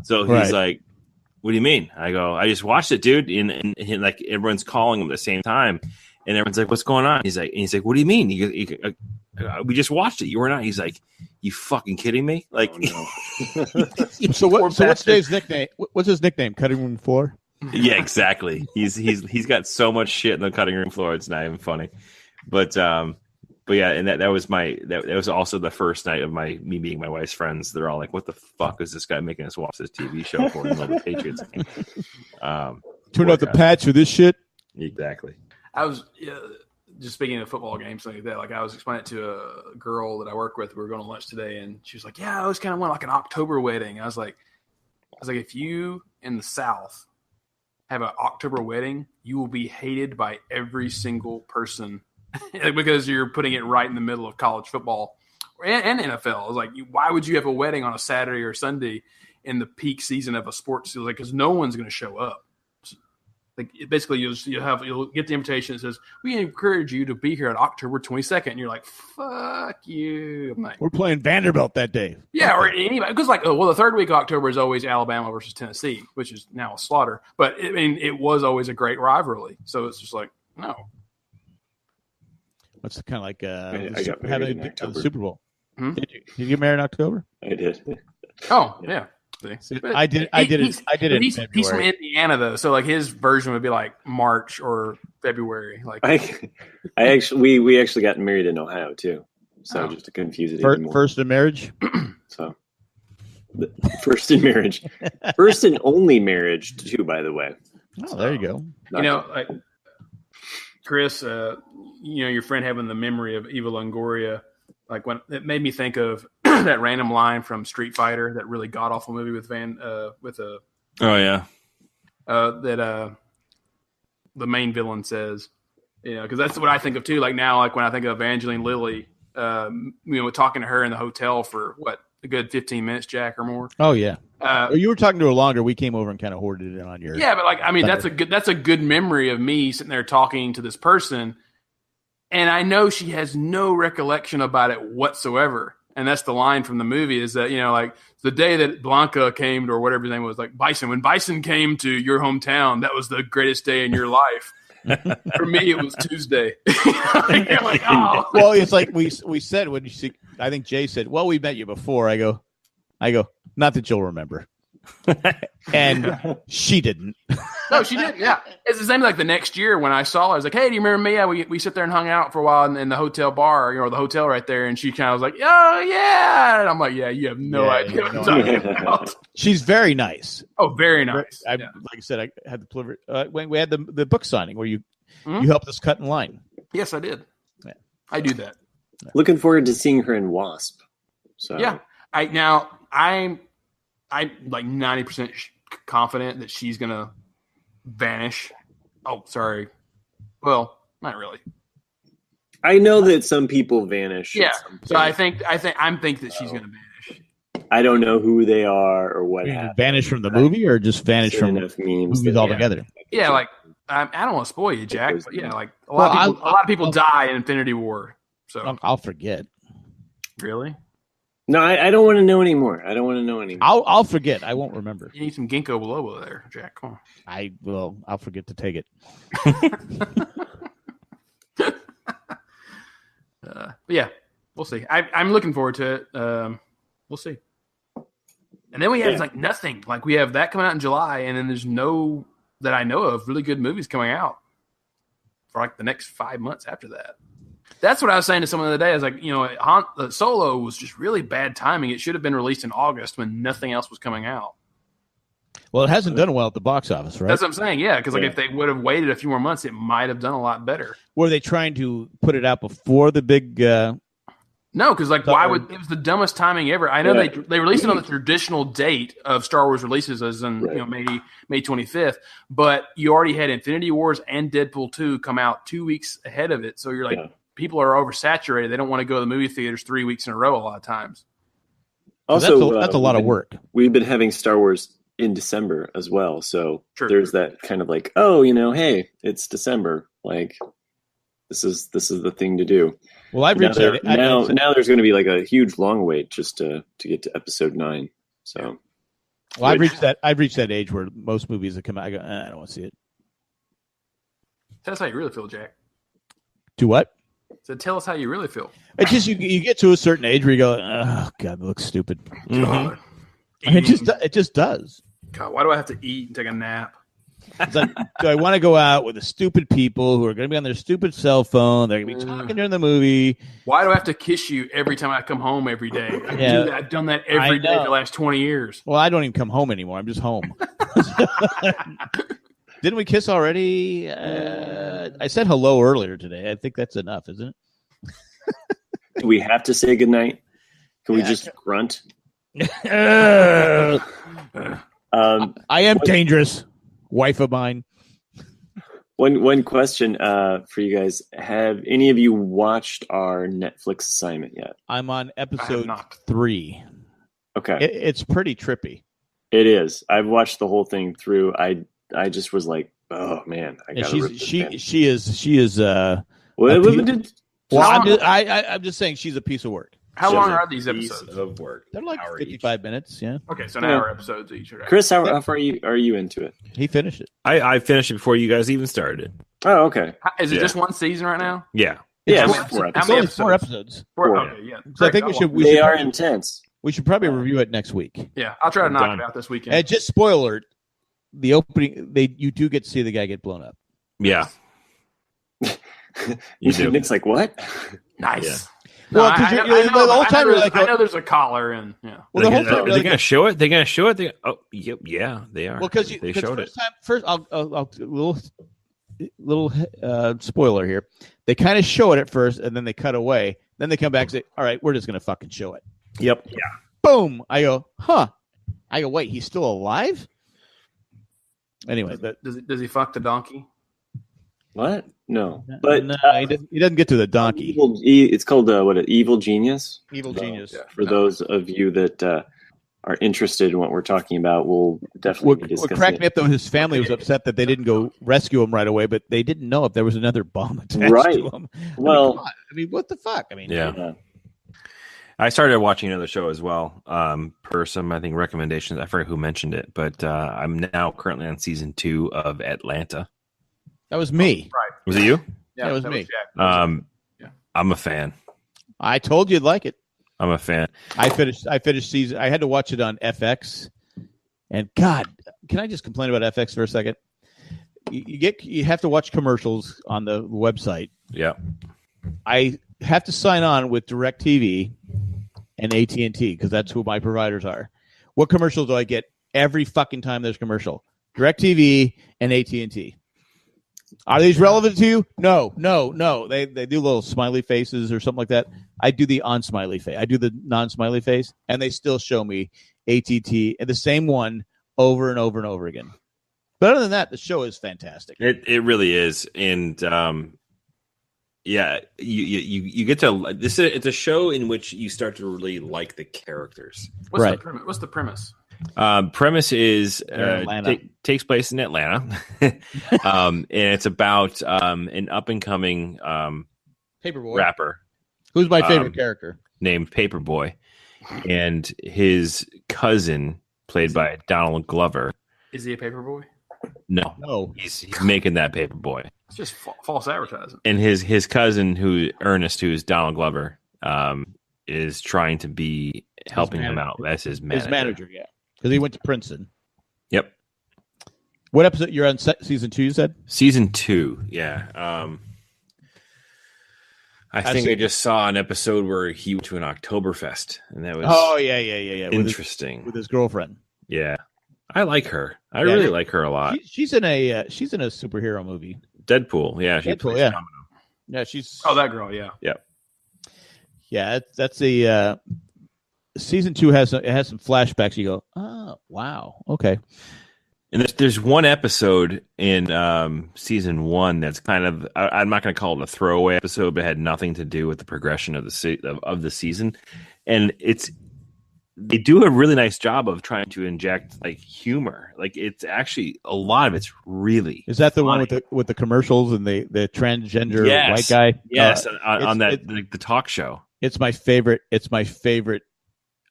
So he's like, "What do you mean?" I go, "I just watched it, dude." And like everyone's calling him at the same time, and everyone's like, "What's going on?" He's like, "What do you mean?" We just watched it. You were not. He's like, "You fucking kidding me?" Like, oh, no. So what's Dave's nickname? What's his nickname? Cutting room floor. Yeah, exactly. He's got so much shit in the cutting room floor. It's not even funny. But yeah, and that was that was also the first night of me meeting my wife's friends. They're all like, "What the fuck is this guy making us watch this TV show for?" In the Patriots game. Turn out the patch for this shit. Exactly. I was just speaking of football games, like that. Like I was explaining it to a girl that I work with. We were going to lunch today, and she was like, "Yeah, I was kind of want like an October wedding." I was like, if you in the South have an October wedding, you will be hated by every single person because you're putting it right in the middle of college football and NFL. I was like, why would you have a wedding on a Saturday or Sunday in the peak season of a sports season? Like, because no one's going to show up. Like basically, you'll get the invitation that says, "We encourage you to be here on October 22nd." And you're like, "Fuck you!" I'm like, we're playing Vanderbilt that day. Yeah, or anybody, because the third week of October is always Alabama versus Tennessee, which is now a slaughter. But it was always a great rivalry. So it's just like, no. What's kind of like I got married in October. The Super Bowl? Hmm? Did you get married in October? I did. Oh yeah. I did it. He's from Indiana though, so like his version would be like March or February. Like we actually got married in Ohio too, so just to confuse it even more. First in marriage. So first in marriage, first and only marriage too. By the way. Oh, there you go. Like Chris, your friend having the memory of Eva Longoria, like when it made me think of that random line from Street Fighter, that really god awful movie with the main villain says, because that's what I think of too. Like now, like when I think of Evangeline Lilly, talking to her in the hotel for a good 15 minutes, Jack, or more. Oh yeah. You were talking to her longer. We came over and kind of hoarded it on your. Yeah, but like, I mean, that's a good memory of me sitting there talking to this person, and I know she has no recollection about it whatsoever. And that's the line from the movie is that, like the day that Blanca came to, or whatever his name was, like Bison, when Bison came to your hometown, that was the greatest day in your life. For me, it was Tuesday. You're like, oh. Well, it's like we said when you see, I think Jay said, well, we met you before. I go, not that you'll remember. And she didn't. No, she didn't. Yeah. It's the same like the next year when I saw her. I was like, hey, do you remember me? Yeah, we sit there and hung out for a while in the hotel bar, the hotel right there. And she kind of was like, oh, yeah. And I'm like, yeah, you have no idea what I'm talking about. She's very nice. Oh, very nice. Like I said, I had the pleasure when we had the book signing where you helped us cut in line. Yes, I did. Yeah. I do that. Looking forward to seeing her in Wasp. So yeah. I'm like 90% confident that she's gonna vanish. Oh, sorry. Well, not really. I know that some people vanish. Yeah. So I think that she's gonna vanish. I don't know who they are or what happened. Vanish from the movie or just vanish from movies altogether? Yeah, like I don't want to spoil you, Jack, but yeah, like a lot of people die in Infinity War. So I'll forget. Really? No, I don't want to know anymore. I'll forget. I won't remember. You need some ginkgo biloba there, Jack. Come on. I'll forget to take it. Yeah, we'll see. I'm looking forward to it. We'll see. And then we have like nothing. Like we have that coming out in July, and then there's no that I know of really good movies coming out for like the next 5 months after that. That's what I was saying to someone the other day. I was like, Solo was just really bad timing. It should have been released in August when nothing else was coming out. Well, it hasn't done well at the box office, right? That's what I'm saying, yeah. Because if they would have waited a few more months, it might have done a lot better. Were they trying to put it out before the big... No, because why would it was the dumbest timing ever. I know they released it on the traditional date of Star Wars releases, as in May 25th. But you already had Infinity Wars and Deadpool 2 come out 2 weeks ahead of it. So you're like, people are oversaturated. They don't want to go to the movie theaters 3 weeks in a row a lot of times. Also, that's a lot of work. We've been having Star Wars in December as well, so there's that kind of like, hey, it's December. Like, this is the thing to do. Well, I've reached now there's going to be like a huge long wait just to get to episode 9. So, well, I've reached that age where most movies that come out, I go, I don't want to see it. Tell us how you really feel, Jack. Do what? So tell us how you really feel. It's just you get to a certain age where you go, oh God, it looks stupid. Mm-hmm. It just does. God, why do I have to eat and take a nap? It's like, do I want to go out with the stupid people who are going to be on their stupid cell phone? They're going to be talking during the movie. Why do I have to kiss you every time I come home every day? Do that. I've done that every day for the last 20 years. Well, I don't even come home anymore. I'm just home. Didn't we kiss already? I said hello earlier today. I think that's enough, isn't it? Do we have to say goodnight? Can we just grunt? I am dangerous. Wife of mine. One question for you guys: have any of you watched our Netflix assignment yet? I'm on episode 3. Okay, it's pretty trippy. It is. I've watched the whole thing through. I just was like, oh man, she is. I'm just saying she's a piece of work. How long are these episodes of work? They're like 55 minutes. Yeah. Okay, so an hour episodes each. Right? Chris, how far are you into it? He finished it. I finished it before you guys even started. Oh, okay. Is it just one season right now? Yeah. Yeah. It's only 4 episodes. Okay, yeah. So I think they are intense. We should probably review it next week. Yeah, I'll try to knock it out this weekend. And just spoiler alert: the opening, you do get to see the guy get blown up. Yeah. You do. Nick's like, what? Nice. Yeah. Well, because the whole time you're like, I know there's a collar and Well, the whole time they're going to show it. They're going to show it. Yeah, they are. Well, because they showed it. First, I'll little spoiler here. They kind of show it at first, and then they cut away. Then they come back and say, "All right, we're just going to fucking show it." Yep. Yeah. Boom. I go, huh? I go, wait, he's still alive? Anyway, does he fuck the donkey? What? No, but no, he doesn't get to the donkey. It's called Evil Genius. Evil Genius. For those of you that are interested in what we're talking about, we'll definitely discuss it. What cracked me up, though, his family was upset that they didn't go rescue him right away, but they didn't know if there was another bomb attached to him. Well, I mean, what the fuck? I mean, yeah. I started watching another show as well, per some, I think, recommendations. I forget who mentioned it, but I'm now currently on season 2 of Atlanta. That was me. Right. Was it you? Yeah, that was me. I'm a fan. I told you you'd like it. I'm a fan. I finished season. I had to watch it on FX, and God, can I just complain about FX for a second? You have to watch commercials on the website. Yeah. I have to sign on with DirecTV and AT&T because that's who my providers are. What commercials do I get every fucking time there's a commercial? DirecTV and AT&T. Are these relevant to you? No. They do little smiley faces or something like that. I do the on-smiley face. I do the non-smiley face, and they still show me AT&T and the same one over and over and over again. But other than that, the show is fantastic. It really is, and yeah, you get to this. It's a show in which you start to really like the characters. What's the premise? Premise is takes place in Atlanta, and it's about an up and coming Paperboy rapper who's my favorite character named Paperboy, and his cousin played by Donald Glover. Is he a paperboy? No, he's making that Paperboy. It's just false advertising. And his cousin, Ernest, who's Donald Glover, is trying to be helping him out as his manager. His manager, yeah, because he went to Princeton. Yep. What episode you're on? Season 2, you said? Season 2, yeah. I think I just saw an episode where he went to an Oktoberfest, and that was yeah. Interesting with his girlfriend. Yeah, I like her. I really like her a lot. She's in a superhero movie. Deadpool. Yeah, she plays Domino. Yeah, she's that girl. Yeah, yeah. That's the season 2 has some flashbacks. You go, oh wow, okay. And there's one episode in season 1 that's kind of, I'm not going to call it a throwaway episode, but it had nothing to do with the progression of the season, and they do a really nice job of trying to inject like humor. Like it's actually a lot of it's really. Is that the funny. one with the commercials and the transgender white guy? Yes, on the talk show. It's my favorite. It's my favorite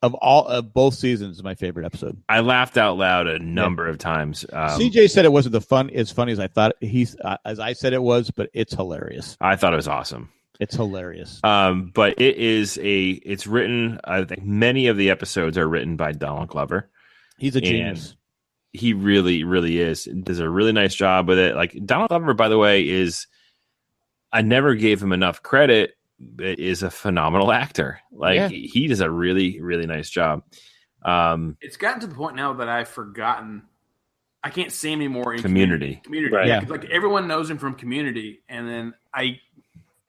of both seasons. My favorite episode. I laughed out loud a number of times. CJ said it wasn't as funny as I thought. As I said it was, but it's hilarious. I thought it was awesome. It's hilarious. But it's written, I think many of the episodes are written by Donald Glover. He's a genius. He really, really is. Does a really nice job with it. Like Donald Glover, by the way, I never gave him enough credit, but is a phenomenal actor. Like he does a really, really nice job. It's gotten to the point now that I've forgotten. I can't see him anymore in Community. Right. Yeah. Like everyone knows him from Community, and then I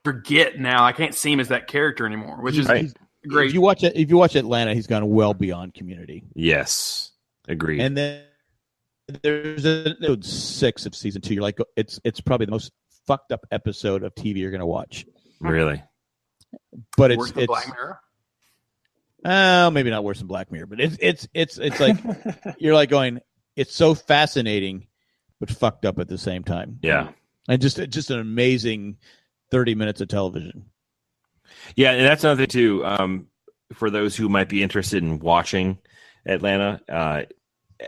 forget now. I can't see him as that character anymore, which is great. If you watch Atlanta, he's gone well beyond Community. Yes, agreed. And then there's episode 6 of season 2. You're like, it's probably the most fucked up episode of TV you're going to watch. Really, but it's Black Mirror. Maybe not worse than Black Mirror, but it's like you're like going. It's so fascinating, but fucked up at the same time. Yeah, and just an amazing 30 minutes of television. Yeah, and that's another thing too. For those who might be interested in watching Atlanta,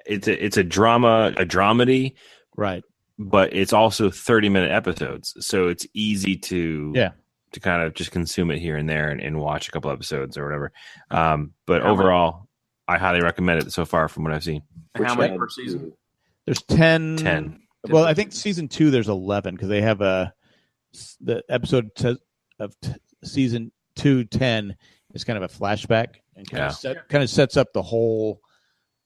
it's a dramedy, right? But it's also 30-minute episodes, so it's easy to kind of just consume it here and there and watch a couple episodes or whatever. But overall, I highly recommend it so far from what I've seen. And how many per season? There's 10. 10. Well, I think season 2 there's 11 because they have the episode of season 2 10 is kind of a flashback and kind of sets up the whole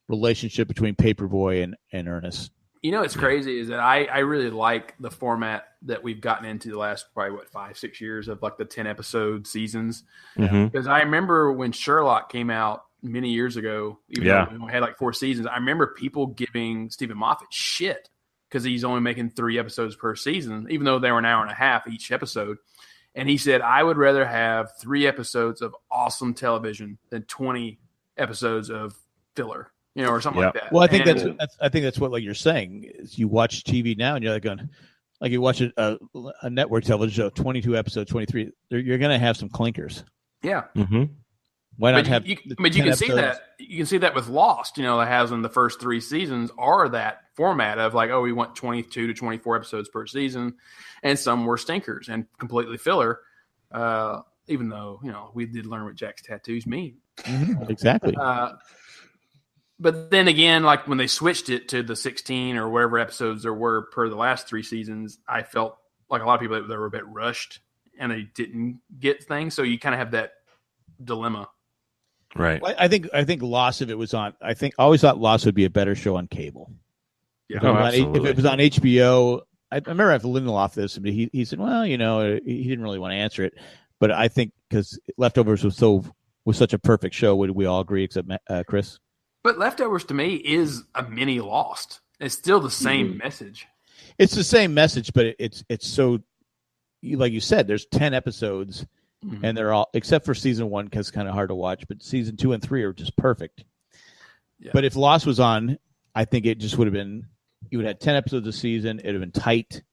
relationship between Paperboy and Ernest. You know, what's crazy is that I really like the format that we've gotten into the last probably 5-6 years of like the 10 episode seasons. Because I remember when Sherlock came out many years ago, even though we only had like 4 seasons, I remember people giving Stephen Moffat shit because he's only making 3 episodes per season, even though they were an hour and a half each episode. And he said, I would rather have 3 episodes of awesome television than 20 episodes of filler, or something like that. Well, I think that's what like you're saying is you watch TV now and you're like going, like you watch a network television show, 22 episodes, 23. You're going to have some clinkers. Yeah. Mm-hmm. Why not you can see that. You can see that with Lost. It has in the first 3 seasons are that format of like, we want 22 to 24 episodes per season, and some were stinkers and completely filler. Even though we did learn what Jack's tattoos mean. Mm-hmm. Exactly. But then again, like when they switched it to the 16 or whatever episodes there were per the last 3 seasons, I felt like a lot of people that were a bit rushed and they didn't get things. So you kind of have that dilemma. Right. Well, I think Lost, if it was on, I always thought Lost would be a better show on cable. Yeah. If it was on HBO, I remember after Lindelof this, he said, well, he didn't really want to answer it. But I think because Leftovers was such a perfect show, would we all agree except Chris? But Leftovers to me is a mini Lost. It's still the same message. It's the same message, but it's so, like you said, there's 10 episodes. Mm-hmm. And they're all, except for season 1, because it's kind of hard to watch, but season 2 and 3 are just perfect. Yeah. But if Lost was on, I think it just would have been, you would have had 10 episodes a season. It would have been tight.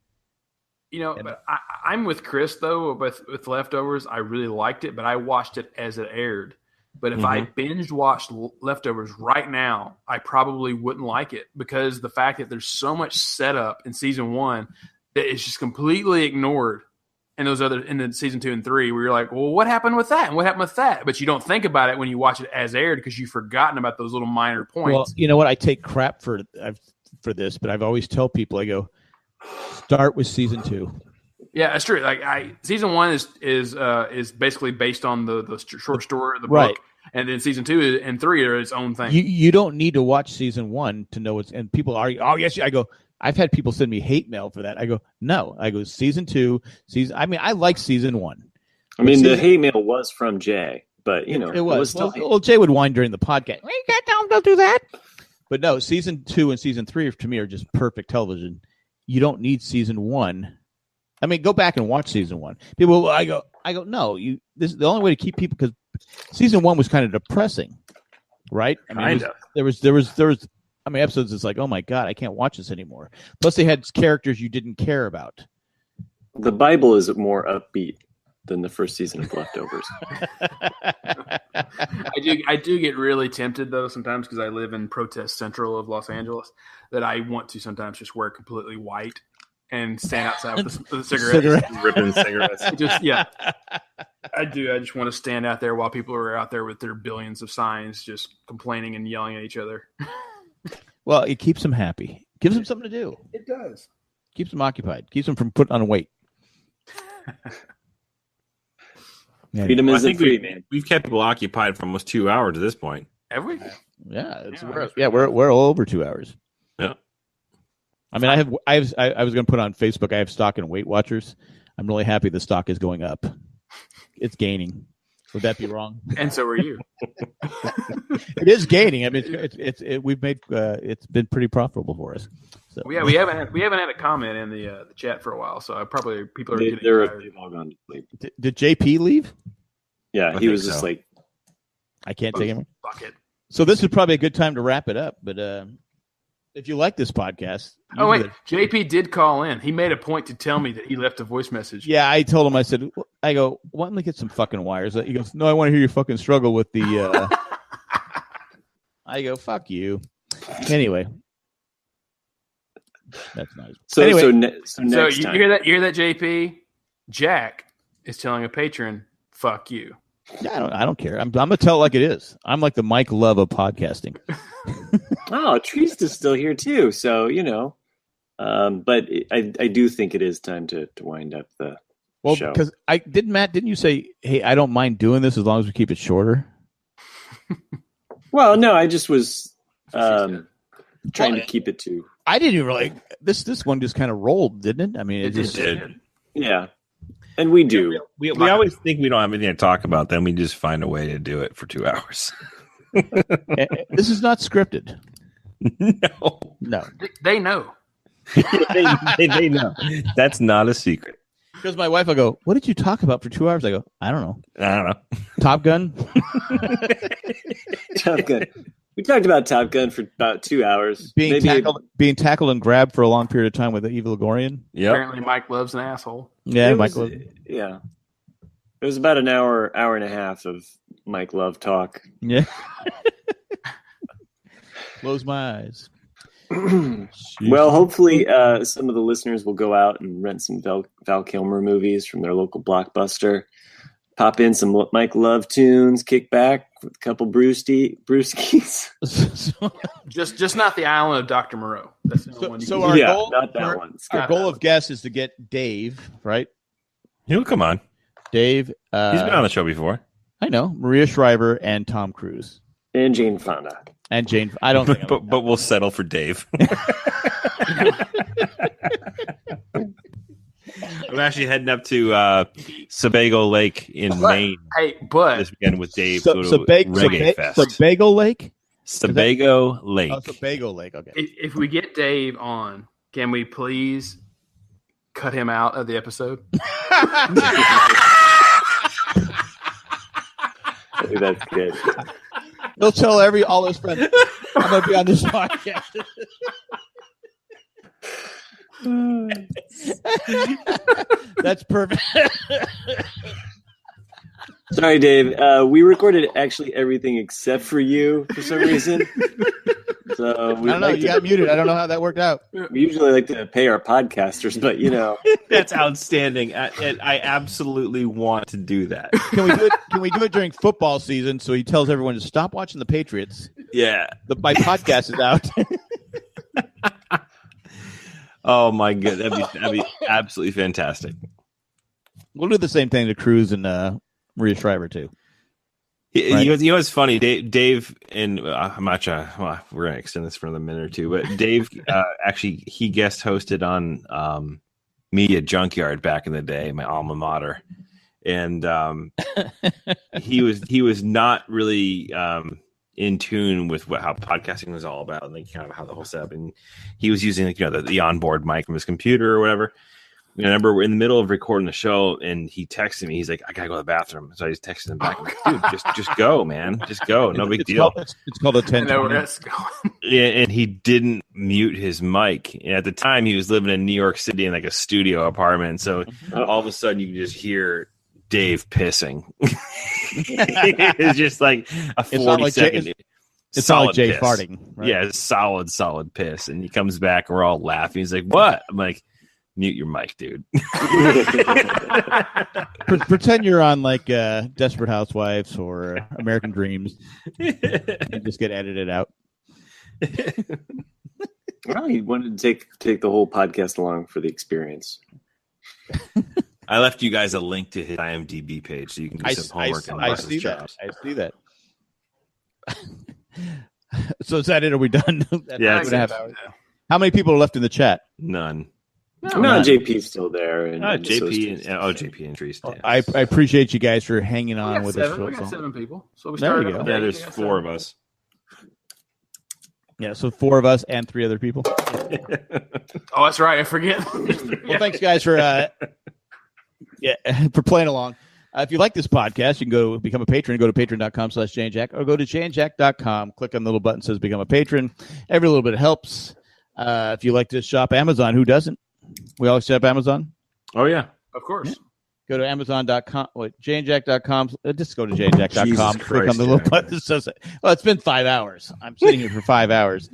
But I'm with Chris, though, with Leftovers. I really liked it, but I watched it as it aired. But if I binge watched Leftovers right now, I probably wouldn't like it because the fact that there's so much setup in season 1 that is just completely ignored. And those in the season 2 and 3, where you're like, well, what happened with that? And what happened with that? But you don't think about it when you watch it as aired because you've forgotten about those little minor points. Well, you know what? I take crap for this, but I've always tell people, I go, start with season 2. Yeah, that's true. Like season 1 is basically based on the short story of the book, and then season 2 and 3 are its own thing. You don't need to watch season 1 to know it's. And people argue, oh yes, I go. I've had people send me hate mail for that. I go, no. I go, season 2, I like season 1. I mean, the hate mail was from Jay, but, it was still well, Jay would whine during the podcast. Don't do that. But no, season 2 and season 3 to me are just perfect television. You don't need season 1. I mean, go back and watch season 1. People, I go, no. This is the only way to keep people, because season 1 was kind of depressing, right? I mean, there was. I mean, episodes it's like, oh my God, I can't watch this anymore. Plus, they had characters you didn't care about. The Bible is more upbeat than the first season of Leftovers. I do get really tempted though sometimes because I live in protest central of Los Angeles that I want to sometimes just wear completely white and stand outside with the cigarettes, ripping cigarettes. I do. I just want to stand out there while people are out there with their billions of signs, just complaining and yelling at each other. Well, it keeps them happy. Gives them something to do. It does. Keeps them occupied. Keeps them from putting on weight. Freedom isn't free, man. We've kept people occupied for almost 2 hours at this point. Have we? Yeah. We're all over 2 hours. Yeah. I mean, I was going to put on Facebook. I have stock in Weight Watchers. I'm really happy the stock is going up. It's gaining. Would that be wrong? And so are you. It is gaining. I mean, we've made it's been pretty profitable for us. So. Yeah, we haven't had a comment in the chat for a while, so probably people are getting tired. They've all gone to sleep. Did JP leave? Yeah, he was just like, I can't take him. Fuck it. So this is probably a good time to wrap it up. But if you like this podcast, JP did call in. He made a point to tell me that he left a voice message. Yeah, I told him. I said, why don't we get some fucking wires? He goes, no, I want to hear you fucking struggle with the. I go, fuck you. Anyway, that's nice. So next you time. hear that? You hear that, JP? Jack is telling a patron, "Fuck you." Yeah, I don't care. I'm gonna tell it like it is. I'm like the Mike Love of podcasting. Oh, Trista's still here too. So but I do think it is time to wind up the show. Because didn't you say, hey, I don't mind doing this as long as we keep it shorter? Well, no, I just was trying to keep it to. I didn't even really. This one just kind of rolled, didn't it? I mean, it just did. Yeah. And we do. We always think we don't have anything to talk about. Then we just find a way to do it for 2 hours. This is not scripted. No. They know. They know. That's not a secret. Because my wife will go, "What did you talk about for 2 hours?" I go, "I don't know. Top Gun." Top Gun. We talked about Top Gun for about 2 hours. Being tackled and grabbed for a long period of time with the evil Gorian. Yeah. Apparently, Mike loves an asshole. Yeah, Mike loves. Yeah. It was about an hour and a half of Mike Love talk. Yeah. Close my eyes. Well, hopefully some of the listeners will go out and rent some Val Kilmer movies from their local Blockbuster. Pop in some Mike Love tunes, kick back with a couple brewskis. just not the island of Dr. Moreau. That's the only one. So our goal, not that one. Our goal of guests is to get Dave, right? He'll come on. Dave. He's been on the show before. I know. Maria Shriver and Tom Cruise. And Jane Fonda. And Jane. I don't think. But we'll settle for Dave. I'm actually heading up to Sebago Lake in Maine. Hey, but this weekend with Dave. Reggae Fest. Sebago Lake. Sebago Lake. Oh, Sebago Lake. Okay. If we get Dave on, can we please cut him out of the episode? That's good. He'll tell all his friends, "I'm going to be on this podcast." That's perfect. Sorry, Dave. We recorded actually everything except for you for some reason. So I don't know. You got muted. I don't know how that worked out. We usually like to pay our podcasters, but that's outstanding. I absolutely want to do that. Can we do it during football season? So he tells everyone to stop watching the Patriots. Yeah, my podcast is out. Oh my god, that'd be absolutely fantastic. We'll do the same thing to Cruz and Maria Shriver too. Right? You know what's funny? Dave and I'm not sure. Well, we're gonna extend this for another minute or two, but Dave actually he guest hosted on Media Junkyard back in the day, my alma mater, and he was not really in tune with how podcasting was all about, and like kind of how the whole setup. And he was using the onboard mic from his computer or whatever. And I remember we're in the middle of recording the show, and he texted me. He's like, "I gotta go to the bathroom." So I just texted him back. I'm like, "Dude, just go, man. Just go. No big deal." It's called a 10. Yeah, and he didn't mute his mic. And at the time, he was living in New York City in like a studio apartment. So all of a sudden, you can just hear Dave pissing. It's just like a 40-second. It's not like Jay farting. Right? Yeah, it's solid piss. And he comes back, and we're all laughing. He's like, "What?" I'm like, "Mute your mic, dude." Pretend you're on like Desperate Housewives or American Dreams, and just get edited out. Well, he wanted to take the whole podcast along for the experience. I left you guys a link to his IMDb page, so you can do some homework. I see that. I see that. So is that it? Are we done? Yeah. 2.5 hours. How many people are left in the chat? None. No, JP's still there. And JP and Tree's. I appreciate you guys for hanging on with us. We got 7 people. So we there started. Yeah, there's 4 of us. Yeah, so 4 of us and 3 other people. Oh, that's right. I forget. Well, thanks, guys, for playing along. If you like this podcast, you can go become a patron. Go to patreon.com/JaneJack or go to JaneJack.com. Click on the little button that says become a patron. Every little bit helps. If you like to shop Amazon, who doesn't? We always shop Amazon. Oh, yeah. Of course. Yeah. Go to Amazon.com. JaneJack.com. Just go to JaneJack.com. Click on the little button that says, well, it's been 5 hours. I'm sitting here for 5 hours.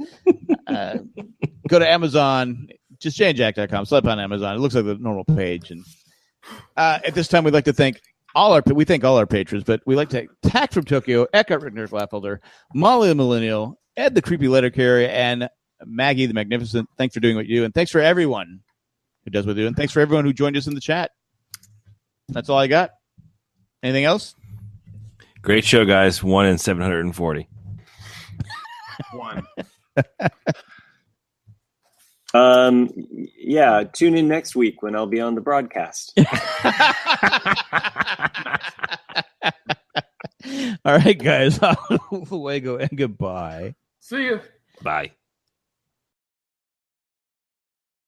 Go to Amazon. Just JaneJack.com. Slap on Amazon. It looks like the normal page. And at this time, we'd like to thank all our patrons, but we like to thank Tax from Tokyo, Eckhart Rickner Flaffelder, Molly the Millennial, Ed the Creepy Letter Carrier, and Maggie the Magnificent. Thanks for doing what you do, and thanks for everyone who does what they do, and thanks for everyone who joined us in the chat. That's all I got. Anything else? Great show, guys. 1 in 740. 1. Yeah, tune in next week when I'll be on the broadcast. All right, guys. Away go and goodbye. See you. Bye.